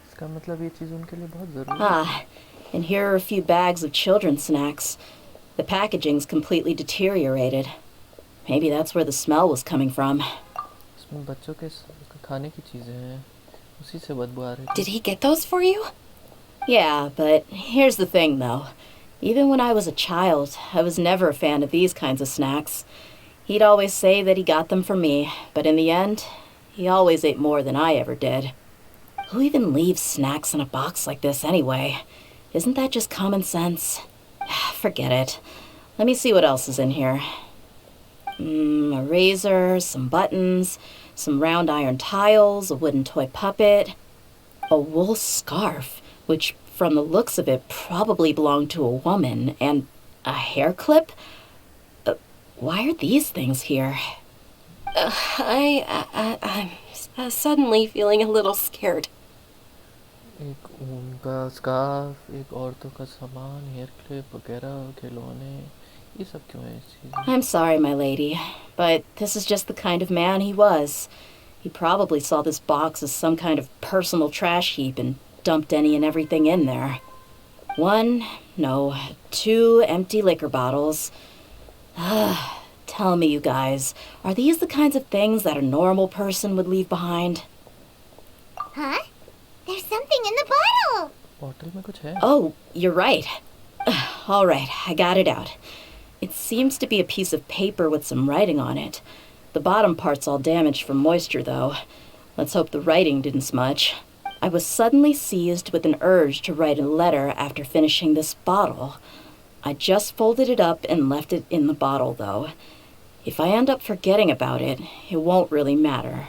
S2: इसका मतलब ये चीज़ उनके लिए बहुत ज़रूरी है।
S4: Ah, and here are a few bags of children's snacks. The packaging's completely deteriorated. Maybe that's where the smell was coming from.
S2: इसमें बच्चों के खाने की चीज़ें हैं, उसी से बदबू आ रही थी।
S5: Did he get those for you?
S4: Yeah, but here's the thing, though. Even when I was a child, I was never a fan of these kinds of snacks. He'd always say that he got them for me, but in the end, he always ate more than I ever did. Who even leaves snacks in a box like this anyway? Isn't that just common sense? Forget it. Let me see what else is in here. A razor, some buttons, some round iron tiles, a wooden toy puppet, a wool scarf, which from the looks of it probably belonged to a woman, and a hair clip? Why are these things here?
S5: I'm suddenly feeling a little scared.
S2: एक ऊन का scarf, एक औरतों का सामान, hair clip वगैरह, खिलौने, ये सब क्यों है इस चीज़ में?
S4: I'm sorry, my lady, but this is just the kind of man he was. He probably saw this box as some kind of personal trash heap and dumped any and everything in there. 2 empty liquor bottles. Tell me, you guys, are these the kinds of things that a normal person would leave behind?
S3: Huh? There's something in the bottle!
S2: Bottle में कुछ है?
S4: Oh, you're right. All right, I got it out. It seems to be a piece of paper with some writing on it. The bottom part's all damaged from moisture, though. Let's hope the writing didn't smudge. I was suddenly seized with an urge to write a letter after finishing this bottle. I just folded it up and left it in the bottle, though. If I end up forgetting about it, it won't really matter.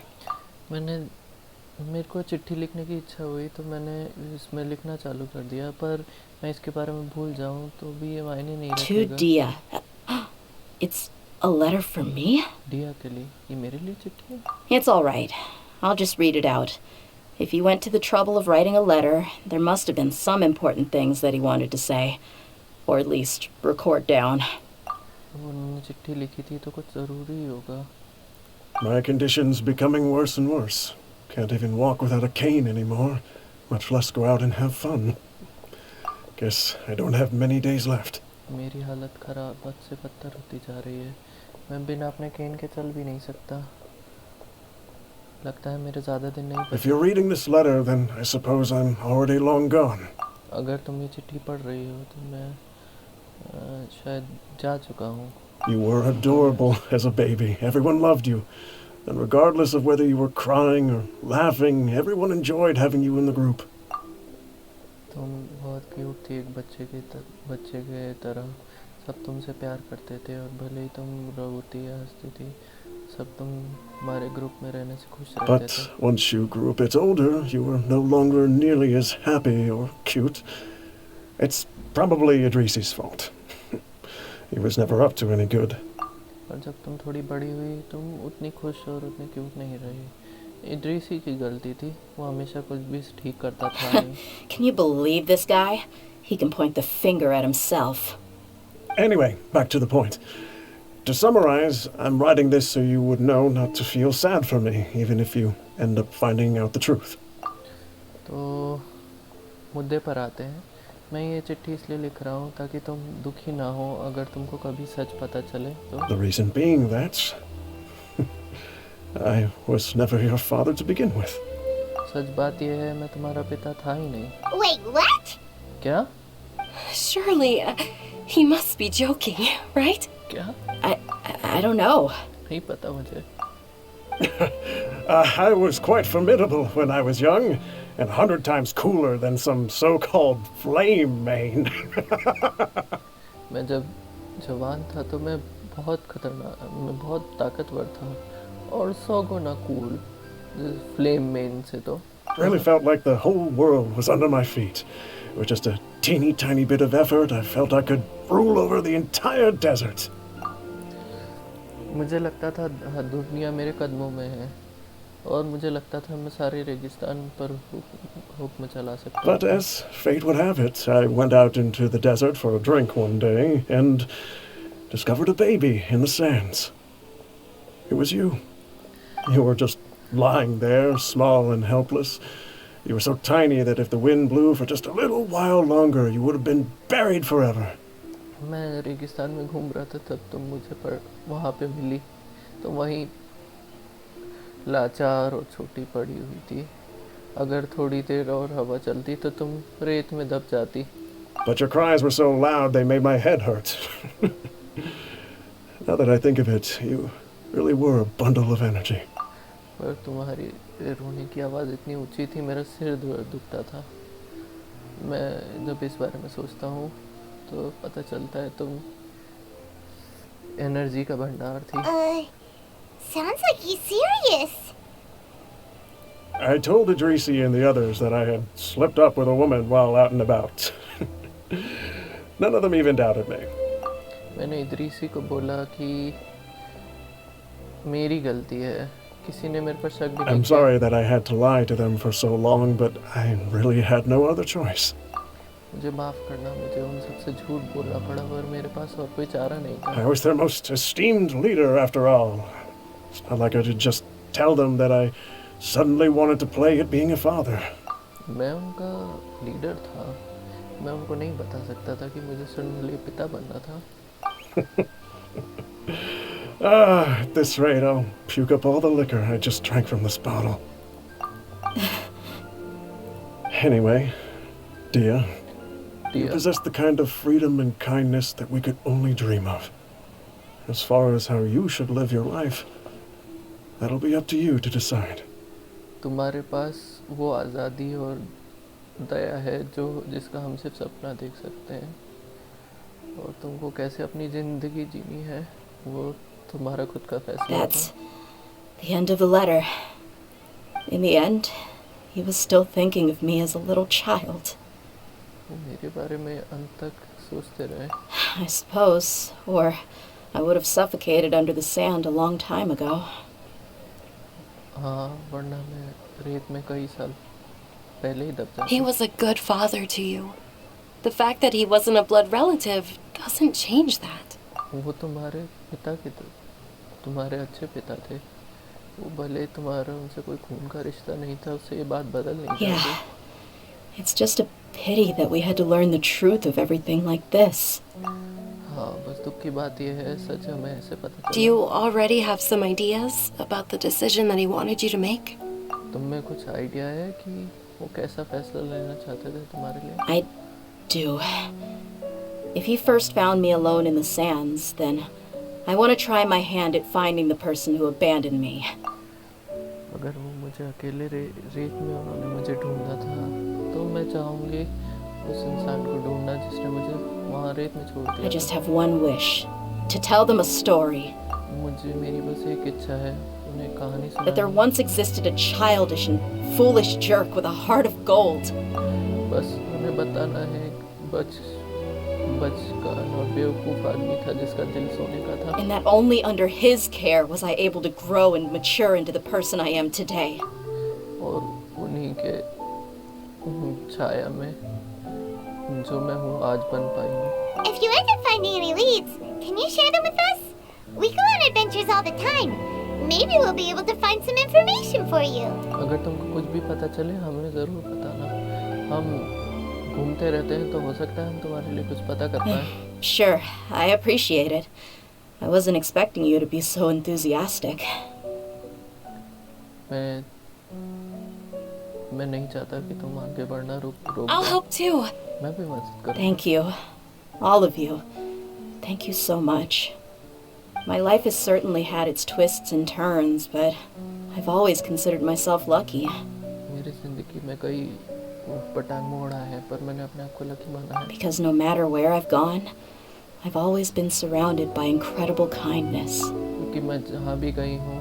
S2: मेरे को चिट्ठी लिखने की इच्छा हुई तो मैंने इसमें लिखना चालू कर दिया, पर मैं इसके बारे में भूल जाऊं तो भी ये मायने नहीं
S4: To
S2: रखेगा।
S4: Dehya. It's a letter for me?
S2: डिया के लिए? ये मेरे लिए चिट्ठी है?
S4: It's all right. I'll just read it out. If he went to the trouble of writing a letter, there must have been some important things that he wanted to say. Or at least record down.
S2: उन्होंने चिट्ठी लिखी थी तो कुछ ज़रूरी होगा।
S12: My condition's becoming worse and worse. Can't even walk without a cane anymore, much less go out and have fun. Guess I don't have many days left.
S2: मेरी हालत खराब बद से बदतर होती जा रही है। मैं बिना अपने केन के चल भी नहीं सकता। लगता है मेरे ज़्यादा दिन नहीं
S12: If you're reading this letter, then I suppose I'm already long gone.
S2: अगर तुम ये चिट्ठी पढ़ रही हो तो मैं शायद जा चुका हूँ।
S12: You were adorable as a baby. Everyone loved you. And regardless of whether you were crying or laughing, everyone enjoyed having you in the group.
S2: तुम बहुत क्यूट थी, एक बच्चे के तरह। सब तुमसे प्यार करते थे और भले ही तुम रोती या हंसती थी, सब तुम हमारे ग्रुप में रहने से खुश रहते थे।
S12: But once you grew a bit older, you were no longer nearly as happy or cute. It's probably Idrisi's fault. He was never up to any good.
S2: और जब तुम थोड़ी बड़ी हुई, तुम उतनी खुश और उतनी क्यूट नहीं रही। इद्रीसी की गलती थी, वो हमेशा कुछ भी ठीक करता था नहीं।
S4: Can you believe this guy? He can point the finger at himself.
S12: Anyway, back to the point. To summarize, I'm writing this so you would know not to feel sad for me, even if you end up finding out the truth.
S2: तो मुद्दे पर आते हैं। मैं ये चिट्ठी इसलिए लिख रहा हूँ ताकि तुम दुखी ना हो अगर तुमको कभी सच पता चले तो।
S12: The reason being that I was never your father to begin with.
S2: सच बात यह है, मैं तुम्हारा पिता था ही नहीं।
S3: Wait, what?
S2: क्या?
S5: Surely, he must be joking, right?
S2: क्या?
S4: I don't know.
S2: नहीं पता मुझे।
S12: I was quite formidable when I was young, and 100 times cooler than some so-called flame main.
S2: मैं जब जवान था तो मैं बहुत ताकतवर था और 100 गुना कूल फ्लेम मेन से तो।
S12: Really felt like the whole world was under my feet. With just a teeny tiny bit of effort, I felt I could rule over the entire desert.
S2: मुझे लगता था दुनिया मेरे कदमों में है और मुझे लगता था मैं सारे रेगिस्तान पर हुक्म चला सकता हूँ।
S12: But as fate would have it, I went out into the desert for a drink one day, and discovered a baby in the sands. It was you. You were just lying there, small and helpless. You were so tiny that if the wind blew for just a little while longer, you would have been buried forever.
S2: मैं रेगिस्तान में घूम रहा था तब तुम मुझे पर वहाँ पे मिली, तो वहीं लाचार और छोटी पड़ी हुई थी. अगर थोड़ी देर और हवा चलती तो तुम रेत में दब जाती.
S12: But your cries were so loud they made my head hurt. Now that I think of it, you really were a bundle of energy.
S2: पर तुम्हारी रोने की आवाज़ इतनी ऊंची थी, मेरा सिर दुखता था. मैं जब इस बारे में सोचता हूँ तो पता चलता है तुम एनर्जी का भंडार थी.
S3: Sounds like he's serious.
S12: I told Idrisi and the others that I had slept up with a woman while out and about. None of them even doubted me.
S2: मैंने इदरीसी को बोला कि मेरी गलती है, किसी ने मेरे पर शक भी नहीं
S12: I'm
S2: किया.
S12: sorry that I had to lie to them for so long, but I really had no other choice.
S2: मुझे माफ़ करना, मुझे उन सबसे झूठ बोलना पड़ा और मेरे पास और कोई चारा नहीं
S12: I
S2: था.
S12: was their most esteemed leader after all. It's not like I could just tell them that I suddenly wanted to play at being a father.
S2: मैं उनका लीडर था. मैं उनको नहीं बता सकता था कि मुझे सडनली पिता बनना था.
S12: At this rate, I'll puke up all the liquor I just drank from this bottle. Anyway, Dehya, you
S2: Dehya,
S12: possess the kind of freedom and kindness that we could only dream of. As far as how you should live your life, that'll be up to you to decide.
S2: तुम्हारे पास वो आज़ादी और दया है जो जिसका हम सिर्फ सपना देख सकते हैं, और तुमको कैसे अपनी ज़िंदगी जीनी है वो तुम्हारा खुद का फैसला
S4: That's
S2: होगा.
S4: the end of the letter. In the end, he was still thinking of me as a little child.
S2: वो मेरे बारे में अंत तक सोचते रहे.
S4: I suppose, or I would have suffocated under the sand a long time ago.
S2: हाँ, वरना मैं रेत में कई साल पहले ही दब जाता.
S5: He was a good father to you. The fact that he wasn't a blood relative doesn't change that.
S2: वो तुम्हारे पिता के तुम्हारे अच्छे पिता थे. वो भले तुम्हारा उनसे कोई खून का रिश्ता नहीं था, उससे ये बात बदल नहीं
S4: Yeah.
S2: जाती.
S4: It's just a pity that we had to learn the truth of everything like this.
S2: हाँ, बस दुख की बात ये है, सच हमें ऐसे पता चला.
S5: Do you already have some ideas about the decision that he wanted you to make?
S2: तुम में कुछ आइडिया है कि वो कैसा फैसला लेना चाहते थे तुम्हारे लिए?
S4: I do. If he first found me alone in the sands, then I want to try my hand at finding the person who abandoned me.
S2: अगर वो मुझे अकेले रेत में उन्होंने मुझे ढूंढा था, तो मैं चाहूँगी उस इंसान को ढूंढना जिसने मुझे वहाँ रेत में छोड़ दिया.
S4: I just have one wish. To tell them a story.
S2: मुझे मेरी बस एक इच्छा है, उन्हें कहानी
S4: That there
S2: सुनानी.
S4: once existed a childish and foolish jerk with a heart of gold.
S2: बस उन्हें बताना है, बचकान और बेवकूफ़ आदमी था जिसका दिल सोने का था.
S4: And that only under his care was I able to grow and mature into the person I am today.
S2: और उन्हीं के छाया में जो मैं हूँ आज बन पाई हूँ.
S3: If you end up finding any leads, can you share them with us? We go on adventures all the time. Maybe we'll be able to find some information for you.
S2: अगर तुमको कुछ भी पता चले हमें ज़रूर बताना. हम घूमते रहते हैं, तो हो सकता है हम तुम्हारे लिए कुछ पता कर पाएं.
S4: Sure, I appreciate it. I wasn't expecting you to be so enthusiastic.
S2: मैं नहीं चाहता कि तुम आगे बढ़ना रोक
S5: I'll help too.
S2: मैं भी मदद करूँ.
S4: Thank you. All of you. Thank you so much. My life has certainly had its twists and turns, but I've always considered myself lucky.
S2: मेरी जिंदगी में कई पटांग मोड़ आए हैं, पर मैंने अपने आप को लकी माना है.
S4: Because no matter where I've gone, I've always been surrounded by incredible kindness.
S2: क्योंकि मैं जहाँ भी गई हूँ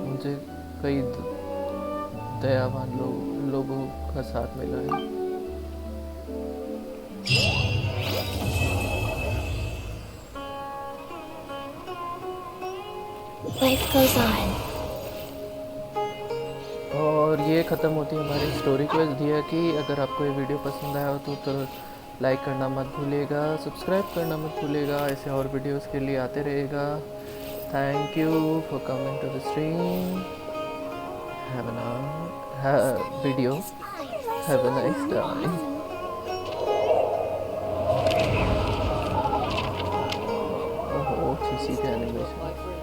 S2: मुझे कई दयावान लोगों का साथ मिला है.
S3: Life goes on.
S2: और ये ख़त्म होती है हमारी स्टोरी क्वेस्ट दिया कि अगर आपको ये वीडियो पसंद आया हो तो लाइक करना मत भूलिएगा, सब्सक्राइब करना मत भूलिएगा, ऐसे और वीडियोस के लिए आते रहेगा। Thank you for coming to the stream, have a video, have a nice time. ओहो, सीसी का एनिमेशन।